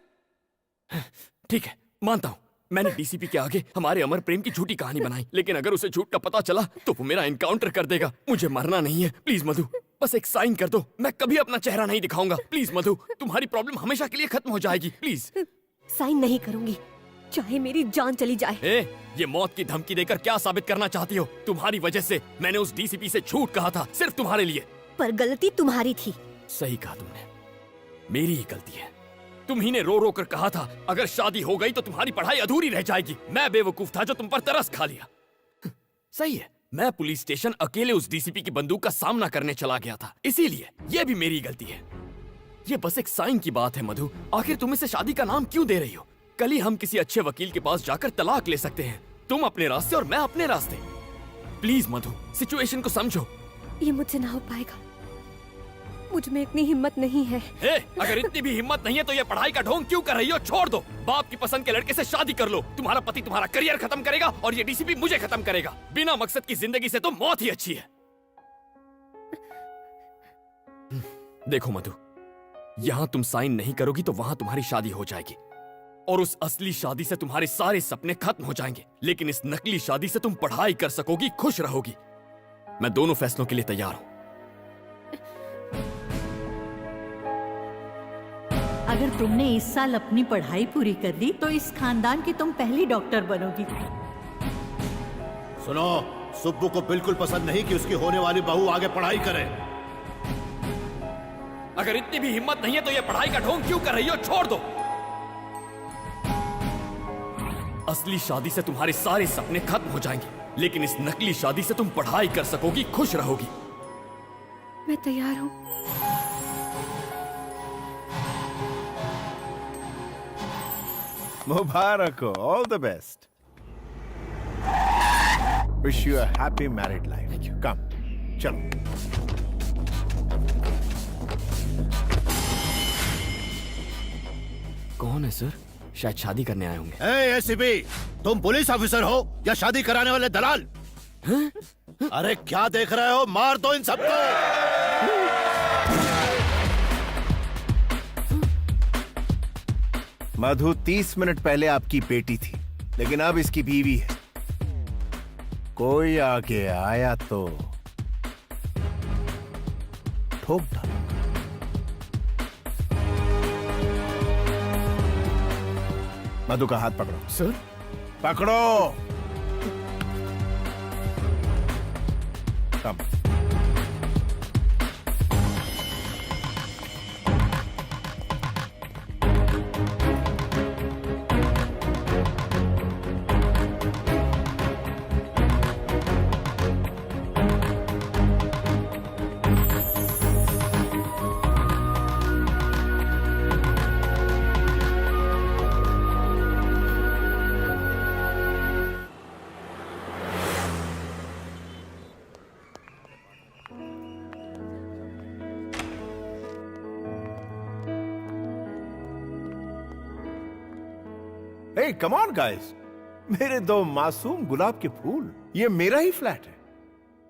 Speaker 1: ठीक है, मानता हूँ मैंने डीसीपी के आगे हमारे अमर प्रेम की झूठी कहानी बनाई, लेकिन अगर उसे झूठ का पता चला तो वो मेरा एनकाउंटर कर देगा। मुझे मरना नहीं है, प्लीज मधु, बस एक साइन कर दो। मैं कभी अपना चेहरा नहीं दिखाऊंगा। प्लीज मधु, तुम्हारी प्रॉब्लम हमेशा के लिए खत्म हो जाएगी। प्लीज।
Speaker 8: साइन नहीं करूंगी, चाहे मेरी जान चली जाए।
Speaker 1: ये मौत की धमकी देकर क्या साबित करना चाहती हो? तुम्हारी वजह से मैंने उस डीसीपी से झूठ कहा था, सिर्फ तुम्हारे लिए।
Speaker 8: पर गलती तुम्हारी थी।
Speaker 1: सही कहा तुमने, मेरी ही गलती है। तुम ही ने रो रो कर कहा था अगर शादी हो गई तो तुम्हारी पढ़ाई अधूरी रह जाएगी। मैं बेवकूफ था जो तुम पर तरस खा लिया। सही है, मैं पुलिस स्टेशन अकेले उस डीसीपी की बंदूक का सामना करने चला गया था, इसीलिए ये भी मेरी गलती है। ये बस एक साइन की बात है मधु। आखिर तुम इसे शादी का नाम क्यों दे रही हो? कल ही हम किसी अच्छे वकील के पास जाकर तलाक ले सकते हैं, तुम अपने रास्ते और मैं अपने रास्ते। प्लीज मधु, सिचुएशन को समझो।
Speaker 8: ये मुझसे ना हो पाएगा, मुझ में इतनी हिम्मत नहीं है।
Speaker 1: अगर इतनी भी हिम्मत नहीं है तो ये पढ़ाई का ढोंग क्यों कर रही हो? छोड़ दो, बाप की पसंद के लड़के से शादी कर लो। तुम्हारा पति तुम्हारा करियर खत्म करेगा और ये डीसीपी मुझे खत्म करेगा। बिना मकसद की जिंदगी से तो मौत ही अच्छी है। देखो मधु, यहाँ तुम साइन नहीं करोगी तो वहां तुम्हारी शादी हो जाएगी और उस असली शादी से तुम्हारे सारे सपने खत्म हो जाएंगे, लेकिन इस नकली शादी से तुम पढ़ाई कर सकोगी, खुश रहोगी। मैं दोनों फैसलों के लिए तैयार हूं।
Speaker 6: अगर तुमने इस साल अपनी पढ़ाई पूरी कर ली तो इस खानदान की तुम पहली डॉक्टर बनोगी।
Speaker 2: सुनो, सुब्बू को बिल्कुल पसंद नहीं कि उसकी होने वाली बहू आगे पढ़ाई करे।
Speaker 1: अगर इतनी भी हिम्मत नहीं है तो ये पढ़ाई का ढोंग क्यों कर रही हो? छोड़ दो। असली शादी से तुम्हारे सारे सपने खत्म हो जाएंगे, लेकिन इस नकली शादी से तुम पढ़ाई कर सकोगी, खुश रहोगी।
Speaker 8: मैं तैयार हूं।
Speaker 20: मुबारक हो, all the best. Wish you a happy married life. Come, चलो।
Speaker 1: कौन है सर? शायद शादी करने आए होंगे।
Speaker 2: एसीपी, तुम पुलिस ऑफिसर हो या शादी कराने वाले दलाल? अरे क्या देख रहे हो, मार दो इन सबको।
Speaker 20: मधु 30 मिनट पहले आपकी बेटी थी, लेकिन अब इसकी बीवी है। कोई आगे आया तो ठोक डालो। मधु का हाथ पकड़ो।
Speaker 1: सर?
Speaker 20: पकड़ो। कम। Hey, come on guys, मेरे दो मासूम गुलाब के फूल, ये मेरा ही फ्लैट है।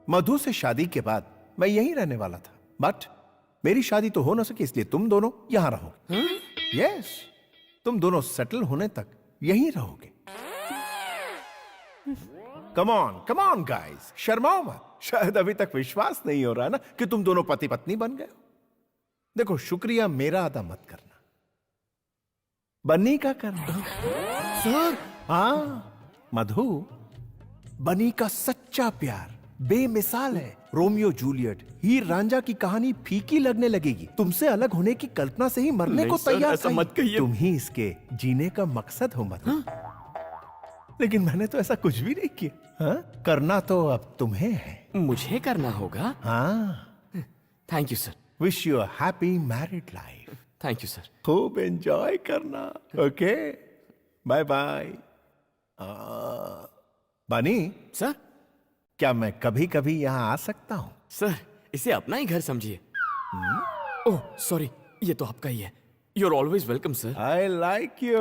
Speaker 20: मधु से शादी के बाद मैं यहीं रहने वाला था, बट मेरी शादी तो हो ना सकी, इसलिए तुम दोनों यहां रहोगे। यस, तुम दोनों सेटल होने तक यहीं रहोगे। कम ऑन गाइस, शर्माओ मत। शायद अभी तक विश्वास नहीं हो रहा ना कि तुम दोनों पति पत्नी बन गए हो। देखो, शुक्रिया मेरा अदा मत करना, बन्नी का करना। सर? हाँ मधु, बनी का सच्चा प्यार बेमिसाल है। रोमियो जूलियट, हीर रांझा की कहानी फीकी लगने लगेगी। तुमसे अलग होने की कल्पना से ही मरने को तैयार।
Speaker 1: ऐसा मत कहिए।
Speaker 20: तुम ही इसके जीने का मकसद हो मधु। लेकिन मैंने तो ऐसा कुछ भी नहीं किया। हाँ? करना तो अब तुम्हें है।
Speaker 1: मुझे करना होगा?
Speaker 20: हाँ।
Speaker 1: Thank you sir.
Speaker 20: Wish you a happy married life.
Speaker 1: Thank you sir.
Speaker 20: खूब एंजॉय करना। Okay, bye bye. Bunny
Speaker 1: sir,
Speaker 20: क्या मैं कभी कभी यहाँ आ सकता हूँ?
Speaker 1: सर, इसे अपना ही घर समझिए। ओह सॉरी, ये तो आपका ही है। You are always welcome sir.
Speaker 20: I like you.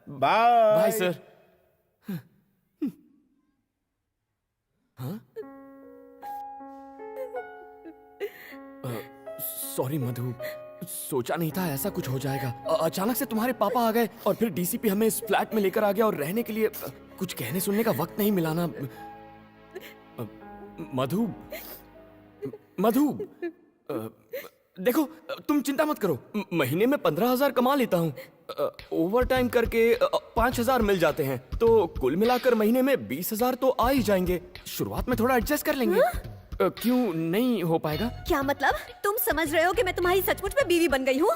Speaker 20: Bye
Speaker 1: bye sir. हाँ? सॉरी मधु, सोचा नहीं था ऐसा कुछ हो जाएगा। अचानक से तुम्हारे पापा आ गए और फिर डीसीपी हमें इस फ्लैट में लेकर आ गया और रहने के लिए कुछ कहने सुनने का वक्त नहीं मिला ना। मधु, मधु, देखो तुम चिंता मत करो, महीने में 15,000 कमा लेता हूँ। ओवर टाइम करके 5,000 मिल जाते हैं, तो कुल मिलाकर महीने में 20,000 तो आ ही जाएंगे। शुरुआत में थोड़ा एडजस्ट कर लेंगे। क्यों नहीं हो पाएगा?
Speaker 8: क्या मतलब? तुम समझ रहे हो कि मैं तुम्हारी सचमुच में बीवी बन गई हूँ?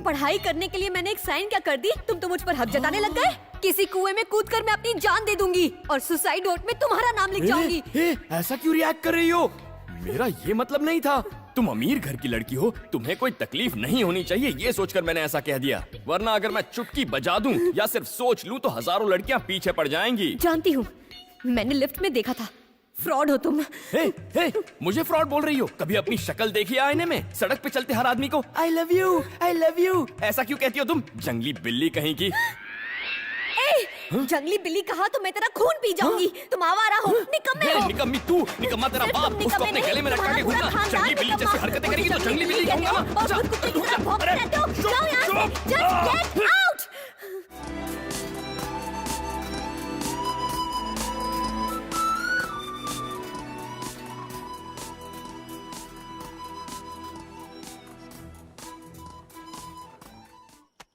Speaker 8: पढ़ाई करने के लिए मैंने एक साइन क्या कर दी, तुम तो मुझ पर हक जताने लग गए। किसी कुएं में कूदकर मैं अपनी जान दे दूंगी और सुसाइड नोट में तुम्हारा नाम लिख जाऊंगी।
Speaker 1: ऐसा क्यों रिएक्ट कर रही हो? मेरा ये मतलब नहीं था। तुम अमीर घर की लड़की हो, तुम्हें कोई तकलीफ नहीं होनी चाहिए, ये सोचकर मैंने ऐसा कह दिया। वरना अगर मैं चुटकी बजा दूं या सिर्फ सोच लूं तो हजारों लड़कियां पीछे पड़ जाएंगी।
Speaker 8: जानती हूँ, मैंने लिफ्ट में देखा था। फ्रॉड हो तुम।
Speaker 1: हे, मुझे फ्रॉड बोल रही हो? कभी अपनी शक्ल देखी आईने में? सड़क पे चलते हर आदमी को आई लव यू ऐसा क्यों कहती हो तुम? जंगली बिल्ली कहीं की।
Speaker 8: जंगली बिल्ली कहा तो मैं तेरा खून पी जाऊंगी। तुम आवारा हो, निकम्मे हो।
Speaker 1: निकम्मी तू, निकम्मा तेरा बाप। उसको अपने गले में लटका के घूमना। जंगली बिल्ली जैसी हरकतें करेगी तो जंगली बिल्ली कहूंगा ना।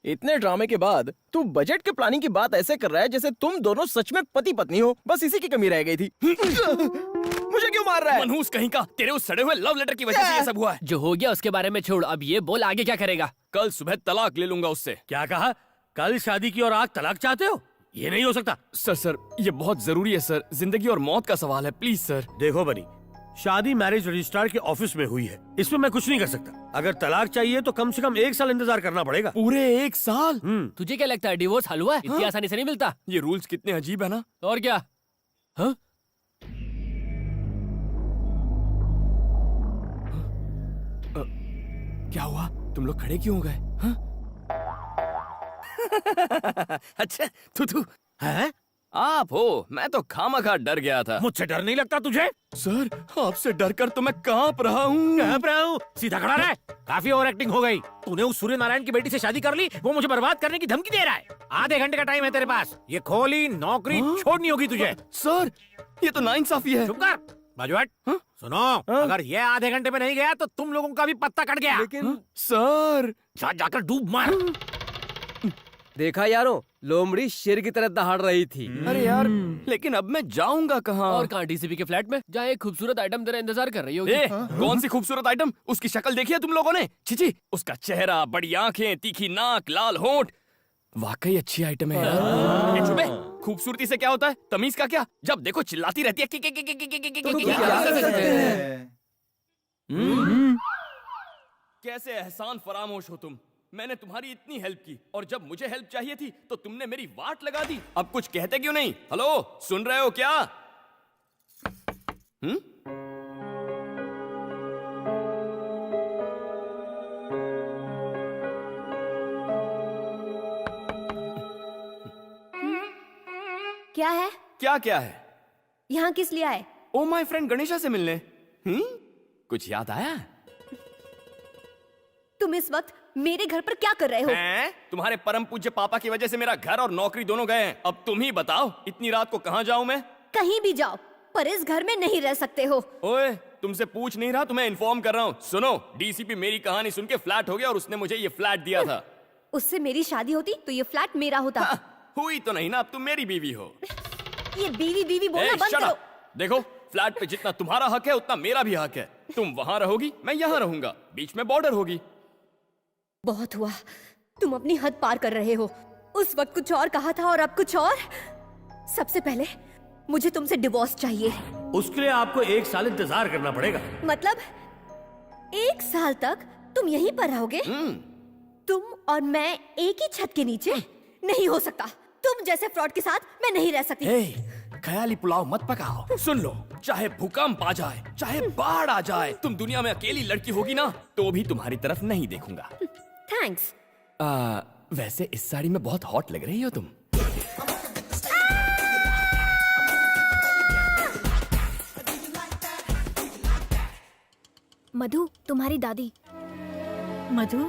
Speaker 17: इतने ड्रामे के बाद तू बजट के प्लानिंग की बात ऐसे कर रहा है जैसे तुम दोनों सच में पति पत्नी हो। बस इसी की कमी रह गई थी। मुझे क्यों मार रहा है?
Speaker 1: मनहूस कहीं का, तेरे उस सड़े हुए लव लेटर की वजह से ये सब हुआ है।
Speaker 19: जो हो गया उसके बारे में छोड़, अब ये बोल आगे क्या करेगा?
Speaker 1: कल सुबह तलाक ले लूंगा उससे।
Speaker 5: क्या कहा? कल शादी की और आज तलाक चाहते हो? ये नहीं हो सकता।
Speaker 1: सर ये बहुत जरूरी है सर, जिंदगी और मौत का सवाल है, प्लीज सर।
Speaker 5: देखो बनी, शादी मैरिज रजिस्ट्रार के ऑफिस में हुई है, इसमें मैं कुछ नहीं कर सकता। अगर तलाक चाहिए तो कम से कम 1 साल इंतजार करना पड़ेगा।
Speaker 1: पूरे 1 साल?
Speaker 19: तुझे क्या लगता है डिवोर्स हलवा है? इतनी आसानी से नहीं मिलता।
Speaker 1: ये रूल्स कितने अजीब है ना।
Speaker 19: और क्या? हाँ?
Speaker 1: क्या हुआ? तुम लोग खड़े क्यों हो गए? हाँ? अच्छा तू है आप हो? मैं तो खामखा डर गया था।
Speaker 5: मुझसे डर नहीं लगता तुझे?
Speaker 1: सर आपसे डर कर तो मैं कांप रहा हूँ।
Speaker 5: कांप रहा हूँ? सीधा खड़ा रह। काफी ओवर एक्टिंग हो गई। तूने उस सूर्य नारायण की बेटी से शादी कर ली, वो मुझे बर्बाद करने की धमकी दे रहा है। आधे घंटे का टाइम है तेरे पास, ये खोली नौकरी छोड़नी होगी तुझे।
Speaker 1: सर ये तो नाइंसाफी है।
Speaker 5: चुप कर बाजू हट। सुनो, अगर ये आधे घंटे में नहीं गया तो तुम लोगों का भी पत्ता कट गया।
Speaker 1: लेकिन सर
Speaker 5: जाकर डूब मार।
Speaker 19: देखा यारों, लोमड़ी शेर की तरह दहाड़ रही थी।
Speaker 1: अरे यार लेकिन अब मैं जाऊंगा कहाँ?
Speaker 19: और कहाँ? डीसीपी के फ्लैट में, जहाँ एक खूबसूरत आइटम तेरा इंतजार कर रही होगी।
Speaker 1: कौन सी खूबसूरत आइटम? उसकी शक्ल देखी है तुम लोगों ने? छिची, उसका चेहरा, बड़ी आंखें, तीखी नाक, लाल होंठ, वाकई अच्छी आइटम है यार। ए, चुप, खूबसूरती से क्या होता है? तमीज का क्या? जब देखो चिल्लाती रहती है। कैसे एहसान फरामोश हो तुम। मैंने तुम्हारी इतनी हेल्प की और जब मुझे हेल्प चाहिए थी तो तुमने मेरी वाट लगा दी। अब कुछ कहते क्यों नहीं? हेलो, सुन रहे हो क्या?
Speaker 8: क्या है?
Speaker 1: क्या है?
Speaker 8: यहाँ किस लिए आए?
Speaker 1: ओ माय फ्रेंड गणेशा से मिलने। कुछ याद आया?
Speaker 8: तुम इस वक्त मेरे घर पर क्या कर रहे हो?
Speaker 1: तुम्हारे परम पूज्य पापा की वजह से मेरा घर और नौकरी दोनों गए हैं। अब तुम ही बताओ, इतनी रात को कहाँ जाऊँ मैं?
Speaker 8: कहीं भी जाओ, पर इस घर में नहीं रह सकते हो।
Speaker 1: ओए, तुमसे पूछ नहीं रहा, तुम्हें इन्फॉर्म कर रहा हूँ। सुनो, डीसीपी मेरी कहानी सुन के फ्लैट हो गया और उसने मुझे ये फ्लैट दिया था।
Speaker 8: उससे मेरी शादी होती तो ये फ्लैट मेरा होता।
Speaker 1: हुई तो नहीं ना, अब तुम मेरी बीवी हो।
Speaker 8: ये बीवी बोलना बंद करो।
Speaker 1: देखो, फ्लैट पे जितना तुम्हारा हक है उतना मेरा भी हक है। तुम वहाँ रहोगी, मैं यहाँ रहूंगा, बीच में बॉर्डर होगी।
Speaker 8: बहुत हुआ, तुम अपनी हद पार कर रहे हो। उस वक्त कुछ और कहा था और अब कुछ और। सबसे पहले मुझे तुमसे डिवोर्स चाहिए।
Speaker 5: उसके लिए आपको 1 साल इंतजार करना पड़ेगा।
Speaker 8: मतलब 1 साल तक तुम यहीं पर रहोगे? तुम और मैं एक ही छत के नीचे? नहीं हो सकता। तुम जैसे फ्रॉड के साथ मैं नहीं रह सकती।
Speaker 1: ख्याली पुलाव मत पकाओ। सुन लो, चाहे भूकंप आ जाए, चाहे बाढ़ आ जाए, तुम दुनिया में अकेली लड़की होगी ना तो भी तुम्हारी तरफ नहीं देखूंगा।
Speaker 8: थैंक्स।
Speaker 1: वैसे इस साड़ी में बहुत हॉट लग रही हो तुम।
Speaker 15: मधु, तुम्हारी दादी।
Speaker 6: मधु,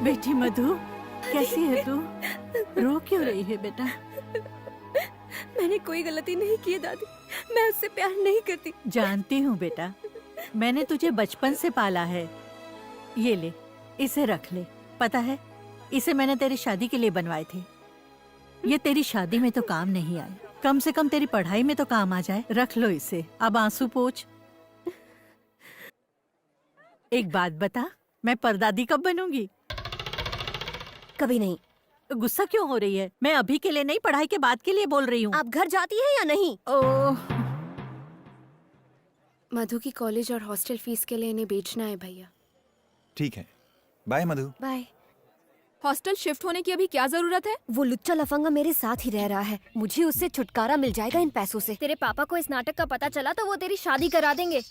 Speaker 6: बेटी मधु, कैसी है तू? रो क्यों रही है बेटा?
Speaker 8: मैंने कोई गलती नहीं की दादी, मैं उससे प्यार नहीं करती।
Speaker 6: जानती हूँ बेटा, मैंने तुझे बचपन से पाला है। ये ले, इसे रख ले। पता है, इसे मैंने तेरी शादी के लिए बनवाए थे। ये तेरी शादी में तो काम नहीं आए, कम से कम तेरी पढ़ाई में तो काम आ जाए। रख लो इसे, अब आंसू पोंछ। एक बात बता, मैं परदादी कब बनूंगी?
Speaker 8: कभी नहीं।
Speaker 6: गुस्सा क्यों हो रही है? मैं अभी के लिए नहीं, पढ़ाई के बाद के लिए बोल रही हूँ।
Speaker 8: आप घर जाती है या नहीं?
Speaker 6: ओह,
Speaker 9: मधु की कॉलेज और हॉस्टल फीस के लिए इन्हें बेचना है भैया।
Speaker 4: ठीक है, बाय मधु।
Speaker 8: बाय।
Speaker 9: हॉस्टल शिफ्ट होने की अभी क्या जरूरत है?
Speaker 8: वो लुच्चा लफंगा मेरे साथ ही रह रहा है, मुझे उससे छुटकारा मिल जाएगा इन पैसों से।
Speaker 15: तेरे पापा को इस नाटक का पता चला तो वो तेरी शादी करा देंगे।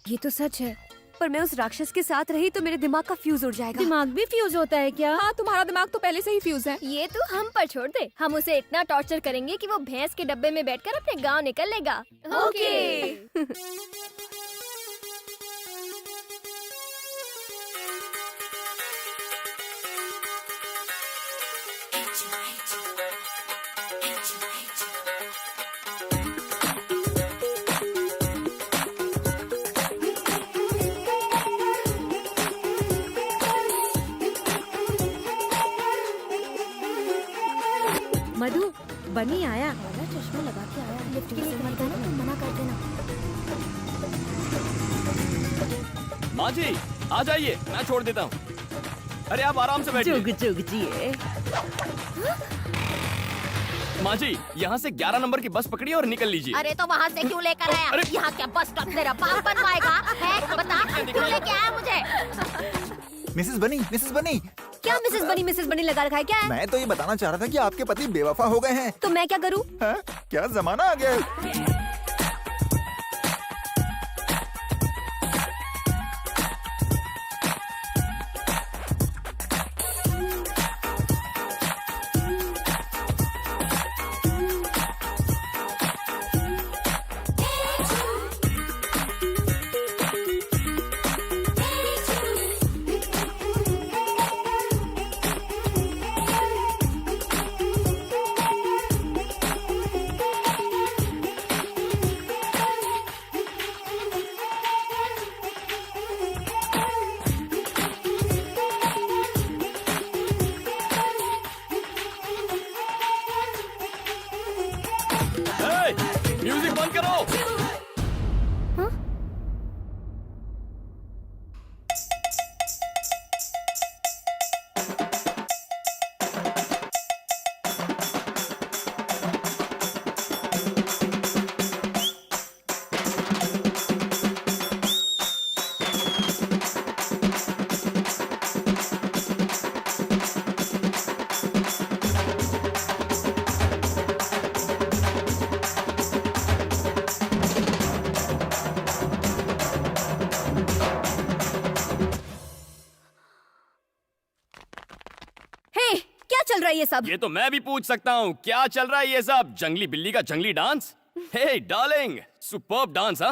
Speaker 8: ये तो सच है, पर मैं उस राक्षस के साथ रही तो मेरे दिमाग का फ्यूज उड़ जाएगा। दिमाग भी फ्यूज होता है क्या?
Speaker 9: हाँ, तुम्हारा दिमाग तो पहले से ही फ्यूज है।
Speaker 15: ये तो हम पर छोड़ दे, हम उसे इतना टॉर्चर करेंगे कि वो भैंस के डब्बे में बैठकर अपने गांव निकल लेगा।
Speaker 8: ओके। मधु, बनी आया।
Speaker 15: चश्मा लगा के आया, लिफ्ट के लिए मत देना, तुम मना कर देना।
Speaker 1: माँ जी आ जाइए, मैं छोड़ देता हूँ। अरे आप आराम से बैठिए।
Speaker 16: जुग जुग जिए।
Speaker 1: माँ जी, यहाँ से 11 नंबर की बस पकड़िए और निकल लीजिए।
Speaker 18: अरे तो वहाँ से क्यों लेकर आया? यहाँ क्या बस स्टॉप तेरा बाप बनवाएगा? है? बता, क्यों लेके आया मुझे?
Speaker 4: मिसेस बनी।
Speaker 8: क्या मिसेस बनी लगा रखा है क्या है?
Speaker 4: मैं तो ये बताना चाह रहा था कि आपके पति बेवफा हो गए हैं।
Speaker 8: तो मैं क्या करूँ?
Speaker 4: क्या जमाना आ गया है।
Speaker 8: चल रहा है ये सब?
Speaker 1: ये तो मैं भी पूछ सकता हूँ, क्या चल रहा है ये सब? जंगली बिल्ली का जंगली डांस? हे डार्लिंग, सुपर्ब डांस।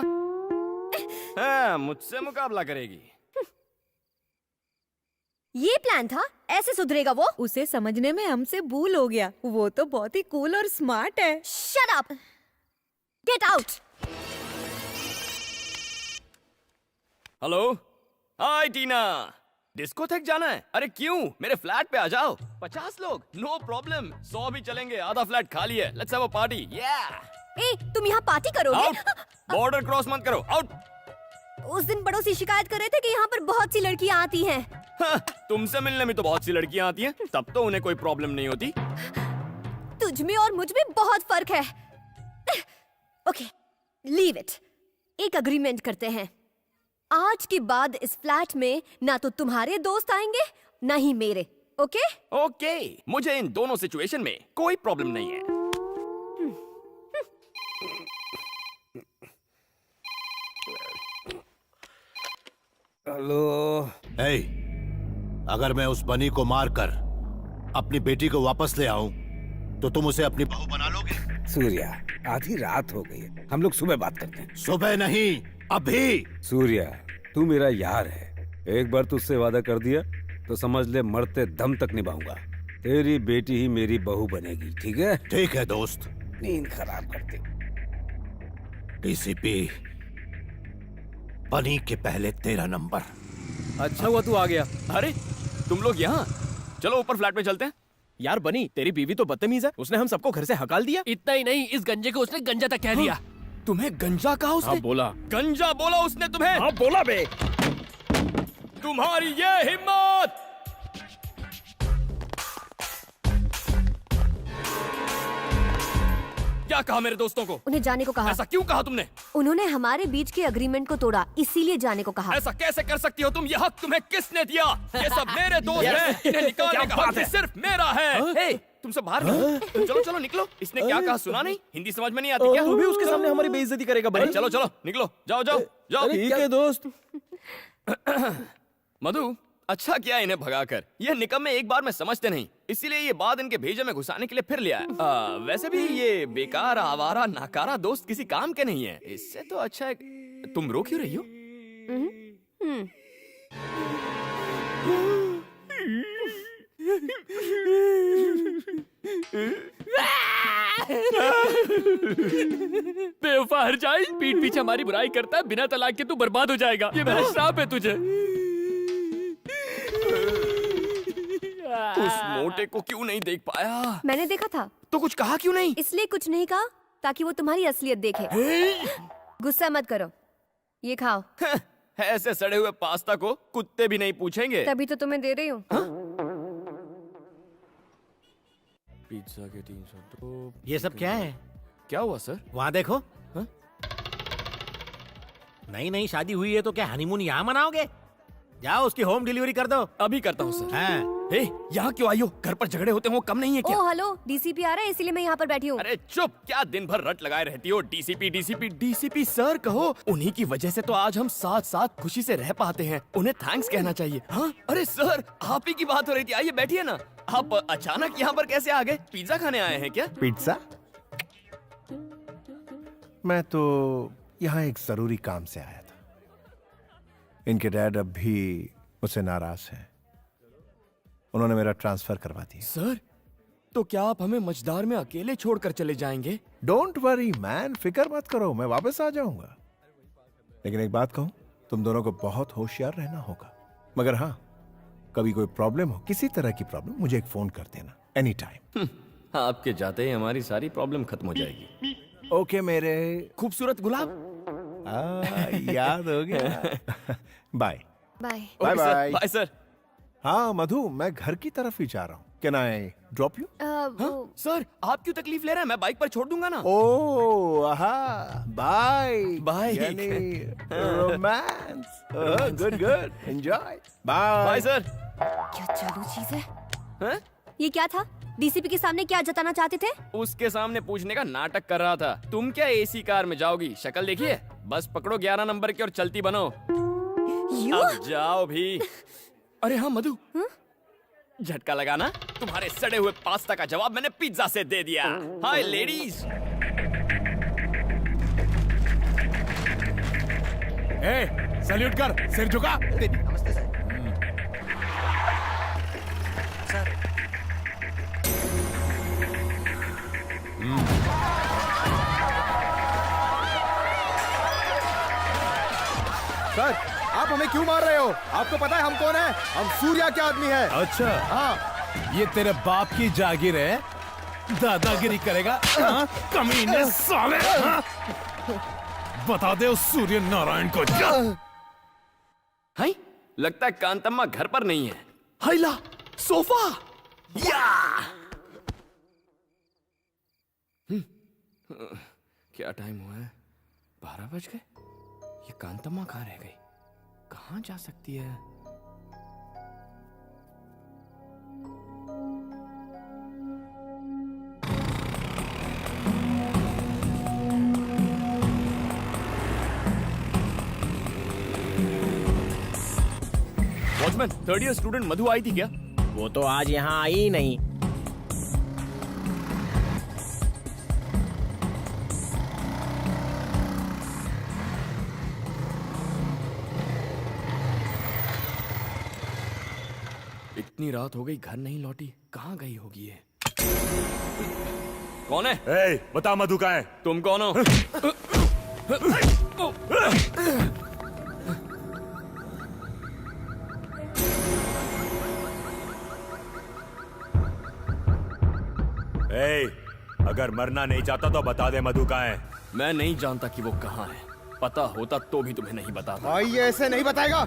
Speaker 1: हाँ, मुझसे मुकाबला करेगी।
Speaker 8: ये प्लान था? ऐसे सुधरेगा वो?
Speaker 16: उसे समझने में हमसे भूल हो गया। वो तो बहुत ही कूल और स्मार्ट है।
Speaker 8: Shut up! Get out!
Speaker 1: Hello, hi Tina. Disco तक जाना है? अरे क्यों, मेरे फ्लैट पे आ जाओ। 50 लोग, नो प्रॉब्लम। 100 भी चलेंगे, आधा फ्लैट खाली है। Let's have a party.
Speaker 8: ए, तुम यहाँ पार्टी करोगे?
Speaker 1: बॉर्डर क्रॉस मत करो, आउट।
Speaker 8: उस दिन पड़ोसी शिकायत कर रहे थे कि यहाँ पर बहुत सी लड़कियाँ आती हैं।
Speaker 1: तुमसे मिलने में तो बहुत सी लड़कियाँ आती हैं, तब तो उन्हें कोई प्रॉब्लम नहीं होती।
Speaker 8: तुझ में और मुझ में बहुत फर्क है। Okay, leave it. एक अग्रीमेंट करते हैं। आज के बाद इस फ्लैट में ना तो तुम्हारे दोस्त आएंगे ना ही मेरे। ओके?
Speaker 1: ओके, मुझे इन दोनों सिचुएशन में कोई प्रॉब्लम नहीं है।
Speaker 2: हेलो। हे, अगर मैं उस बनी को मारकर अपनी बेटी को वापस ले आऊं तो तुम उसे अपनी बहू बना लोगे?
Speaker 3: सूर्या, आधी रात हो गई है, हम लोग सुबह बात करते हैं।
Speaker 2: सुबह नहीं, अभी।
Speaker 3: सूर्या, तू मेरा यार है। एक बार तुझसे वादा कर दिया तो समझ ले मरते दम तक निभाऊंगा। तेरी बेटी ही मेरी बहू बनेगी, ठीक है?
Speaker 2: ठीक है दोस्त।
Speaker 3: नींद खराब करते।
Speaker 2: डीसीपी, बनी के पहले तेरा नंबर।
Speaker 17: अच्छा हुआ तू आ गया।
Speaker 1: अरे तुम लोग यहाँ, चलो ऊपर फ्लैट में चलते हैं।
Speaker 17: यार बनी, तेरी बीवी तो बदतमीज है। उसने हम सबको घर से हकाल दिया।
Speaker 19: इतना ही नहीं, इस गंजे को उसने गंजा तक कह दिया।
Speaker 1: तुम्हें गंजा कहा उसने?
Speaker 17: हाँ बोला।
Speaker 1: गंजा बोला उसने तुम्हें?
Speaker 17: हाँ बोला बे।
Speaker 1: तुम्हारी ये हिम्मत! क्या कहा मेरे दोस्तों को?
Speaker 8: उन्हें जाने को कहा।
Speaker 1: ऐसा क्यों कहा तुमने?
Speaker 8: उन्होंने हमारे बीच के अग्रीमेंट को तोड़ा, इसीलिए जाने को कहा।
Speaker 1: ऐसा कैसे कर सकती हो तुम? ये हक तुम्हें किसने दिया? ये सब मेरे दोस्त हैं, इन्हें निकालने का हक सिर्फ मेरा है। हे, तुमसे बाहर निकलो। चलो चलो निकलो। इसने क्या कहा सुना नहीं? हिंदी समझ में नहीं आती क्या?
Speaker 17: तू भी उसके सामने हमारी बेइज्जती करेगा बनी?
Speaker 1: चलो चलो निकलो, जाओ जाओ जाओ।
Speaker 17: ठीक है दोस्त।
Speaker 1: मधु, अच्छा किया इन्हें भगाकर। ये निकम्मे एक बार में समझते नहीं, इसीलिए ये बात इनके भेजे में घुसाने के लिए फिर ले आया। वैसे भी ये बेकार, आवारा, नाकारा दोस्त किसी काम के नहीं है। इससे तो अच्छा है। तुम रो क्यों रही हो?
Speaker 19: बेवफा हरजाई, पीठ पीछे हमारी बुराई करता है, बिना तलाक के तू बर्बाद हो जाएगा। ये मेरा श्राप है तुझे।
Speaker 1: उस मोटे को क्यों नहीं देख पाया?
Speaker 8: मैंने देखा था।
Speaker 1: तो कुछ कहा क्यों नहीं?
Speaker 8: इसलिए कुछ नहीं कहा ताकि वो तुम्हारी असलियत देखे। गुस्सा मत करो, ये खाओ।
Speaker 1: ऐसे सड़े हुए पास्ता को कुत्ते भी नहीं पूछेंगे।
Speaker 8: तभी तो तुम्हें दे रही हूँ।
Speaker 1: पिज्जा के 302।
Speaker 11: ये सब क्या है?
Speaker 1: क्या हुआ सर?
Speaker 11: वहाँ देखो।
Speaker 1: हाँ?
Speaker 11: नई नई शादी हुई है तो क्या हनीमून यहाँ मनाओगे? जाओ उसकी होम डिलीवरी कर दो।
Speaker 1: अभी करता हूँ सर।
Speaker 11: हाँ।
Speaker 1: हे, यहाँ क्यों आई हो? घर पर झगड़े होते हो, कम नहीं है क्या?
Speaker 8: ओ हेलो, डीसीपी आ रहा है इसीलिए मैं यहाँ पर बैठी हूँ।
Speaker 1: अरे चुप, क्या दिन भर रट लगाए रहती हो? डीसीपी डीसीपी डीसीपी सर कहो। उन्हीं की वजह से तो आज हम साथ साथ खुशी से रह पाते हैं। उन्हें थैंक्स कहना चाहिए। हाँ, अरे सर, आप ही की बात हो रही थी। आइए बैठिए ना। आप अचानक यहाँ पर कैसे आ गए? पिज्जा खाने आए हैं क्या?
Speaker 20: पिज्जा? मैं तो यहाँ एक जरूरी काम से आया था। इनके डैड अब भी मुझसे नाराज हैं। उन्होंने मेरा ट्रांसफर करवा दिया।
Speaker 1: सर, तो क्या आप हमें मझदार में अकेले छोड़कर चले जाएंगे?
Speaker 20: डोंट वरी मैन, फिक्र मत करो, मैं वापस आ जाऊंगा। लेकिन एक बात कहूं, तुम दोनों को बहुत होशियार रहना होगा। मगर हाँ, कभी कोई प्रॉब्लम हो, किसी तरह की प्रॉब्लम, मुझे एक फोन कर देना एनी टाइम।
Speaker 1: आपके जाते ही हमारी सारी प्रॉब्लम खत्म हो जाएगी।
Speaker 20: ओके मेरे
Speaker 1: खूबसूरत गुलाब।
Speaker 20: याद हो गया। Bye
Speaker 8: bye
Speaker 20: bye bye
Speaker 1: bye sir.
Speaker 20: हाँ मधु, मैं घर की तरफ ही जा रहा हूँ। Can I drop you?
Speaker 1: Sir, आप क्यों तकलीफ ले रहे हैं? मैं बाइक पर छोड़ दूंगा ना।
Speaker 20: Oh bye
Speaker 1: bye.
Speaker 20: Romance. Good good, enjoy. Bye
Speaker 1: bye sir.
Speaker 8: क्या चालू चीज है? ये क्या था? डीसीपी के सामने क्या जताना चाहते थे?
Speaker 1: उसके सामने पूछने का नाटक कर रहा था। तुम क्या एसी कार में जाओगी? शक्ल देखिए। बस पकड़ो 11 नंबर की और चलती बनो। अब जाओ भी। अरे हाँ मधु, झटका लगाना। तुम्हारे सड़े हुए पास्ता का जवाब मैंने पिज्जा से दे दिया। हाय लेडीज।
Speaker 13: सैल्यूट कर, सिर झुका।
Speaker 11: नमस्ते सर।
Speaker 4: सर आप हमें क्यों मार रहे हो? आपको पता है हम कौन है? हम सूर्या के आदमी है।
Speaker 13: अच्छा,
Speaker 4: हाँ।
Speaker 13: ये तेरे बाप की जागीर है, दादागिरी करेगा? हाँ? कमीने साले। हाँ? बता दे उस सूर्य नारायण को।
Speaker 1: हाय, लगता है कांतम्मा घर पर नहीं है। हाइला, सोफा। या! क्या टाइम हुआ है? 12 बज गए। ये कांतम्मा कहाँ रह गई? कहाँ जा सकती है? वॉचमैन, 3rd ईयर स्टूडेंट मधु आई थी क्या?
Speaker 17: वो तो आज यहाँ आई ही नहीं।
Speaker 1: इतनी रात हो गई, घर नहीं लौटी। कहाँ गई होगी ये? कौन है?
Speaker 10: ए, बता मधु कहाँ है?
Speaker 1: तुम कौन हो?
Speaker 10: ए, अगर मरना नहीं चाहता तो बता दे मधु कहाँ है?
Speaker 1: मैं नहीं जानता कि वो कहाँ है। पता होता तो भी तुम्हें नहीं बताता।
Speaker 4: भाई ये ऐसे नहीं बताएगा।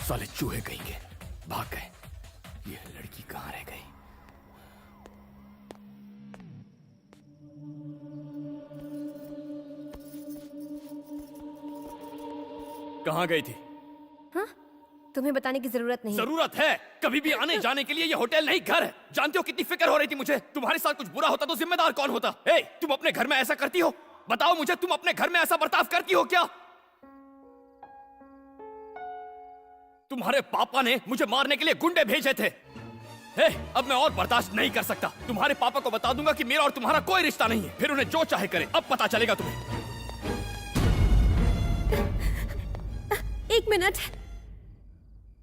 Speaker 1: साले चूहे कहेंगे, भाग गए। ये लड़की कहाँ रह गई? कहाँ गई थी?
Speaker 8: हाँ? तुम्हें बताने की जरूरत नहीं।
Speaker 1: जरूरत है। कभी भी आने जाने के लिए ये होटल नहीं घर है। जानते हो कितनी फिक्र हो रही थी मुझे? तुम्हारे साथ कुछ बुरा होता तो जिम्मेदार कौन होता? तुम अपने घर में ऐसा करती हो? बताओ मुझे, तुम अपने घर में ऐसा बर्ताव करती हो क्या? तुम्हारे पापा ने मुझे मारने के लिए गुंडे भेजे थे। अब मैं और बर्दाश्त नहीं कर सकता। तुम्हारे पापा को बता दूंगा कि मेरा और तुम्हारा कोई रिश्ता नहीं है। फिर उन्हें जो चाहे करे। अब पता चलेगा तुम्हें।
Speaker 8: 1 मिनट।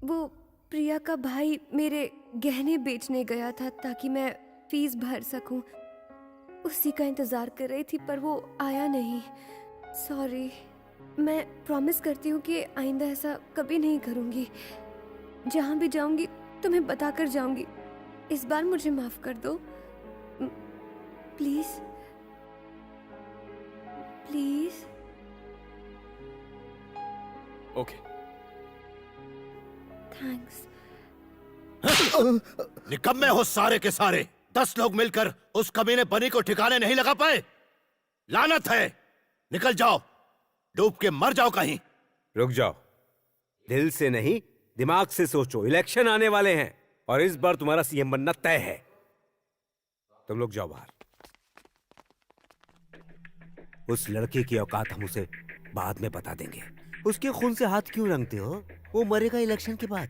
Speaker 8: वो प्रिया का भाई मेरे गहने बेचने गया था ताकि मैं फीस भर सकूं। उसी का इंतजार कर रही थी पर वो आया नहीं। सॉरी। मैं प्रॉमिस करती हूँ कि आइंदा ऐसा कभी नहीं करूँगी। जहाँ भी जाऊँगी तुम्हें बताकर जाऊँगी। इस बार मुझे माफ कर दो प्लीज। प्लीज।
Speaker 1: ओके।
Speaker 8: थैंक्स।
Speaker 2: निकम्मे हो सारे के सारे। 10 लोग मिलकर उस कमीने बनी को ठिकाने नहीं लगा पाए। लानत है। निकल जाओ, डूब के मर जाओ कहीं।
Speaker 3: रुक जाओ। दिल से नहीं, दिमाग से सोचो। इलेक्शन आने वाले हैं और इस बार तुम्हारा सीएम बनना तय है। तुम लोग जाओ बाहर। उस लड़के की औकात हम उसे बाद में बता देंगे। उसके खून से हाथ क्यों रंगते हो? वो मरेगा इलेक्शन के बाद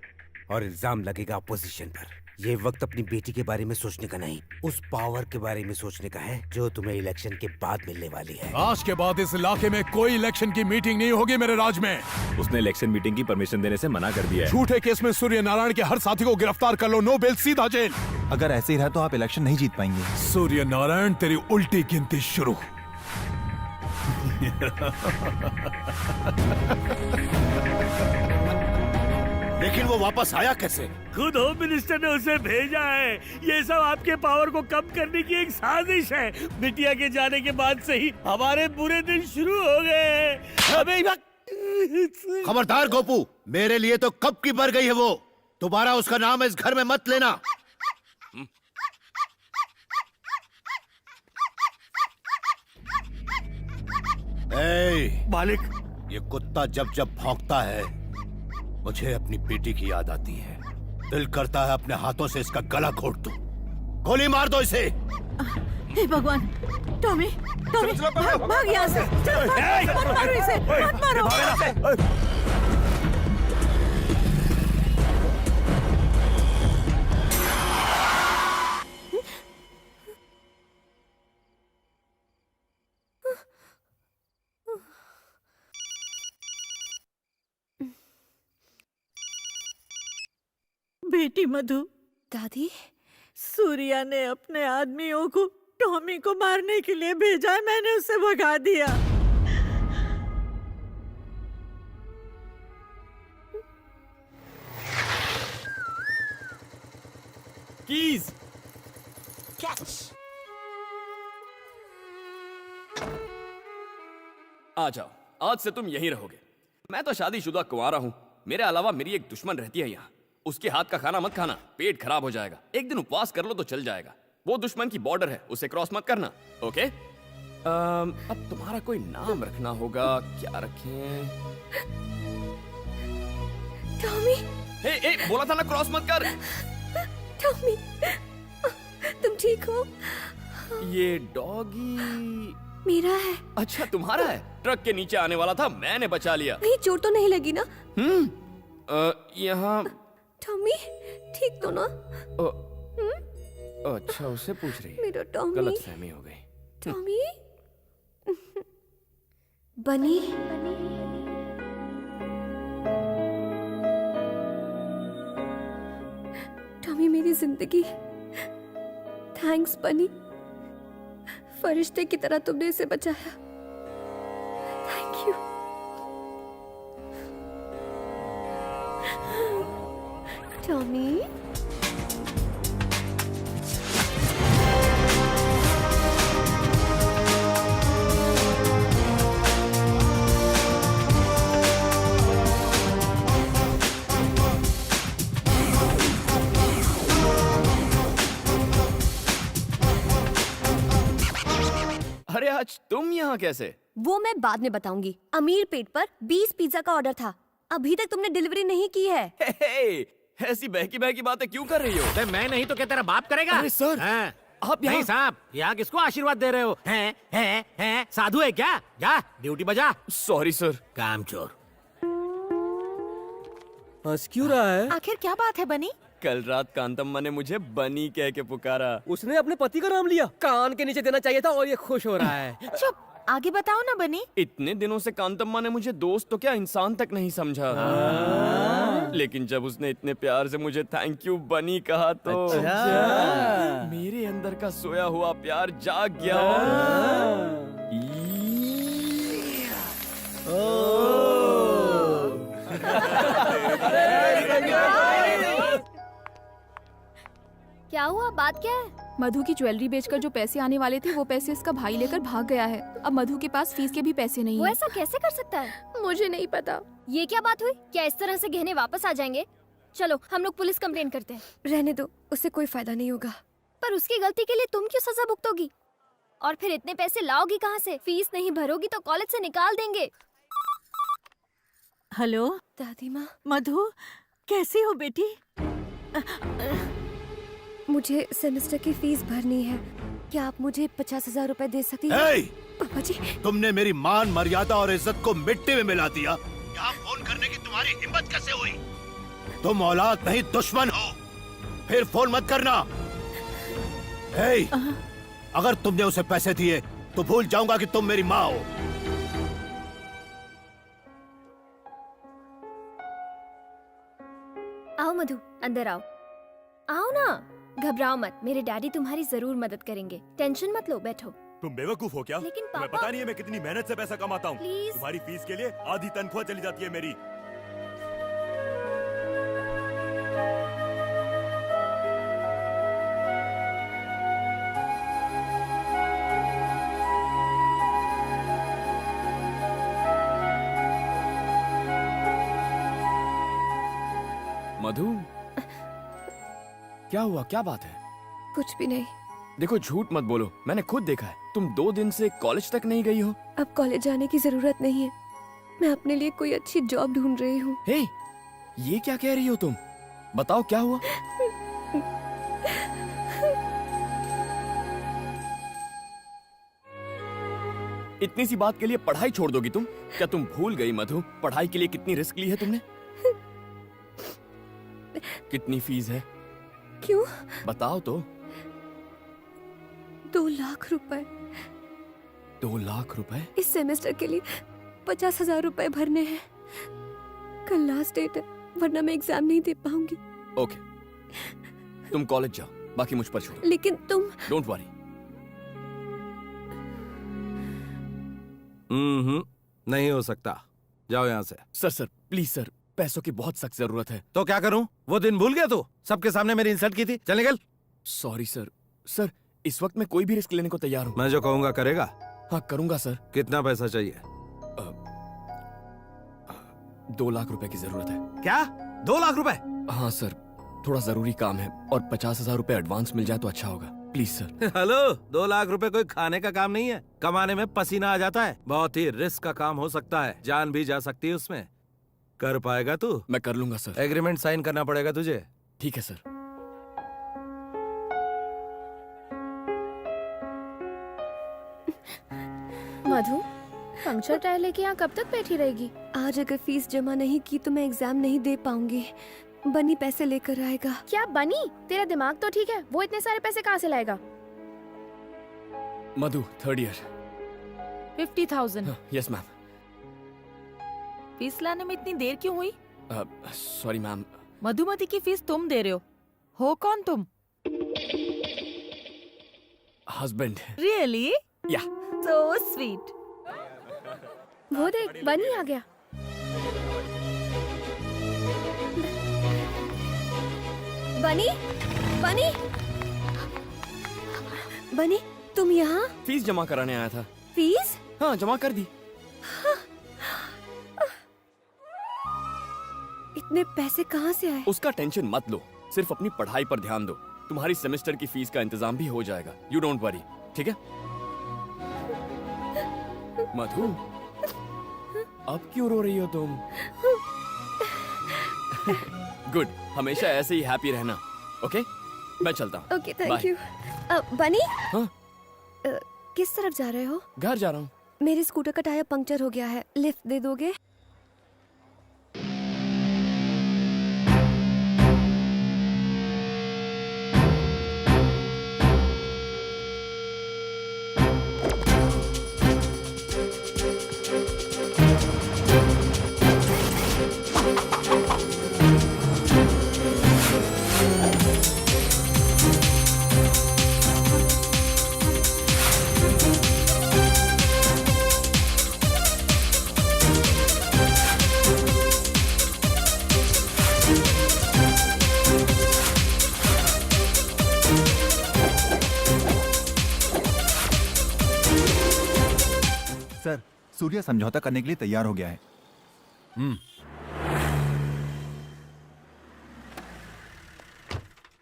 Speaker 3: और इल्जाम लगेगा अपोजिशन पर। ये वक्त अपनी बेटी के बारे में सोचने का नहीं, उस पावर के बारे में सोचने का है जो तुम्हें इलेक्शन के बाद मिलने वाली है।
Speaker 13: आज के बाद इस इलाके में कोई इलेक्शन की मीटिंग नहीं होगी मेरे राज में।
Speaker 10: उसने इलेक्शन मीटिंग की परमिशन देने से मना कर दिया है।
Speaker 13: झूठे केस में सूर्य नारायण के हर साथी को गिरफ्तार कर लो, नो बेल, सीधा जेल।
Speaker 21: अगर ऐसे ही रहा तो आप इलेक्शन नहीं जीत पाएंगे।
Speaker 13: सूर्य नारायण, तेरी उल्टी गिनती शुरू।
Speaker 2: लेकिन वो वापस आया कैसे?
Speaker 22: खुद होम मिनिस्टर ने उसे भेजा है। ये सब आपके पावर को कम करने की एक साजिश है। बिटिया के जाने के बाद से ही हमारे बुरे दिन शुरू हो गए।
Speaker 2: खबरदार गोपू, मेरे लिए तो कब की मर गई है वो। दोबारा उसका नाम इस घर में मत लेना।
Speaker 22: मालिक,
Speaker 2: ये कुत्ता जब जब भौंकता है मुझे अपनी बेटी की याद आती है। दिल करता है अपने हाथों से इसका गला घोट दूं। गोली मार दो इसे।
Speaker 6: हे भगवान, टॉमी, टॉमी, भाग यहाँ से। मत मारो इसे, मत मारो। बेटी मधु।
Speaker 8: दादी,
Speaker 6: सूर्या ने अपने आदमियों को टॉमी को मारने के लिए भेजा है, मैंने उसे भगा दिया।
Speaker 1: Keys catch. आ जाओ, आज से तुम यहीं रहोगे। मैं तो शादीशुदा कुंवारा हूँ। मेरे अलावा मेरी एक दुश्मन रहती है यहाँ। उसके हाथ का खाना मत खाना, पेट खराब हो जाएगा। एक दिन उपवास कर लो तो चल जाएगा। वो दुश्मन की बॉर्डर है, उसे क्रॉस मत करना, ओके? अब तुम्हारा कोई नाम रखना होगा। क्या रखें?
Speaker 8: टॉमी।
Speaker 1: हे, बोला था ना क्रॉस मत कर।
Speaker 8: टॉमी, तुम ठीक हो?
Speaker 1: ये डॉगी
Speaker 8: मेरा है।
Speaker 1: अच्छा, तुम्हारा है? ट्रक के नीचे आने वाला था, मैंने बचा लिया।
Speaker 8: नहीं, चोट तो नहीं लगी ना?
Speaker 1: यहाँ
Speaker 8: टॉमी ठीक तो ना?
Speaker 1: अच्छा, उससे पूछ रही है।
Speaker 8: मेरा टॉमी।
Speaker 1: गलतफहमी हो गई।
Speaker 8: टॉमी। बनी। टॉमी मेरी जिंदगी। थैंक्स बनी, फरिश्ते की तरह तुमने इसे बचाया। Thank you. टॉमी।
Speaker 1: अरे आज तुम यहाँ कैसे?
Speaker 8: वो मैं बाद में बताऊंगी। अमीर पेट पर 20 पिज्जा का ऑर्डर था। अभी तक तुमने डिलीवरी नहीं की है।
Speaker 1: ऐसी बहकी बहकी बातें क्यों कर रही हो?
Speaker 5: मैं नहीं तो क्या तेरा बाप करेगा?
Speaker 1: अरे सर,
Speaker 5: आप नहीं साहब, यहाँ किसको आशीर्वाद दे रहे हो? हैं? साधु है क्या? जा ड्यूटी बजा।
Speaker 1: Sorry sir.
Speaker 5: कामचोर।
Speaker 17: हंस क्यों रहा है?
Speaker 18: आखिर क्या बात है बनी?
Speaker 1: कल रात कांतम्मा ने मुझे बनी कह के पुकारा।
Speaker 17: उसने अपने पति का नाम लिया। कान के नीचे देना चाहिए था और ये खुश हो रहा है।
Speaker 18: चुप, आगे बताओ ना बनी।
Speaker 1: इतने दिनों से कांतम्मा ने मुझे दोस्त तो क्या इंसान तक नहीं समझा। लेकिन जब उसने इतने प्यार से मुझे थैंक यू बनी कहा तो मेरे अंदर का सोया हुआ प्यार जाग गया।
Speaker 9: क्या हुआ? बात क्या है? मधु की ज्वेलरी बेचकर जो पैसे आने वाले थे वो पैसे इसका भाई लेकर भाग गया है। अब मधु के पास फीस के भी पैसे नहीं
Speaker 15: वो
Speaker 9: हैं।
Speaker 15: ऐसा कैसे कर सकता है?
Speaker 9: मुझे नहीं पता।
Speaker 15: ये क्या बात हुई? क्या इस तरह से गहने वापस आ जाएंगे? चलो हम लोग पुलिस कंप्लेन करते हैं।
Speaker 8: रहने दो, उससे कोई फायदा नहीं होगा।
Speaker 15: पर उसकी गलती के लिए तुम क्यों सजा भुगतोगी? और फिर इतने पैसे लाओगी कहाँ से? फीस नहीं भरोगी तो कॉलेज से निकाल देंगे।
Speaker 6: हेलो
Speaker 8: दादी माँ।
Speaker 6: मधु, कैसी हो बेटी?
Speaker 8: मुझे सेमेस्टर की फीस भरनी है। क्या आप मुझे 50,000 रुपए दे सकती हैं?
Speaker 2: हे!
Speaker 8: पापा जी,
Speaker 2: तुमने मेरी मान मर्यादा और इज्जत को मिट्टी में मिला दिया। यहाँ फोन करने की तुम्हारी हिम्मत कैसे हुई? तुम औलाद नहीं दुश्मन हो। फिर फोन मत करना। हे! अगर तुमने उसे पैसे दिए तो भूल जाऊंगा कि तुम मेरी माँ हो।
Speaker 15: आओ मधु, अंदर आओ। आओ ना, घबराओ मत, मेरे डैडी तुम्हारी जरूर मदद करेंगे। टेंशन मत लो, बैठो।
Speaker 10: तुम बेवकूफ हो क्या?
Speaker 15: लेकिन
Speaker 10: तुम्हें
Speaker 15: पापा-
Speaker 10: पता नहीं है मैं कितनी मेहनत से पैसा कमाता हूँ।
Speaker 15: Please।
Speaker 10: तुम्हारी फीस के लिए आधी तनख्वाह चली जाती है मेरी।
Speaker 1: मधु, क्या हुआ? क्या बात है?
Speaker 8: कुछ भी नहीं।
Speaker 1: देखो, झूठ मत बोलो, मैंने खुद देखा है। तुम 2 दिन से कॉलेज तक नहीं गई हो।
Speaker 8: अब कॉलेज जाने की जरूरत नहीं है। मैं अपने लिए कोई अच्छी जॉब ढूंढ रही हूँ।
Speaker 1: हे, ये क्या कह रही हो तुम? बताओ क्या हुआ? इतनी सी बात के लिए पढ़ाई छोड़ दोगी तुम? क्या तुम भूल गई मधु, पढ़ाई के लिए कितनी रिस्क ली है तुमने? कितनी फीस है?
Speaker 8: क्यों?
Speaker 1: बताओ तो।
Speaker 8: 2 लाख रुपए।
Speaker 1: 2 लाख रुपए?
Speaker 8: इस सेमेस्टर के लिए 50,000 रुपए भरने हैं। कल लास्ट डेट है, वरना मैं एग्जाम नहीं दे पाऊंगी।
Speaker 1: ओके, तुम कॉलेज जाओ, बाकी मुझ पर छोड़ो।
Speaker 8: लेकिन तुम।
Speaker 1: Don't worry.
Speaker 14: नहीं हो सकता, जाओ यहाँ से।
Speaker 1: सर प्लीज सर, पैसों की बहुत सख्त जरूरत है।
Speaker 14: तो क्या करूं? वो दिन भूल गया तू? सबके सामने मेरी इंसल्ट की थी। चल निकल।
Speaker 1: सॉरी सर, इस वक्त मैं कोई भी रिस्क लेने को तैयार हूँ।
Speaker 14: मैं जो कहूंगा करेगा?
Speaker 1: हाँ करूंगा सर।
Speaker 14: कितना पैसा चाहिए?
Speaker 1: 2 लाख रुपए की जरूरत है।
Speaker 14: क्या? 2 लाख रुपए?
Speaker 1: हाँ सर, थोड़ा जरूरी काम है और 50,000 रुपए एडवांस मिल जाए तो अच्छा होगा। Please sir.
Speaker 14: हेलो, 2 लाख रुपए कोई खाने का काम नहीं है। कमाने में पसीना आ जाता है। बहुत ही रिस्क का काम हो सकता है, जान भी जा सकती है उसमें। कर पाएगा तू?
Speaker 1: मैं कर लूंगा सर।
Speaker 14: एग्रीमेंट साइन करना पड़ेगा तुझे।
Speaker 1: ठीक है सर।
Speaker 9: मधु, पंक्चर टायर लेके यहाँ कब तक बैठी रहेगी?
Speaker 8: आज अगर फीस जमा नहीं की तो मैं एग्जाम नहीं दे पाऊंगी। बनी पैसे लेकर आएगा।
Speaker 9: क्या बनी? तेरा दिमाग तो ठीक है, वो इतने सारे पैसे कहाँ से लाएगा?
Speaker 1: मधु, 3rd year.
Speaker 18: 50,000।
Speaker 1: Yes ma'am.
Speaker 18: Fees लाने में इतनी देर क्यों हुई?
Speaker 1: Sorry ma'am.
Speaker 18: मधुमती की फीस तुम दे रहे हो कौन तुम?
Speaker 1: हस्बैंड।
Speaker 18: रियली?
Speaker 1: या।
Speaker 18: So sweet.
Speaker 9: वो देख, बनी आ गया।
Speaker 8: बनी, बनी, बनी, तुम यहाँ?
Speaker 1: फीस जमा कराने आया था।
Speaker 8: फीस?
Speaker 1: हाँ, जमा कर दी।
Speaker 8: इतने पैसे कहाँ से आए?
Speaker 1: उसका टेंशन मत लो, सिर्फ अपनी पढ़ाई पर ध्यान दो। तुम्हारी सेमेस्टर की फीस का इंतजाम भी हो जाएगा। यू डोंट वरी, ठीक है? मधु, अब क्यों रो रही हो तुम? गुड, हमेशा ऐसे ही हैप्पी रहना। ओके, मैं चलता हूँ।
Speaker 8: Okay, thank you. बनी?
Speaker 1: हाँ?
Speaker 8: किस तरफ जा रहे हो?
Speaker 1: घर जा रहा हूँ।
Speaker 8: मेरे स्कूटर का टायर पंक्चर हो गया है, लिफ्ट दे दोगे?
Speaker 21: सर, सूर्या समझौता करने के लिए तैयार हो गया है।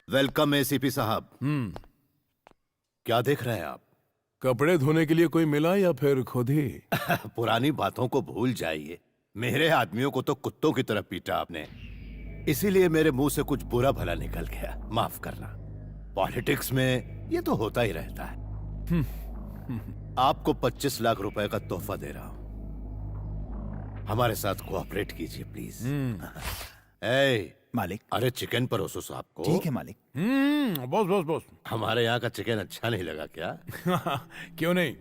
Speaker 2: वेलकम एसीपी साहब। क्या देख रहे हैं आप?
Speaker 13: कपड़े धोने के लिए कोई मिला या फिर खुद ही?
Speaker 2: पुरानी बातों को भूल जाइए। मेरे आदमियों को तो कुत्तों की तरह पीटा आपने, इसीलिए मेरे मुंह से कुछ बुरा भला निकल गया, माफ करना। पॉलिटिक्स में ये तो होता ही रहता है। आपको 25 लाख रुपए का तोहफा दे रहा हूं, हमारे साथ कोऑपरेट कीजिए प्लीज।
Speaker 21: मालिक।
Speaker 2: अरे चिकन परोसो साहब को।
Speaker 21: ठीक है मालिक।
Speaker 13: Boss boss boss.
Speaker 2: हमारे यहाँ का चिकन अच्छा नहीं लगा क्या?
Speaker 13: क्यों नहीं,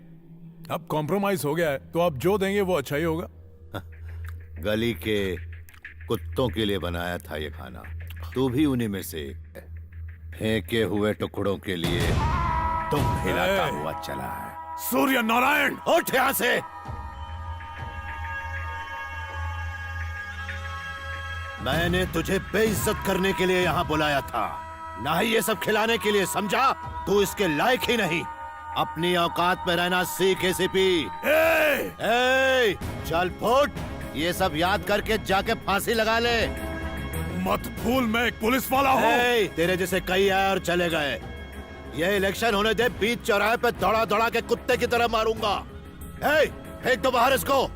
Speaker 13: अब कॉम्प्रोमाइज हो गया है तो आप जो देंगे वो अच्छा ही होगा।
Speaker 2: गली के कुत्तों के लिए बनाया था ये खाना, तू भी उन्हीं में से एक है। फेंके हुए टुकड़ों के लिए तुम हिलाता हुआ चला है।
Speaker 13: सूर्य नारायण,
Speaker 2: उठ यहाँ से। मैंने तुझे बेइज्जत करने के लिए यहाँ बुलाया था, ना ही ये सब खिलाने के लिए, समझा? तू इसके लायक ही नहीं। अपनी औकात में रहना सीख एसीपी। चल फुट, ये सब याद करके जाके फांसी लगा ले।
Speaker 13: मत भूल मैं एक पुलिस वाला हूँ।
Speaker 2: तेरे जैसे कई आए और चले गए। ये इलेक्शन होने दे, बीच चौराहे पे दौड़ा दौड़ा के कुत्ते की तरह मारूंगा। फेंक दो बाहर इसको।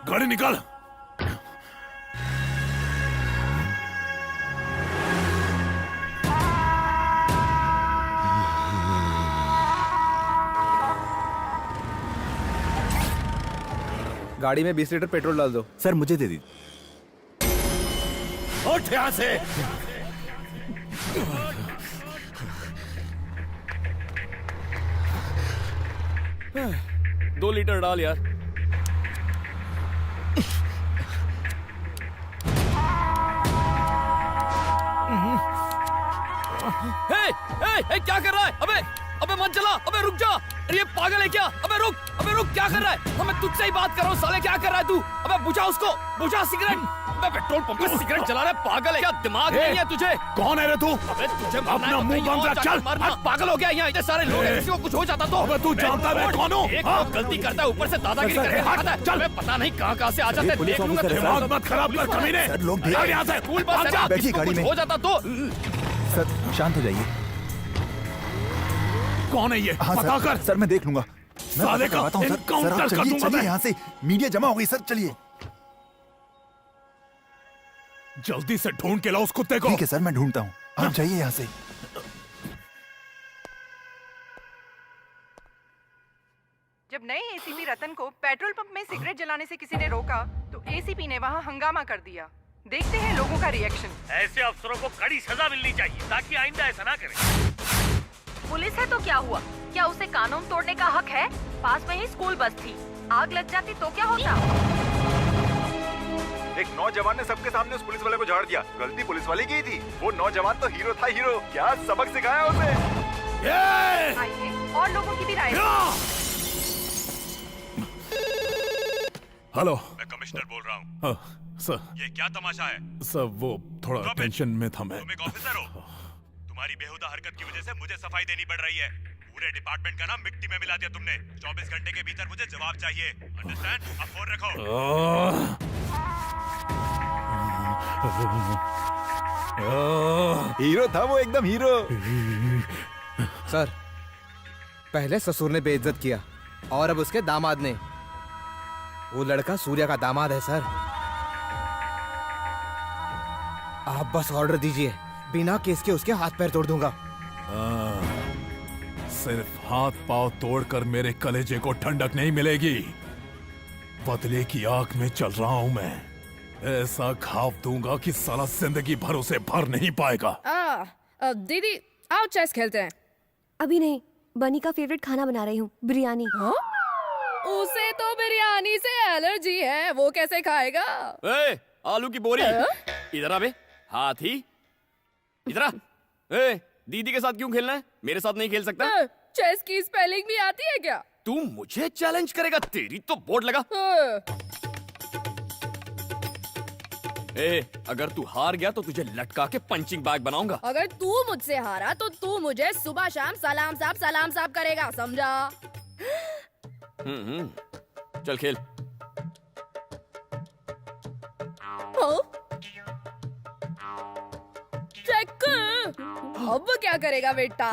Speaker 13: गाड़ी निकाल।
Speaker 4: गाड़ी में 20 लीटर पेट्रोल डाल दो।
Speaker 21: सर मुझे दे दी।
Speaker 2: उठ यहाँ से।
Speaker 1: दो लीटर डाल यार। क्या कर रहा है? अबे मत चला, अबे रुक जा। अरे ये पागल है क्या? अबे रुक क्या कर रहा है? मैं तुझसे ही बात कर रहा हूँ साले, क्या कर रहा है तू? अबे बुझा उसको, बुझा सिगरेट। अबे पेट्रोल पंप पे सिगरेट जला रहा है, पागल है क्या? दिमाग नहीं है तुझे?
Speaker 13: कौन है रे तू?
Speaker 1: अबे तुझे
Speaker 13: अपना मुंह बंद रख, चल।
Speaker 1: पागल हो गया यहाँ, इतने सारे लोग हैं, किसी को कुछ हो जाता तो?
Speaker 13: अबे तू जानता है मैं कौन हूँ?
Speaker 1: एक लोग गलती करता है, ऊपर से दादागिरी करके खाता है। चल, पता नहीं कहाँ से आ जाते हैं। देख लूंगा।
Speaker 13: दिमाग मत खराब कर कमीने।
Speaker 21: सर लोग
Speaker 13: यहाँ से
Speaker 1: स्कूल बस है ना,
Speaker 21: बैठिए गाड़ी में।
Speaker 1: हो जाता तो?
Speaker 21: सर शांत हो जाइए।
Speaker 13: कौन है ये?
Speaker 21: हाँ
Speaker 13: पता कर।
Speaker 21: सर मैं देख लूंगा।
Speaker 13: साले का एनकाउंटर कर दूंगा मैं।
Speaker 21: यहाँ से मीडिया जमा हो गई सर, चलिए।
Speaker 13: जल्दी से ढूंढ के लाओ उस कुत्ते को।
Speaker 21: ठीक है सर मैं ढूंढता हूँ, आप जाइए यहाँ से।
Speaker 7: जब नए एसीपी रतन को पेट्रोल पंप में सिगरेट जलाने से किसी ने रोका तो एसीपी ने वहाँ हंगामा कर दिया। देखते हैं लोगों का रिएक्शन।
Speaker 22: ऐसे अफसरों को कड़ी सजा मिलनी चाहिए ताकि आइंदा ऐसा ना करें।
Speaker 18: पुलिस है तो क्या हुआ? क्या उसे कानून तोड़ने का हक है? पास में ही स्कूल बस थी, आग लग जाती तो क्या होता?
Speaker 21: एक नौजवान ने सबके सामने उस पुलिस वाले को झाड़ दिया। गलती पुलिस वाले की थी। वो नौजवान तो हीरो था, हीरो। क्या सबक सिखाया उसे?
Speaker 7: आइए और लोगों की भी राय।
Speaker 13: हेलो,
Speaker 10: मैं कमिश्नर बोल रहा हूँ।
Speaker 13: सर
Speaker 10: ये क्या तमाशा है?
Speaker 13: सर वो थोड़ा टेंशन में था मैं।
Speaker 10: तुम एक ऑफिसर हो, तुम्हारी बेहुदा हरकत की वजह से मुझे सफाई देनी पड़ रही है। पूरे डिपार्टमेंट का नाम मिट्टी में मिला दिया तुमने। 24 घंटे के भीतर मुझे जवाब चाहिए, अंडरस्टैंड? अब फोन रखो।
Speaker 4: हीरो था वो, एकदम हीरो। सर पहले ससुर ने बेइज्जत किया और अब उसके दामाद ने। वो लड़का सूर्या का दामाद है सर। आप बस ऑर्डर दीजिए, बिना केस के उसके हाथ पैर तोड़ दूंगा।
Speaker 13: सिर्फ हाथ पांव तोड़कर मेरे कलेजे को ठंडक नहीं मिलेगी। बदले की आग में चल रहा हूं मैं। ऐसा घाव दूंगा कि साला जिंदगी भर उसे भर नहीं पाएगा।
Speaker 9: दीदी आओ चेस खेलते हैं।
Speaker 8: अभी नहीं, बनी का फेवरेट खाना बना रही हूँ, बिरयानी।
Speaker 9: उसे तो बिरयानी से एलर्जी है, वो कैसे खाएगा?
Speaker 1: आलू की बोरी इधर आ बे, हाथी इधर आ। दीदी के साथ क्यों खेलना है? मेरे साथ नहीं खेल सकता?
Speaker 9: चेस की स्पेलिंग भी आती है क्या?
Speaker 1: तू मुझे चैलेंज करेगा? तेरी तो बोर्ड लगा। अगर तू हार गया तो तुझे लटका के पंचिंग बैग बनाऊंगा।
Speaker 9: अगर तू मुझसे हारा तो तू मुझे सुबह शाम सलाम साहब करेगा, समझा?
Speaker 1: चल खेल।
Speaker 9: चेक अब क्या करेगा बेटा?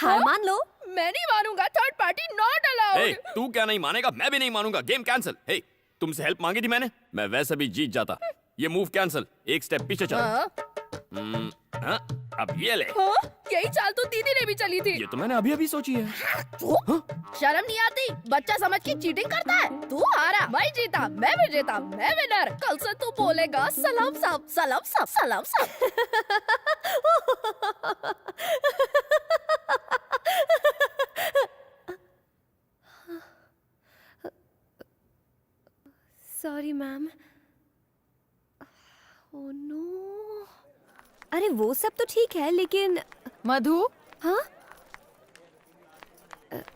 Speaker 8: हार मान लो।
Speaker 9: मैं नहीं मानूंगा, थर्ड पार्टी नॉट अलाउड।
Speaker 1: तू क्या नहीं मानेगा, मैं भी नहीं मानूंगा। Game cancel. तुमसे हेल्प मांगी थी मैंने, मैं वैसे भी जीत जाता। ये मूव कैंसिल, एक स्टेप पीछे चल। अब ये ले।
Speaker 9: यही चाल तो दीदी ने भी चली थी।
Speaker 1: ये तो मैंने अभी अभी सोची है।
Speaker 9: शर्म नहीं आती? बच्चा समझ के चीटिंग करता है। तू हारा, मैं जीता, मैं विजेता, मैं विनर। कल से तू बोलेगा सलाम साहब, सलाम साहब, सलाम साहब।
Speaker 8: Sorry ma'am. Oh no. अरे वो सब तो ठीक है लेकिन
Speaker 18: मधु।
Speaker 8: हाँ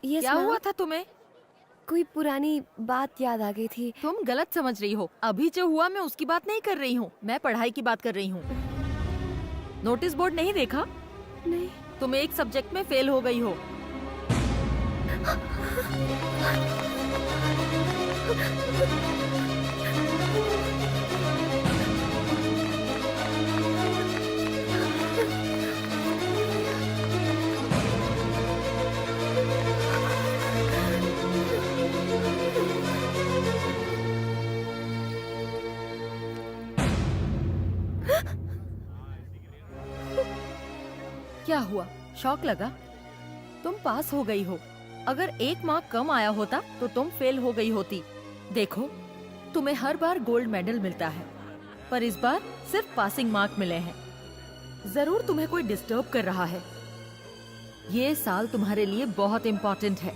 Speaker 8: यस
Speaker 18: क्या हुआ था तुम्हें?
Speaker 8: कोई पुरानी बात याद आ गई थी।
Speaker 18: तुम गलत समझ रही हो। अभी जो हुआ मैं उसकी बात नहीं कर रही हूँ, मैं पढ़ाई की बात कर रही हूँ। नोटिस बोर्ड नहीं देखा?
Speaker 8: नहीं।
Speaker 18: तुम एक सब्जेक्ट में फेल हो गई हो। क्या हुआ, शॉक लगा? तुम पास हो गई हो। अगर एक मार्क कम आया होता तो तुम फेल हो गई होती। देखो, तुम्हें हर बार गोल्ड मेडल मिलता है, पर इस बार सिर्फ पासिंग मार्क मिले हैं। जरूर तुम्हें कोई डिस्टर्ब कर रहा है। ये साल तुम्हारे लिए बहुत इम्पोर्टेंट है।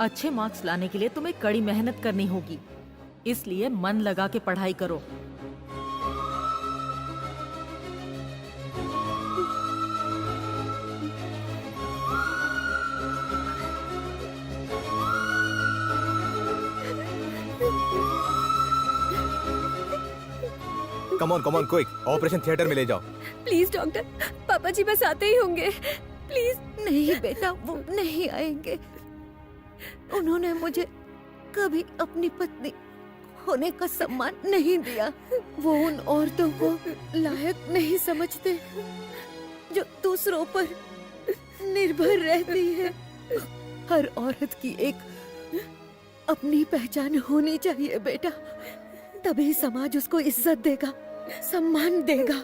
Speaker 18: अच्छे मार्क्स लाने के लिए तुम्हें कड़ी मेहनत करनी होगी, इसलिए मन लगा के पढ़ाई करो।
Speaker 4: Come on quick, operation theatre में ले जाओ।
Speaker 8: प्लीज डॉक्टर, पापा जी बस आते ही होंगे। प्लीज। नहीं बेटा, वो नहीं आएंगे। उन्होंने मुझे कभी अपनी पत्नी होने का सम्मान नहीं दिया। वो उन औरतों को लायक नहीं समझते जो दूसरों पर निर्भर रहती है। हर औरत की एक अपनी पहचान होनी चाहिए बेटा, तभी समाज उसको इज्जत देगा, सम्मान देगा।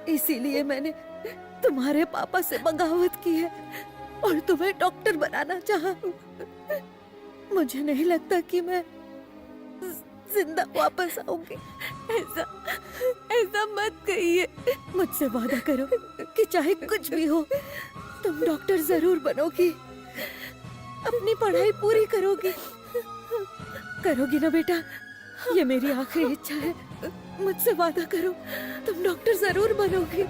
Speaker 8: इसीलिए मैंने तुम्हारे पापा से बगावत की है और तुम्हें डॉक्टर बनाना चाहा। मुझे नहीं लगता कि मैं जिंदा वापस आऊंगी। ऐसा मत कहिए। मुझसे वादा करो कि चाहे कुछ भी हो तुम डॉक्टर जरूर बनोगी, अपनी पढ़ाई पूरी करोगी। करोगी ना बेटा? ये मेरी आखिरी इच्छा है। मुझसे वादा करो, तुम डॉक्टर जरूर बनोगी।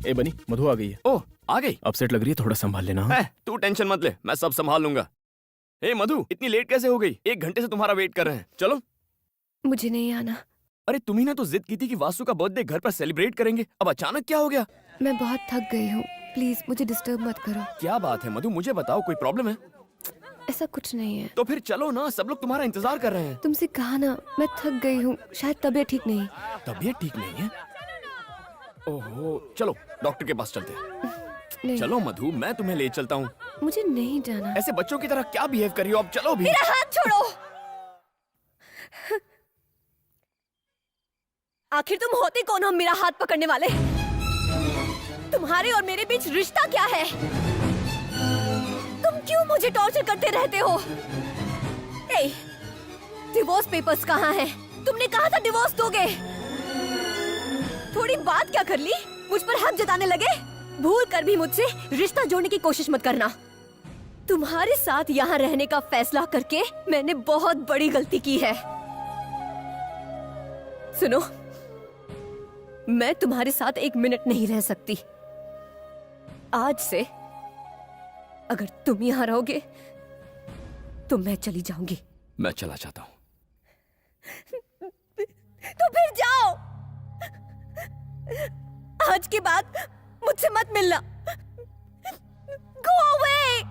Speaker 17: ए बनी, मधु आ गई है।
Speaker 1: ओह, आ गई?
Speaker 17: अपसेट लग रही है, थोड़ा संभाल लेना। हाँ?
Speaker 1: तू टेंशन मत ले, मैं सब संभाल लूंगा। ए मधु, इतनी लेट कैसे हो गई? 1 घंटे से तुम्हारा वेट कर रहे हैं। चलो।
Speaker 8: मुझे नहीं आना।
Speaker 1: अरे तुम्ही ने तो जिद की थी कि वासु का बर्थडे घर पर सेलिब्रेट करेंगे, अब अचानक क्या हो गया?
Speaker 8: मैं बहुत थक गई हूँ, प्लीज मुझे डिस्टर्ब मत करो।
Speaker 1: क्या बात है मधु, मुझे बताओ, कोई प्रॉब्लम है?
Speaker 8: ऐसा कुछ नहीं है।
Speaker 1: तो फिर चलो ना, सब लोग तुम्हारा इंतजार कर रहे हैं।
Speaker 8: तुमसे कहा ना, मैं थक गई हूँ, शायद तबीयत ठीक नहीं।
Speaker 1: तबीयत ठीक नहीं है? ओहो, चलो डॉक्टर के पास चलते हैं। चलो मधु, मैं तुम्हें ले चलता हूँ।
Speaker 8: मुझे नहीं जाना।
Speaker 1: ऐसे बच्चों की तरह क्या बिहेव कर रही हो? अब चलो भी।
Speaker 8: मेरा हाथ छोड़ो। आखिर तुम होते कौन हो मेरा हाथ पकड़ने वाले? तुम्हारे और मेरे बीच रिश्ता क्या है? तुम क्यों मुझे टॉर्चर करते रहते हो? डिवोर्स पेपर्स कहाँ हैं? तुमने कहा था डिवोर्स दोगे। थोड़ी बात क्या कर ली, मुझ पर हक जताने लगे। भूल कर भी मुझसे रिश्ता जोड़ने की कोशिश मत करना। तुम्हारे साथ यहाँ रहने का फैसला करके मैंने बहुत बड़ी गलती की है। सुनो, मैं तुम्हारे साथ 1 मिनट नहीं रह सकती। आज से अगर तुम यहाँ रहोगे तो मैं चली जाऊंगी।
Speaker 1: मैं चला जाता हूँ।
Speaker 8: तो फिर जाओ। आज के बाद मुझसे मत मिलना। Go away!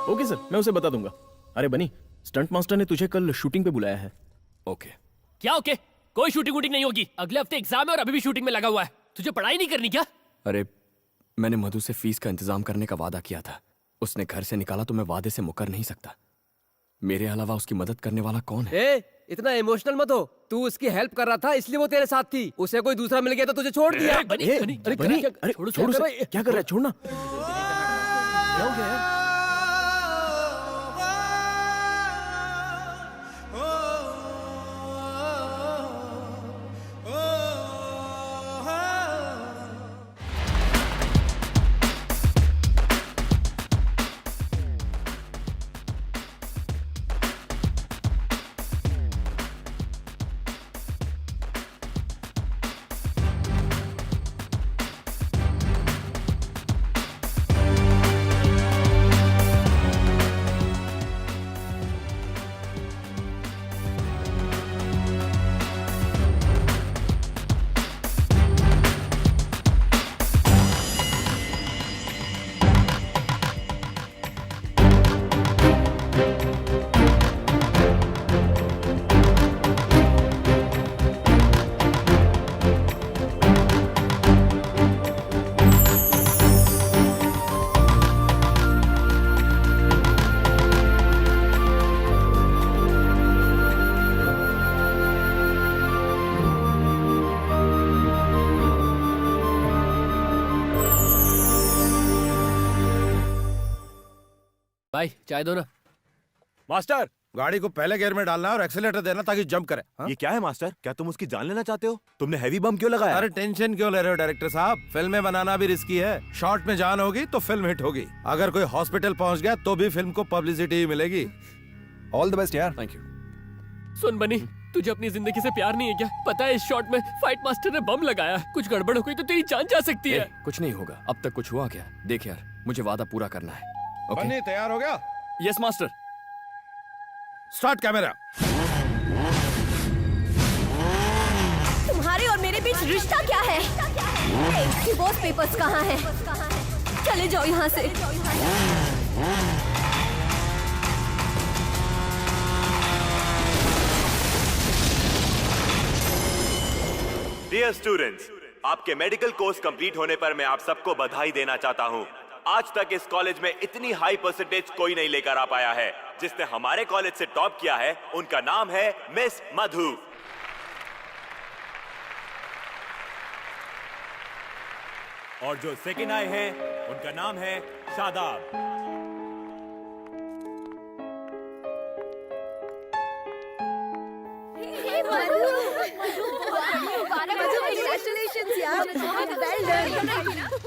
Speaker 17: ओके सर, मैं उसे बता दूंगा। अरे बनी, स्टंट मास्टर ने तुझे कल शूटिंग पे बुलाया है।
Speaker 1: ओके।
Speaker 19: क्या ओके? कोई शूटिंग वूटिंग नहीं होगी। अगले हफ्ते एग्जाम है और अभी भी शूटिंग में लगा हुआ है। तुझे पढ़ाई नहीं करनी क्या?
Speaker 1: अरे मैंने मधु से फीस का इंतजाम करने का वादा किया था। उसने घर से निकाला तो मैं वादे से मुकर नहीं सकता। मेरे अलावा उसकी मदद करने वाला कौन है?
Speaker 19: इतना इमोशनल मत हो। तू उसकी हेल्प कर रहा था इसलिए वो तेरे साथ थी। उसे कोई दूसरा मिल गया तो तुझे छोड़ दिया।
Speaker 17: छोड़ उसे। क्या कर रहा है? छोड़ना।
Speaker 19: क्या हो गया यार? भाई चाय दो ना।
Speaker 14: मास्टर, गाड़ी को पहले गियर में डालना और एक्सीलेटर देना ताकि जंप करे।
Speaker 10: ये क्या है मास्टर? क्या तुम उसकी जान लेना चाहते हो? तुमने हैवी बम क्यों लगाया?
Speaker 14: अरे टेंशन क्यों ले रहे हो डायरेक्टर साहब? फिल्में बनाना भी रिस्की है। शॉर्ट में जान होगी तो फिल्म हिट होगी। अगर कोई हॉस्पिटल पहुंच गया तो भी फिल्म को पब्लिसिटी मिलेगी।
Speaker 20: ऑल द बेस्ट यार।
Speaker 1: Thank you.
Speaker 19: सुन बनी, तुझे अपनी जिंदगी से प्यार नहीं है क्या? पता है इस शॉट में फाइट मास्टर ने बम लगाया। कुछ गड़बड़ हो गई तो तेरी जान जा सकती है।
Speaker 1: कुछ नहीं होगा। अब तक कुछ हुआ क्या? देख यार, मुझे वादा पूरा करना है। ओके?
Speaker 14: बनी तैयार हो गया?
Speaker 1: Yes master.
Speaker 14: Start camera.
Speaker 8: तुम्हारे और मेरे बीच रिश्ता क्या है? डिवोर्स पेपर्स कहाँ हैं? चले जाओ यहाँ से।
Speaker 10: डियर स्टूडेंट्स, आपके मेडिकल कोर्स कंप्लीट होने पर मैं आप सबको बधाई देना चाहता हूं। आज तक इस कॉलेज में इतनी हाई परसेंटेज कोई नहीं लेकर आ पाया है। जिसने हमारे कॉलेज से टॉप किया है उनका नाम है मिस मधु। और जो सेकंड आए हैं उनका नाम है शादाब।
Speaker 9: Congratulations यार, बहुत well done।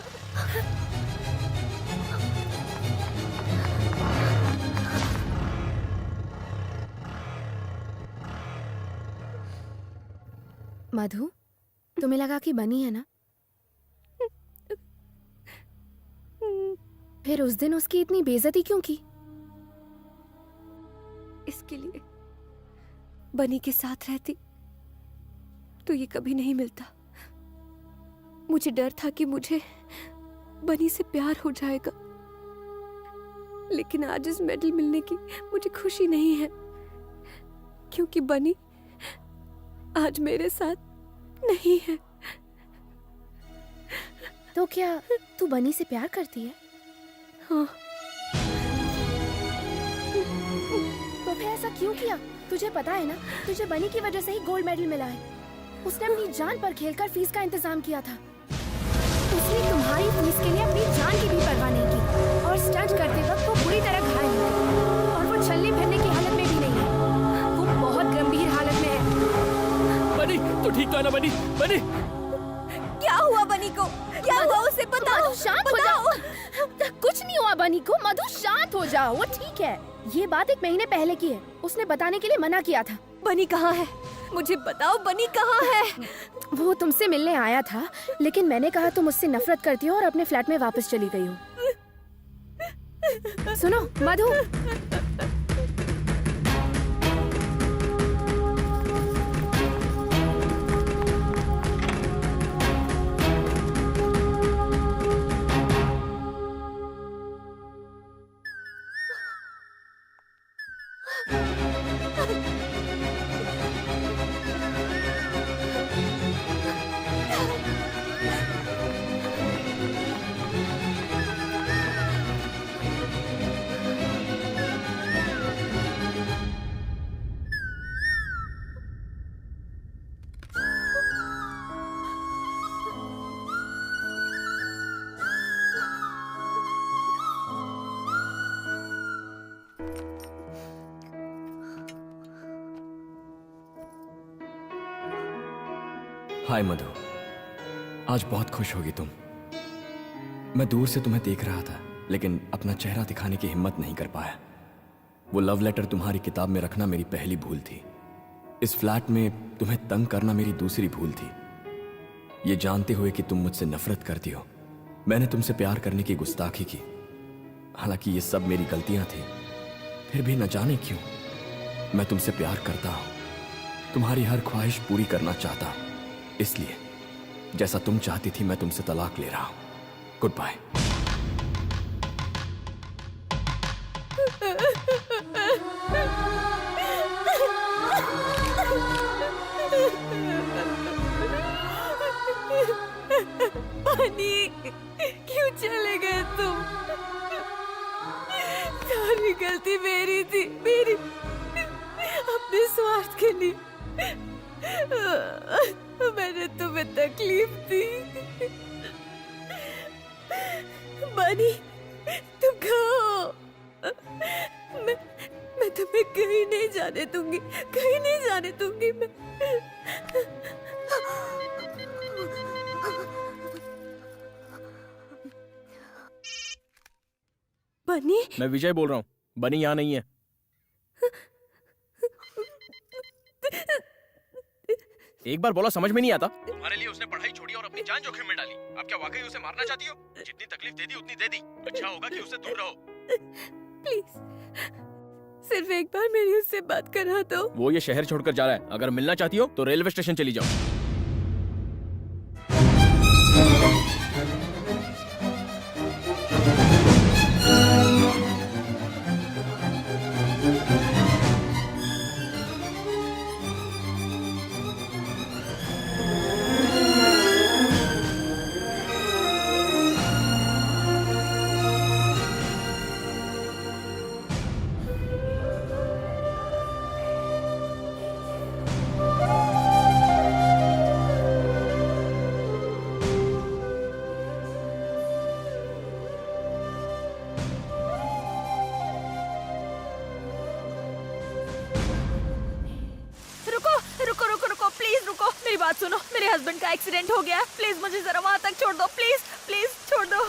Speaker 15: मधु, तुम्हें लगा कि बनी है ना? फिर उस दिन उसकी इतनी बेइज्जती क्यों की?
Speaker 8: इसके लिए बनी के साथ रहती तो ये कभी नहीं मिलता। मुझे डर था कि मुझे बनी से प्यार हो जाएगा, लेकिन आज इस मेडल मिलने की मुझे खुशी नहीं है, क्योंकि बनी आज मेरे साथ नहीं है।
Speaker 15: तो क्या तू बनी से प्यार करती है?
Speaker 8: हाँ।
Speaker 15: तो फिर ऐसा क्यों किया? तुझे पता है ना, तुझे बनी की वजह से ही गोल्ड मेडल मिला है। उसने अपनी जान पर खेलकर फीस का इंतजाम किया था। उसने तुम्हारी फीस के लिए अपनी जान की भी परवाह नहीं की, और स्टंट करते वक्त वो बुरी तरह घायल हुआ, और वो चलने फिरने की हालत में भी नहीं है। वो बहुत
Speaker 19: जाना बनी। बनी
Speaker 9: क्या हुआ बनी को? क्या हुआ उसे बताओ। शांत हो जाओ। कुछ नहीं हुआ बनी को। मधु शांत हो जाओ, वो ठीक है। ये बात 1 महीने पहले की है। उसने बताने के लिए मना किया था।
Speaker 8: बनी कहाँ है? मुझे बताओ बनी कहाँ है?
Speaker 9: वो तुमसे मिलने आया था, लेकिन मैंने कहा तुम मुझसे नफरत करती हो और अपने फ्लैट में वापस चली गई हो। सुनो मधु,
Speaker 1: हाय मधु, आज बहुत खुश होगी तुम। मैं दूर से तुम्हें देख रहा था, लेकिन अपना चेहरा दिखाने की हिम्मत नहीं कर पाया। वो लव लेटर तुम्हारी किताब में रखना मेरी पहली भूल थी। इस फ्लैट में तुम्हें तंग करना मेरी दूसरी भूल थी। ये जानते हुए कि तुम मुझसे नफरत करती हो, मैंने तुमसे प्यार करने की गुस्ताखी की। हालांकि ये सब मेरी गलतियां थी, फिर भी न जाने क्यों मैं तुमसे प्यार करता हूं। तुम्हारी हर ख्वाहिश पूरी करना चाहता हूं। इसलिए जैसा तुम चाहती थी मैं तुमसे तलाक ले रहा हूं। Good bye.
Speaker 8: बनी, क्यों चले गए तुम? सारी गलती मेरी थी, मेरी। अपने स्वार्थ के लिए मैंने तुम्हें तकलीफ दी। बनी, तुम कहो। मैं तुम्हें कहीं नहीं जाने दूंगी, कहीं नहीं जाने दूंगी मैं। बनी,
Speaker 17: मैं विजय बोल रहा हूँ। बनी यहाँ नहीं है। एक बार बोला समझ में नहीं आता। तुम्हारे लिए उसने पढ़ाई छोड़ी और अपनी जान जोखिम में डाली। अब क्या वाकई उसे मारना चाहती हो? जितनी तकलीफ दे दी उतनी दे दी। अच्छा होगा कि उससे दूर रहो।
Speaker 8: प्लीज, सिर्फ एक बार मेरी उससे बात करा दो।
Speaker 17: वो ये शहर छोड़कर जा रहा है। अगर मिलना चाहती हो तो रेलवे स्टेशन चली जाओ।
Speaker 18: सुनो, मेरे हस्बैंड का एक्सीडेंट हो गया। प्लीज मुझे जरा वहां तक छोड़ दो। प्लीज प्लीज छोड़ दो।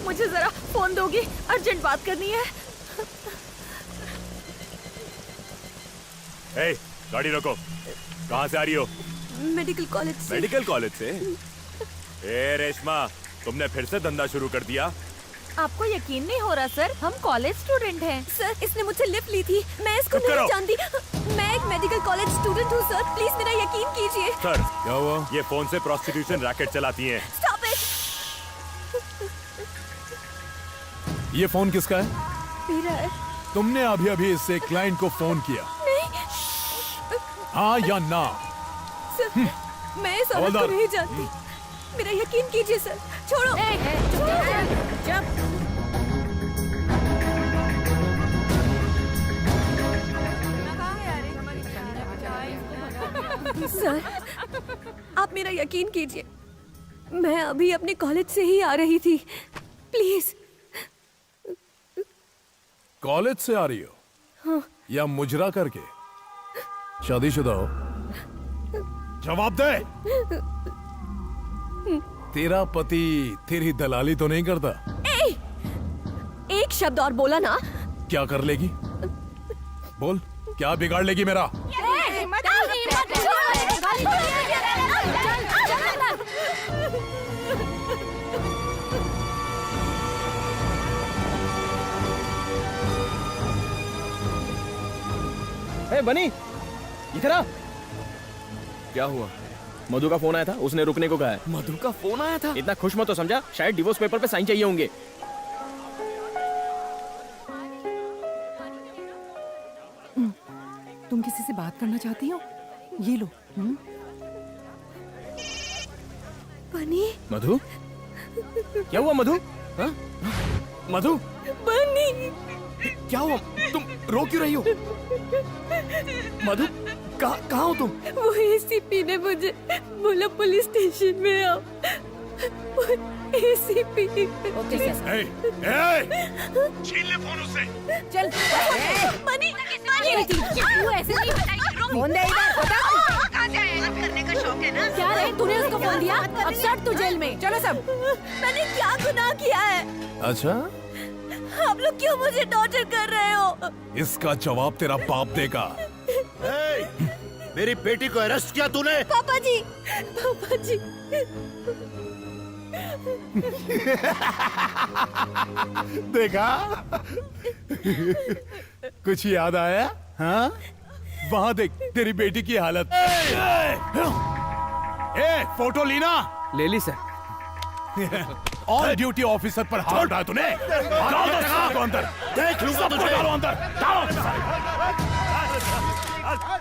Speaker 18: मुझे जरा फोन दोगी? अर्जेंट बात करनी है।
Speaker 10: ए, गाड़ी रोको। कहाँ से आ रही हो?
Speaker 8: मेडिकल कॉलेज से।
Speaker 10: मेडिकल कॉलेज से? ए रेशमा, तुमने फिर से धंधा शुरू कर दिया?
Speaker 18: आपको यकीन नहीं हो रहा सर, हम कॉलेज स्टूडेंट हैं।
Speaker 8: सर, इसने मुझसे लिफ्ट ली थी। मैं इसको नहीं जानती। मैं एक मेडिकल कॉलेज स्टूडेंट हूँ सर। प्लीज मेरा यकीन कीजिए।
Speaker 10: सर, क्या हुआ? ये फोन से प्रोस्टिट्यूशन रैकेट चलाती हैं।
Speaker 8: Stop it.
Speaker 13: ये फोन किसका है?
Speaker 8: मेरा है।
Speaker 13: तुमने अभी अभी इससे क्लाइंट को फोन किया?
Speaker 8: नहीं।
Speaker 13: हाँ या ना?
Speaker 8: सर, मैं इस औरत को नहीं जानती। मेरा यकीन कीजिए सर। छोड़ो। सर, आप मेरा यकीन कीजिए। मैं अभी अपने कॉलेज से ही आ रही थी। प्लीज
Speaker 13: कॉलेज से आ रही हो
Speaker 9: हाँ।
Speaker 13: या मुजरा करके? शादीशुदा हो? जवाब दे। तेरा पति तेरी दलाली तो नहीं करता?
Speaker 8: एक शब्द और बोला ना।
Speaker 13: क्या कर लेगी? बोल, क्या बिगाड़ लेगी मेरा?
Speaker 17: ए बनी, इधर आ।
Speaker 1: क्या हुआ?
Speaker 17: मधु का फोन आया था, उसने रुकने को कहा है।
Speaker 1: मधु का फोन आया था?
Speaker 17: इतना खुश मत हो समझा, शायद डिवोर्स पेपर पे साइन चाहिए होंगे।
Speaker 12: तुम किसी से बात करना चाहती हो? ये लो।
Speaker 8: बनी।
Speaker 17: मधु, क्या हुआ मधु? हाँ?
Speaker 1: मधु,
Speaker 8: बनी,
Speaker 1: क्या हुआ? तुम रो क्यों रही हो? मधु, कहाँ हो तुम?
Speaker 8: वो एसीपी ने मुझे बोला पुलिस स्टेशन में आओ। एसीपी।
Speaker 12: Okay sir.
Speaker 13: छीन ले फोन उससे।
Speaker 12: चल।
Speaker 8: बनी,
Speaker 12: तू ऐसे नहीं बताएगी। फोन दे इधर।
Speaker 8: कहाँ जाए? बात करने का शौक है ना?
Speaker 12: क्या रे, तूने उसको फोन दिया? अब सट तू जेल में। चलो सब।
Speaker 8: मैंने क्या गुनाह किया है?
Speaker 13: अच्छा,
Speaker 8: आप लोग क्यों मुझे टॉर्चर कर रहे हो?
Speaker 13: इसका जवाब तेरा बाप देगा।
Speaker 2: मेरी बेटी को अरेस्ट किया तूने?
Speaker 8: पापा जी, पापा जी।
Speaker 13: देखा? कुछ याद आया? हाँ? वहाँ देख तेरी बेटी की हालत। फोटो ली ना?
Speaker 17: ले ली सर।
Speaker 13: ऑन ड्यूटी ऑफिसर पर हाथ उठाया तूने? डालो अंदर।
Speaker 2: देख लूंगा तुझे।
Speaker 13: डालो अंदर।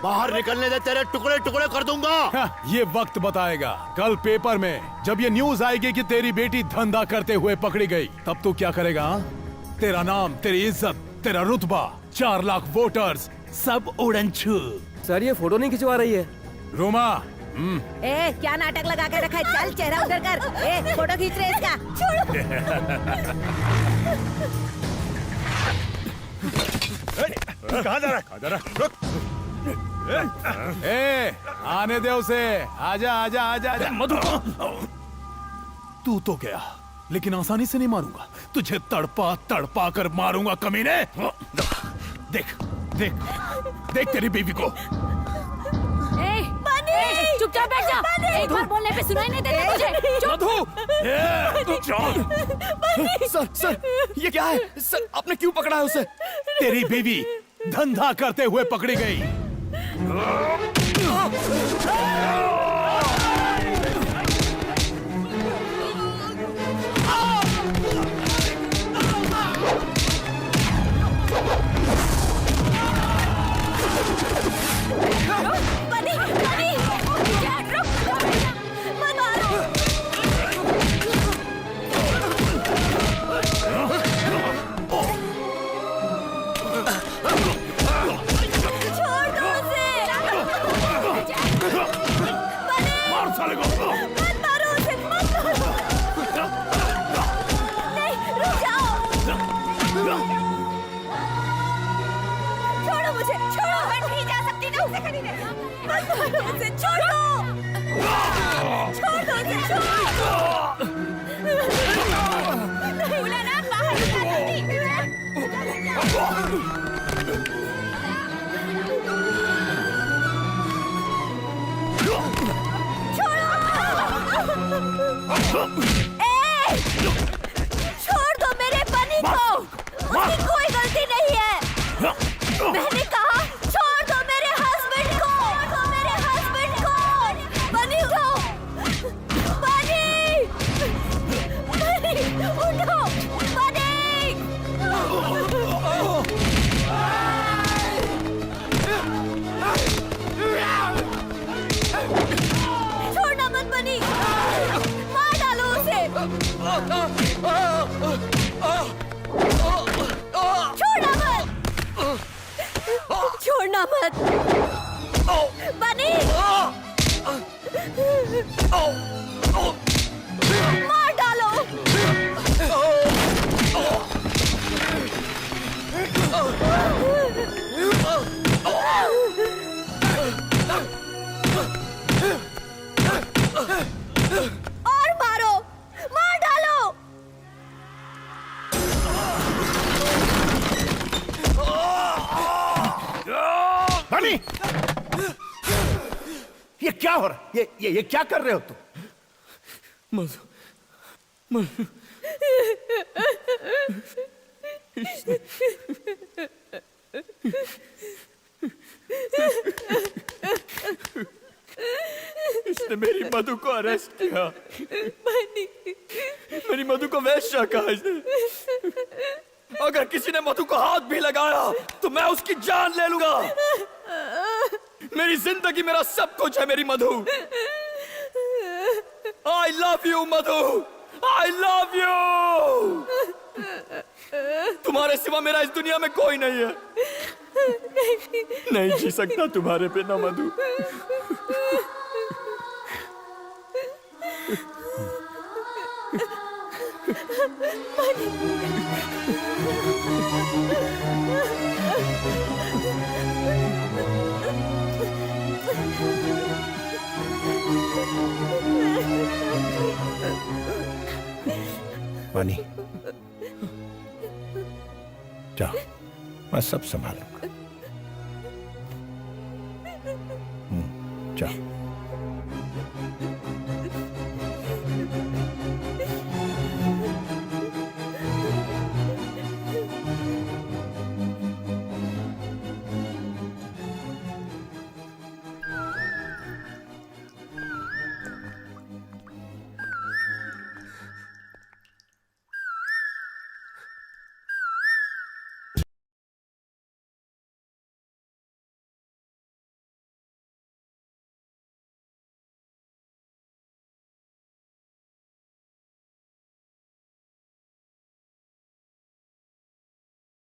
Speaker 2: बाहर निकलने दे, तेरे टुकड़े टुकड़े कर दूंगा।
Speaker 13: ये वक्त बताएगा। कल पेपर में जब ये न्यूज आएगी कि तेरी बेटी धंधा करते हुए पकड़ी गई, तब तू क्या करेगा? तेरा नाम, तेरी इज्जत, तेरा रुतबा, 4 लाख वोटर्स सब उड़न छू।
Speaker 17: सर ये फोटो नहीं खिंचवा रही है।
Speaker 13: रोमा,
Speaker 12: ए, क्या नाटक लगा के रखा है? चल चेहरा उधर कर। ए, फोटो खींच रहे इसका।
Speaker 13: कहाँ जा रहा है? कहाँ जा रहा है? रुक। ए, आने दे उसे। आजा आजा आजा आजा। मधु, तू तो गया, लेकिन आसानी से नहीं मारूंगा तुझे। तड़पा तड़पा कर मारूंगा कमीने। देख देख देख तेरी बीवी को।
Speaker 12: चुपचाप बैठ जा। एक बार बोलने पे सुनाई नहीं देता तुझे?
Speaker 13: मधु,
Speaker 1: सर सर, ये क्या है? सर, आपने क्यों पकड़ा है उसे?
Speaker 13: तेरी बीवी धंधा करते हुए पकड़ी गई।
Speaker 8: छोड़ो मुझे, छोड़ो। मैं नहीं जा सकती ना उसे खरीदने। मत मारो मुझे, छोड़ो। छोड़ो उसे, छोड़ो। नहीं बोला ना, बाहर नहीं जा छोड़ दो मेरे बनी को। उसकी कोई गलती नहीं है। मैंने कहा छोड़ दो मेरे हस्बैंड को। छोड़ दो मेरे हस्बैंड को। बनी उठो। बनी, बनी उठो। बनी, छोड़ना मत बनी। मार डालो उसे। छोड़ना मत, छोड़ना मत। बनी, मार डालो।
Speaker 9: और मारो, मार डालो।
Speaker 20: बनी, ये क्या हो रहा है? ये क्या कर रहे हो तुम?
Speaker 1: मधु, मधु, इसने मेरी मधु को अरेस्ट किया। मेरी मधु को वेश्या कहा इसने। अगर किसी ने मधु को हाथ भी लगाया तो मैं उसकी जान ले लूंगा। मेरी जिंदगी मेरा सब कुछ है मेरी Madhu. I love you Madhu, I love you. तुम्हारे सिवा मेरा इस दुनिया में कोई नहीं है। नहीं जी सकता तुम्हारे बिना मधु।
Speaker 20: बनी, जाओ, मैं सब संभालूंगा। जाओ।